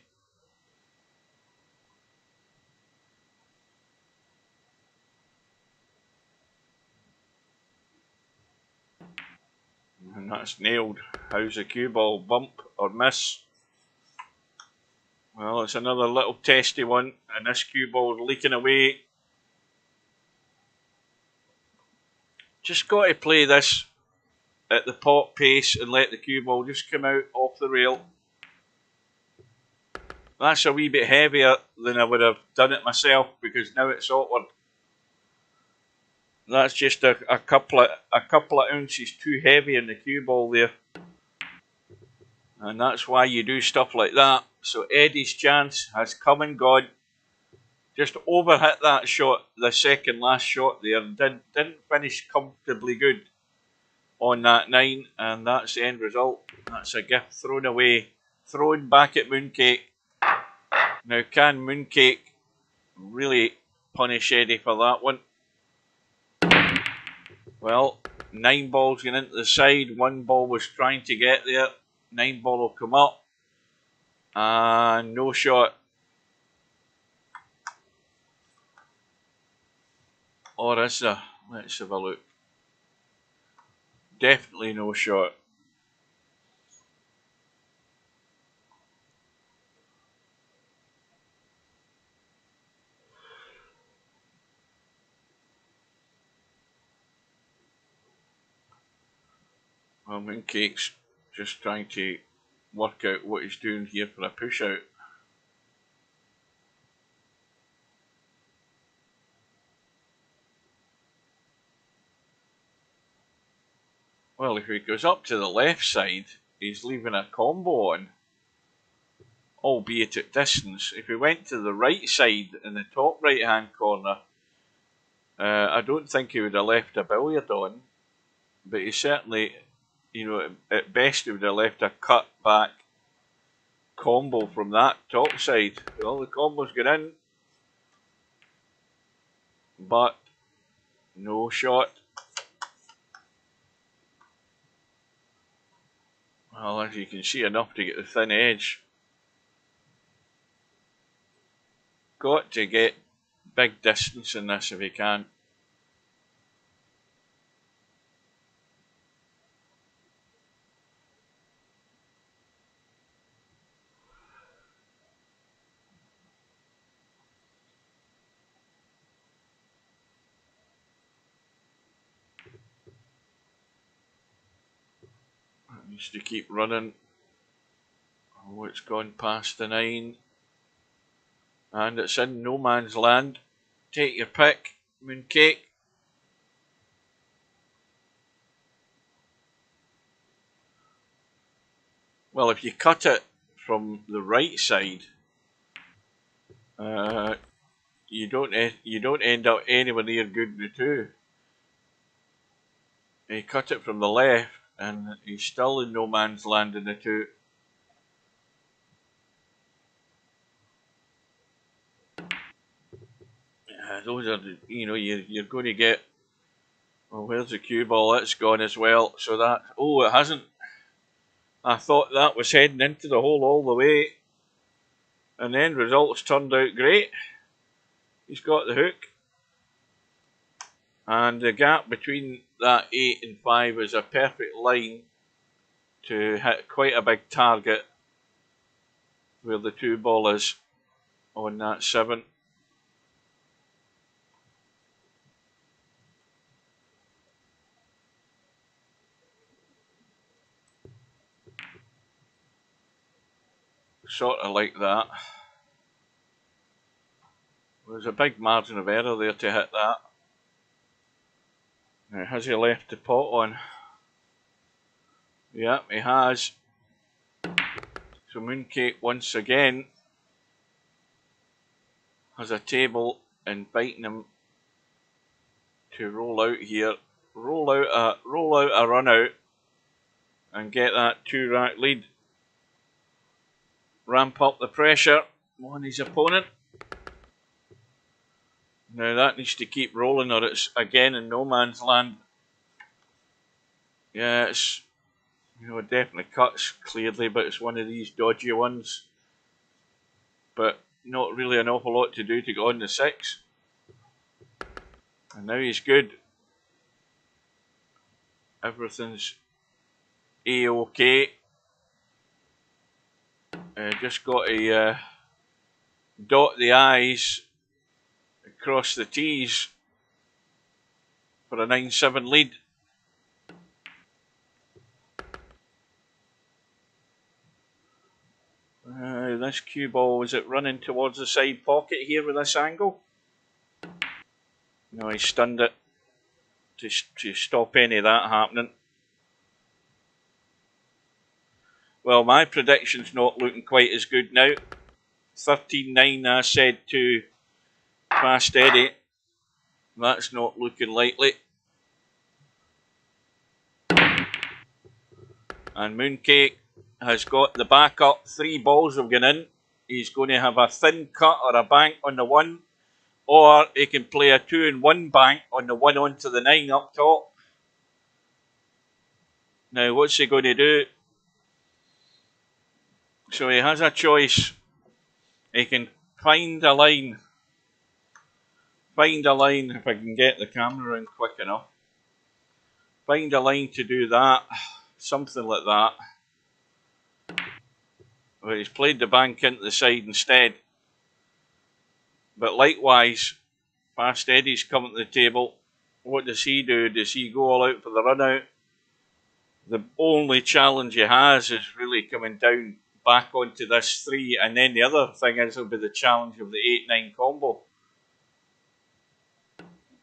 And that's nailed. How's the cue ball? Bump or miss? Well, it's another little testy one, and this cue ball leaking away. Just got to play this at the pot pace and let the cue ball just come out off the rail. That's a wee bit heavier than I would have done it myself, because now it's awkward. That's just a couple of ounces too heavy in the cue ball there. And that's why you do stuff like that. So Eddie's chance has come and gone. Just overhit that shot, the second last shot there. Didn't finish comfortably good on that 9, and that's the end result. That's a gift thrown away, thrown back at Mooncake. Now, can Mooncake really punish Eddie for that one? Well, 9 balls going into the side, 1 ball was trying to get there, 9 ball will come up, and no shot. Or is there? Let's have a look. Definitely no shot. Well, Mooncake's just trying to work out what he's doing here for a push out. Well, if he goes up to the left side, he's leaving a combo on, albeit at distance. If he went to the right side in the top right hand corner, I don't think he would have left a billiard on, but he certainly, at best he would have left a cut back combo from that top side. Well, the combo's gone in, but no shot. Well, as you can see, enough to get the thin edge. Got to get big distance in this if he can. Needs to keep running. Oh, it's gone past the 9. And it's in no man's land. Take your pick, Mooncake. Well, if you cut it from the right side, you don't end up anywhere near good in the 2. You cut it from the left, and he's still in no man's land in the 2. Those are, you're going to get. Well, where's the cue ball? That's gone as well. So that, it hasn't. I thought that was heading into the hole all the way, and the end results turned out great. He's got the hook, and the gap between that 8 and 5 is a perfect line to hit quite a big target where the 2 ball is on that 7. Sort of like that. There's a big margin of error there to hit that. Now, has he left the pot on? Yeah, he has. So Mooncake once again has a table inviting him to roll out here, roll out a run out, and get that 2-rack lead. Ramp up the pressure on his opponent. Now that needs to keep rolling, or it's again in no man's land. Yeah, it's it definitely cuts clearly, but it's one of these dodgy ones. But not really an awful lot to do to go on the 6. And now he's good. Everything's A-OK. Just got to dot the I's, cross the T's for a 9-7 lead. This cue ball, is it running towards the side pocket here with this angle? No, he stunned it to stop any of that happening. Well, my prediction's not looking quite as good now. 13-9 I said to Fast Eddie. That's not looking likely. And Mooncake has got the backup. 3 balls have gone in. He's going to have a thin cut or a bank on the 1, or he can play a 2 and 1 bank on the 1 onto the 9 up top. Now, what's he going to do? So he has a choice. He can find a line. Find a line, if I can get the camera in quick enough. Find a line to do that. Something like that. Well, he's played the bank into the side instead. But likewise, Fast Eddie's coming to the table. What does he do? Does he go all out for the run out? The only challenge he has is really coming down back onto this 3, and then the other thing is will be the challenge of the 8-9 combo.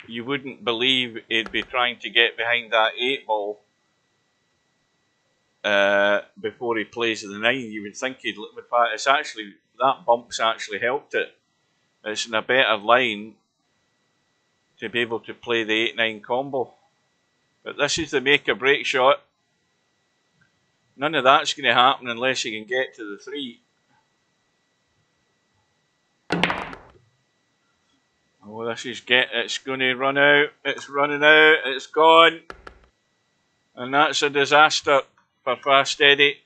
You wouldn't believe he'd be trying to get behind that 8 ball before he plays the 9. You would think he'd. In fact, it's actually that bump's actually helped it. It's in a better line to be able to play the 8-9 combo. But this is the make or break shot. None of that's going to happen unless you can get to the 3. Oh, this is it's going to run out. It's running out. It's gone. And that's a disaster for Fast Eddie.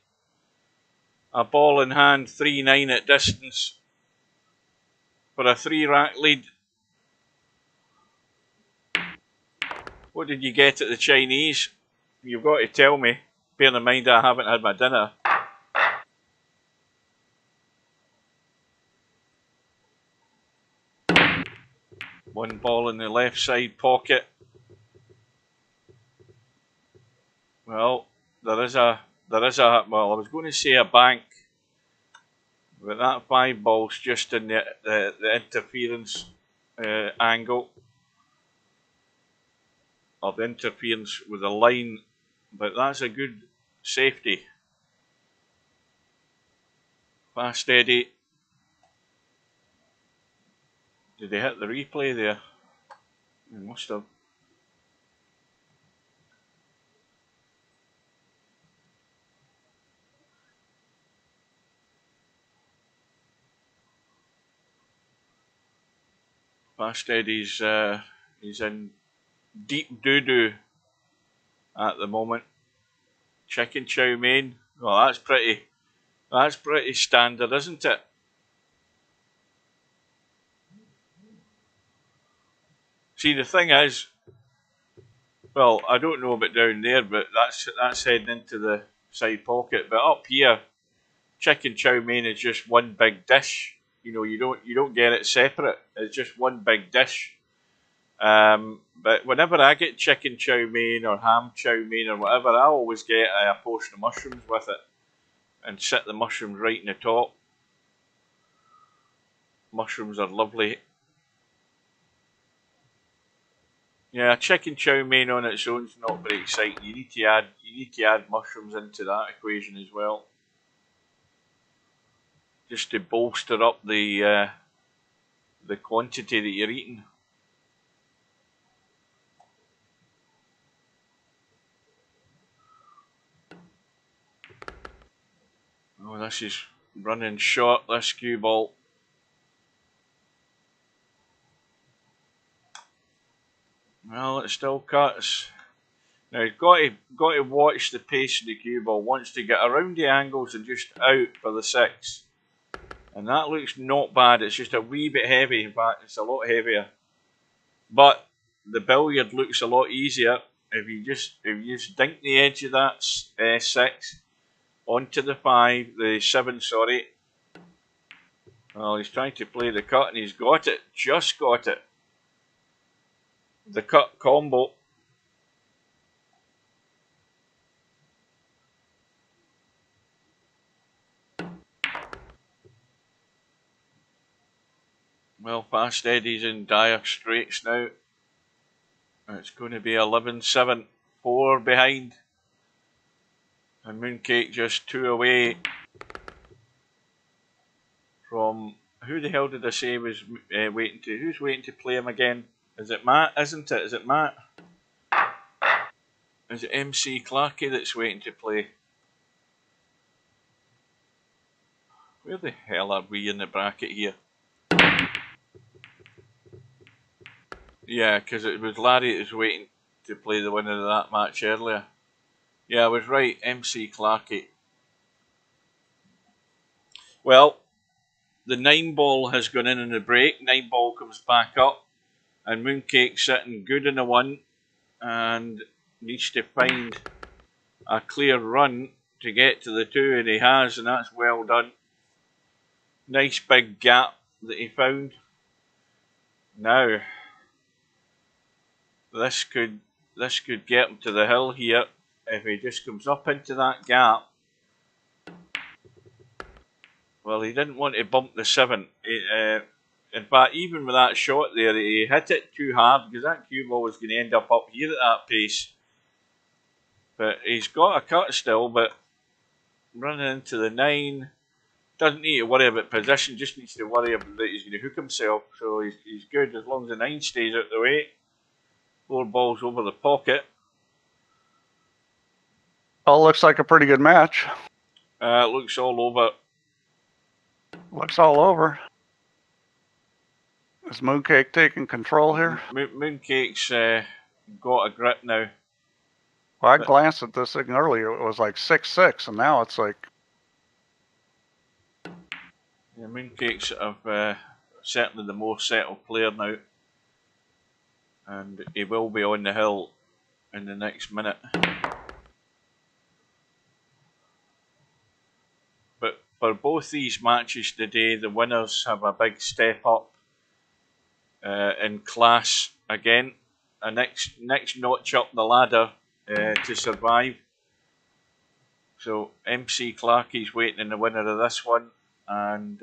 A ball in hand, 3-9 at distance for a 3-rack lead. What did you get at the Chinese? You've got to tell me. Bear in mind I haven't had my dinner. One ball in the left side pocket. Well, there is a, well, I was going to say a bank, but that 5 ball's just in the interference angle, or the interference with the line, but that's a good safety. Fast Eddie. Did he hit the replay there? He must have. Fast Eddie's he's in deep doo-doo at the moment. Chicken chow mein. Well, that's pretty standard, isn't it? See, the thing is, well, I don't know about down there, but that's heading into the side pocket. But up here, chicken chow mein is just one big dish. You know, you don't get it separate. It's just one big dish. But whenever I get chicken chow mein or ham chow mein or whatever, I always get a portion of mushrooms with it and set the mushrooms right in the top. Mushrooms are lovely. Yeah, chicken chow mein on its own is not very exciting. You need to add mushrooms into that equation as well, just to bolster up the quantity that you're eating. Oh, this is running short, this cue ball. Well, it still cuts. Now you've got to watch the pace of the cue ball. Wants to get around the angles and just out for the 6. And that looks not bad. It's just a wee bit heavy. In fact, it's a lot heavier. But the billiard looks a lot easier if you just dink the edge of that 6 onto the 5, the 7, sorry. Well, he's trying to play the cut and he's got it. Just got it. The cut combo. Well, Fast Eddie's in dire straits now. It's going to be 11-7, 4 behind. And Mooncake just 2 away from... Who the hell did I say was waiting to... Who's waiting to play him again? Is it Matt, isn't it? Is it Matt? Is it MC Clarkey that's waiting to play? Where the hell are we in the bracket here? Yeah, because it was Larry that was waiting to play the winner of that match earlier. Yeah, I was right, MC Clarkey. Well, the 9 ball has gone in the break. 9 ball comes back up. And Mooncake sitting good in the 1 and needs to find a clear run to get to the 2, and he has, and that's well done. Nice big gap that he found. Now, this could get him to the hill here if he just comes up into that gap. Well, he didn't want to bump the 7. In fact, even with that shot there, he hit it too hard because that cue ball was going to end up here at that pace. But he's got a cut still, but running into the 9, doesn't need to worry about position, just needs to worry about that he's going to hook himself. So he's good as long as the 9 stays out the way. 4 balls over the pocket. Oh, looks like a pretty good match. Looks all over. Looks all over. Is Mooncake taking control here? Mooncake's got a grip now. Well, I glanced at this thing earlier. It was like 6-6, and now it's like... Yeah, Mooncake's certainly the more settled player now. And he will be on the hill in the next minute. But for both these matches today, the winners have a big step up in class again. A next notch up the ladder to survive. So MC Clarkey's waiting in the winner of this one, and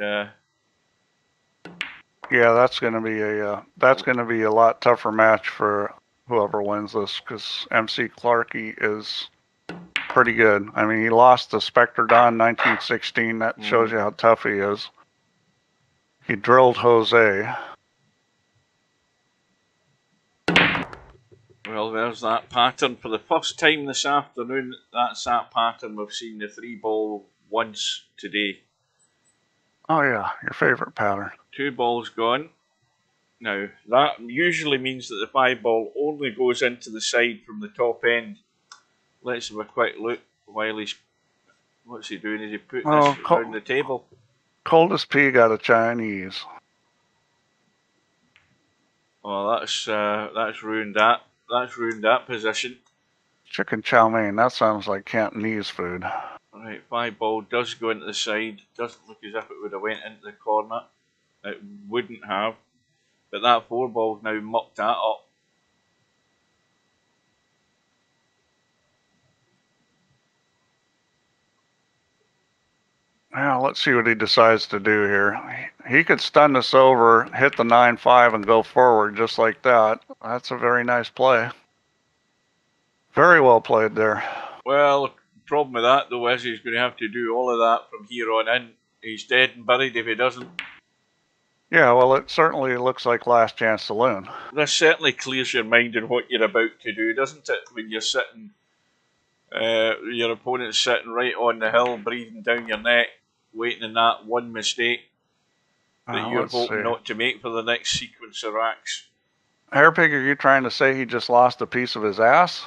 yeah, that's going to be a lot tougher match for whoever wins this, because MC Clarkey is pretty good. I mean, he lost to Spectre Don 1916. That shows you how tough he is. He drilled Jose. Well, there's that pattern. For the first time this afternoon, that's that pattern. We've seen the 3 ball once today. Oh yeah, your favorite pattern. 2 balls gone. Now, that usually means that the 5-ball only goes into the side from the top end. Let's have a quick look while he's... What's he doing? Is he putting this around the table? Coldest P got a Chinese. Oh, that's ruined that. That's ruined that position. Chicken chow mein. That sounds like Cantonese food. Right, 5-ball does go into the side. Doesn't look as if it would have went into the corner. It wouldn't have. But that 4-ball's now mucked that up. Well, let's see what he decides to do here. He could stun this over, hit the 9-5, and go forward just like that. That's a very nice play. Very well played there. Well, the problem with that, though, is he's going to have to do all of that from here on in. He's dead and buried if he doesn't. Yeah, well, it certainly looks like last chance saloon. This certainly clears your mind on what you're about to do, doesn't it? When you're sitting, your opponent's sitting right on the hill, breathing down your neck, waiting in that one mistake that you're hoping not to make for the next sequence of racks. Hairpig, are you trying to say he just lost a piece of his ass?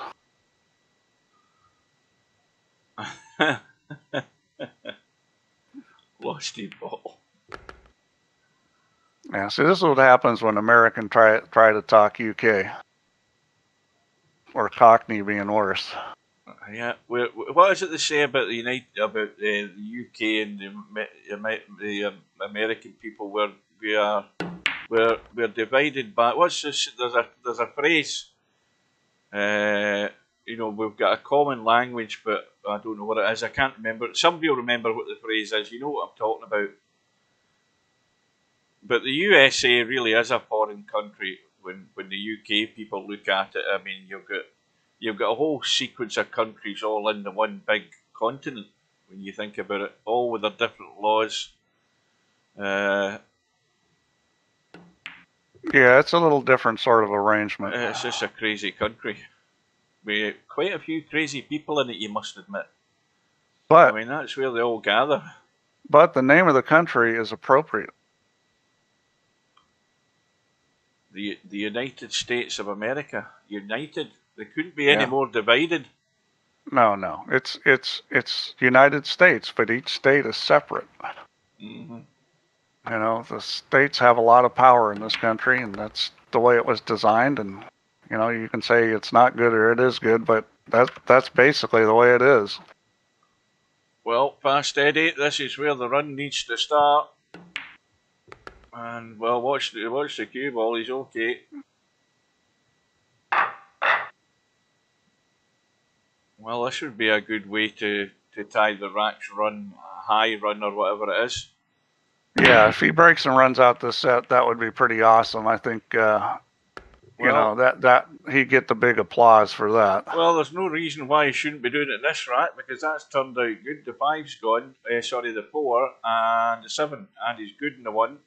Lost his ball. Yeah, see, this is what happens when Americans try to talk UK. Or Cockney being worse. Yeah, what is it they say about the the UK and the American people? We're divided by what's this? There's a phrase. We've got a common language, but I don't know what it is. I can't remember. Somebody will remember what the phrase is. You know what I'm talking about. But the USA really is a foreign country when the UK people look at it. I mean, you've got a whole sequence of countries all in the one big continent when you think about it, all with their different laws. Yeah, it's a little different sort of arrangement. It's just a crazy country. With quite a few crazy people in it, you must admit. But I mean, that's where they all gather. But the name of the country is appropriate. The United States of America. United. They couldn't be any more divided. No. It's United States, but each state is separate. Mm-hmm. You know, the states have a lot of power in this country, and that's the way it was designed. And you know, you can say it's not good or it is good, but that's basically the way it is. Well, Fast Eddie, this is where the run needs to start. And well, watch the cue ball. He's okay. Well, this would be a good way to tie the rack's run, high run or whatever it is. Yeah, if he breaks and runs out this set, that would be pretty awesome. I think that he'd get the big applause for that. Well, there's no reason why he shouldn't be doing it in this rack because that's turned out good. The 5's gone. The 4 and the 7, and he's good in the 1.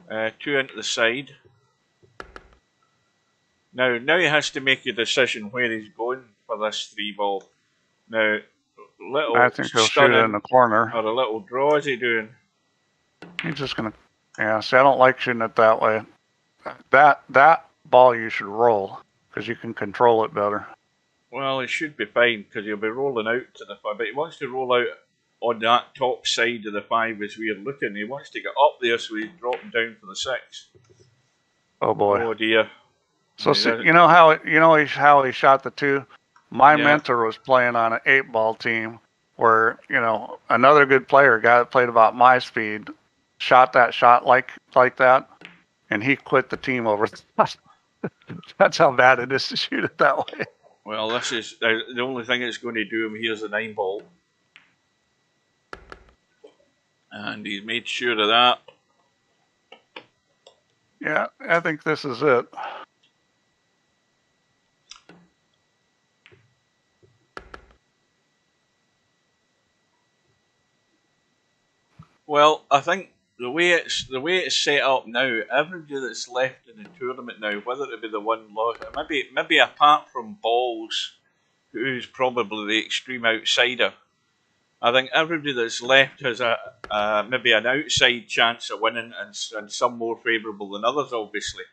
2 into the side. Now he has to make a decision where he's going for this 3-ball. Now, I think he'll shoot it in the corner. Or a little draw, is he doing? He's just going to... Yeah, see, I don't like shooting it that way. That ball you should roll, because you can control it better. Well, it should be fine, because he'll be rolling out to the 5. But he wants to roll out on that top side of the 5 as we're looking. He wants to get up there, so he's dropping down for the 6. Oh, boy. Oh, dear. So, see, you know how he shot the 2? My mentor was playing on an 8-ball team where, you know, another good player, a guy that played about my speed, shot that shot like that, and he quit the team over. That's how bad it is to shoot it that way. Well, this is the only thing that's going to do him. Here's a 9-ball. And he's made sure of that. Yeah, I think this is it. Well, I think the way it's set up now, everybody that's left in the tournament now, whether it be the one loss, maybe apart from Balls, who's probably the extreme outsider, I think everybody that's left has maybe an outside chance of winning, and some more favourable than others, obviously.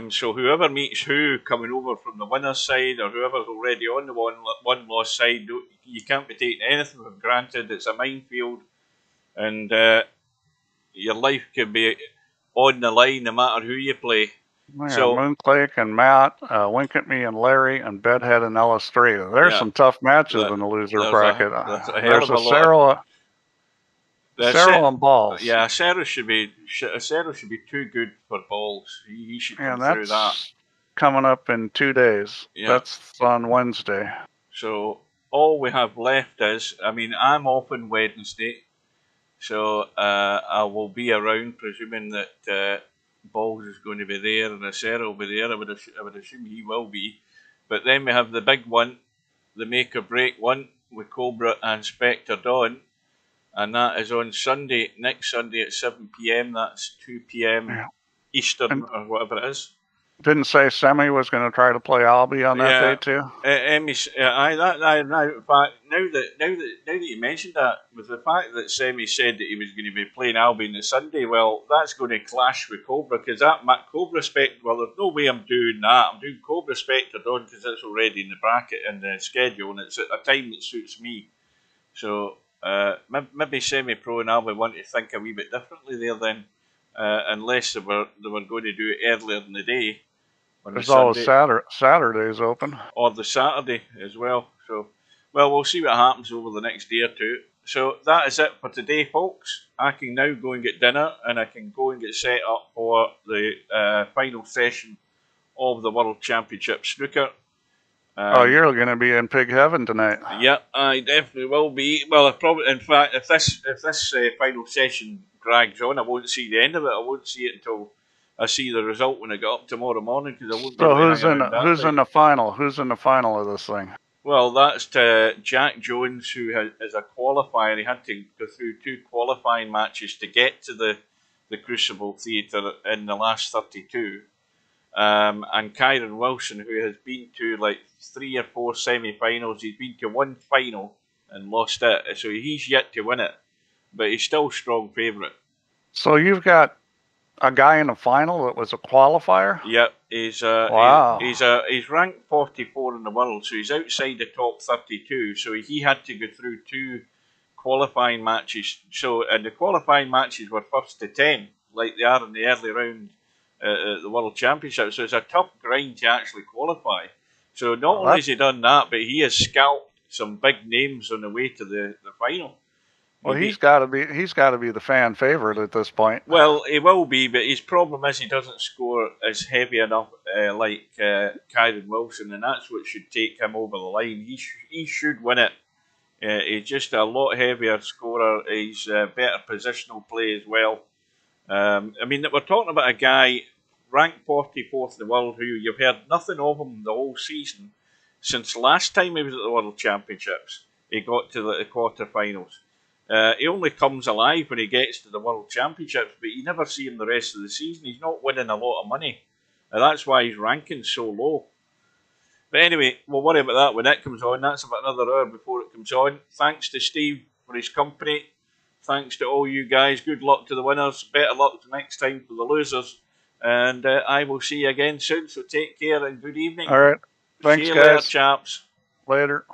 So whoever meets who coming over from the winner's side, or whoever's already on the one loss side, you can't be taking anything for granted. It's a minefield, and your life can be on the line no matter who you play. Yeah, So Mooncake and Matt, Winkatme and Larry, and Bedhead and Ellis3. There's some tough matches in the loser bracket. There's a hell There's of a a lot. Cyril and Balls. Yeah, Sarah should be too good for Balls. He should come through that. Coming up in 2 days. Yeah. That's on Wednesday. So all we have left is, I mean, I'm off on Wednesday, so I will be around, presuming that Balls is going to be there and Sarah will be there. I would assume he will be. But then we have the big one, the make or break one, with Cobra and Spectre Dawn. And that is on Sunday, next Sunday at 7 p.m. That's 2 p.m. Eastern, or whatever it is. Didn't say Semi was going to try to play Albie on that day too. In fact, now that you mentioned that, with the fact that Semi said that he was going to be playing Albie on the Sunday, well, that's going to clash with Cobra, because that Cobra Spectre. Well, there's no way I'm doing that. I'm doing Cobra Spectre Dawn because it's already in the bracket and the schedule, and it's at a time that suits me. So maybe Semi-Pro and Albie want to think a wee bit differently there then, unless they were going to do it earlier in the day. There's always Saturdays open. Or the Saturday as well. So, well, we'll see what happens over the next day or two. So that is it for today, folks. I can now go and get dinner, and I can go and get set up for the final session of the World Championship snooker. You're going to be in pig heaven tonight. Yeah, I definitely will be. Well, in fact, if this final session drags on, I won't see the end of it. I won't see it until I see the result when I get up tomorrow morning, because I won't be who's in the final? Who's in the final of this thing? Well, that's Jack Jones, who is a qualifier. He had to go through 2 qualifying matches to get to the Crucible Theatre in the last 32. And Kyron Wilson, who has been to like 3 or 4 semi-finals. He's been to 1 final and lost it, so he's yet to win it, but he's still strong favourite. So you've got a guy in the final that was a qualifier? Yep, wow. He's ranked 44 in the world, so he's outside the top 32. So he had to go through 2 qualifying matches. So, and the qualifying matches were first to 10, like they are in the early round at the World Championship. So it's a tough grind to actually qualify. So not only has he done that, but he has scalped some big names on the way to the final. Well, he's got to be the fan favorite at this point. Well, he will be, but his problem is he doesn't score as heavy enough like Kyron Wilson, and that's what should take him over the line. He should win it. He's just a lot heavier scorer. He's better positional play as well. I mean, we're talking about a guy ranked 44th in the world who you've heard nothing of him the whole season since last time he was at the World Championships. He got to the quarterfinals. He only comes alive when he gets to the World Championships, but you never see him the rest of the season. He's not winning a lot of money, and that's why his ranking's so low. But anyway, we'll worry about that when it comes on. That's about another hour before it comes on. Thanks to Steve for his company. Thanks to all you guys. Good luck to the winners. Better luck next time for the losers. And I will see you again soon. So take care and good evening. All right. Thanks, see you guys. later, chaps. Later.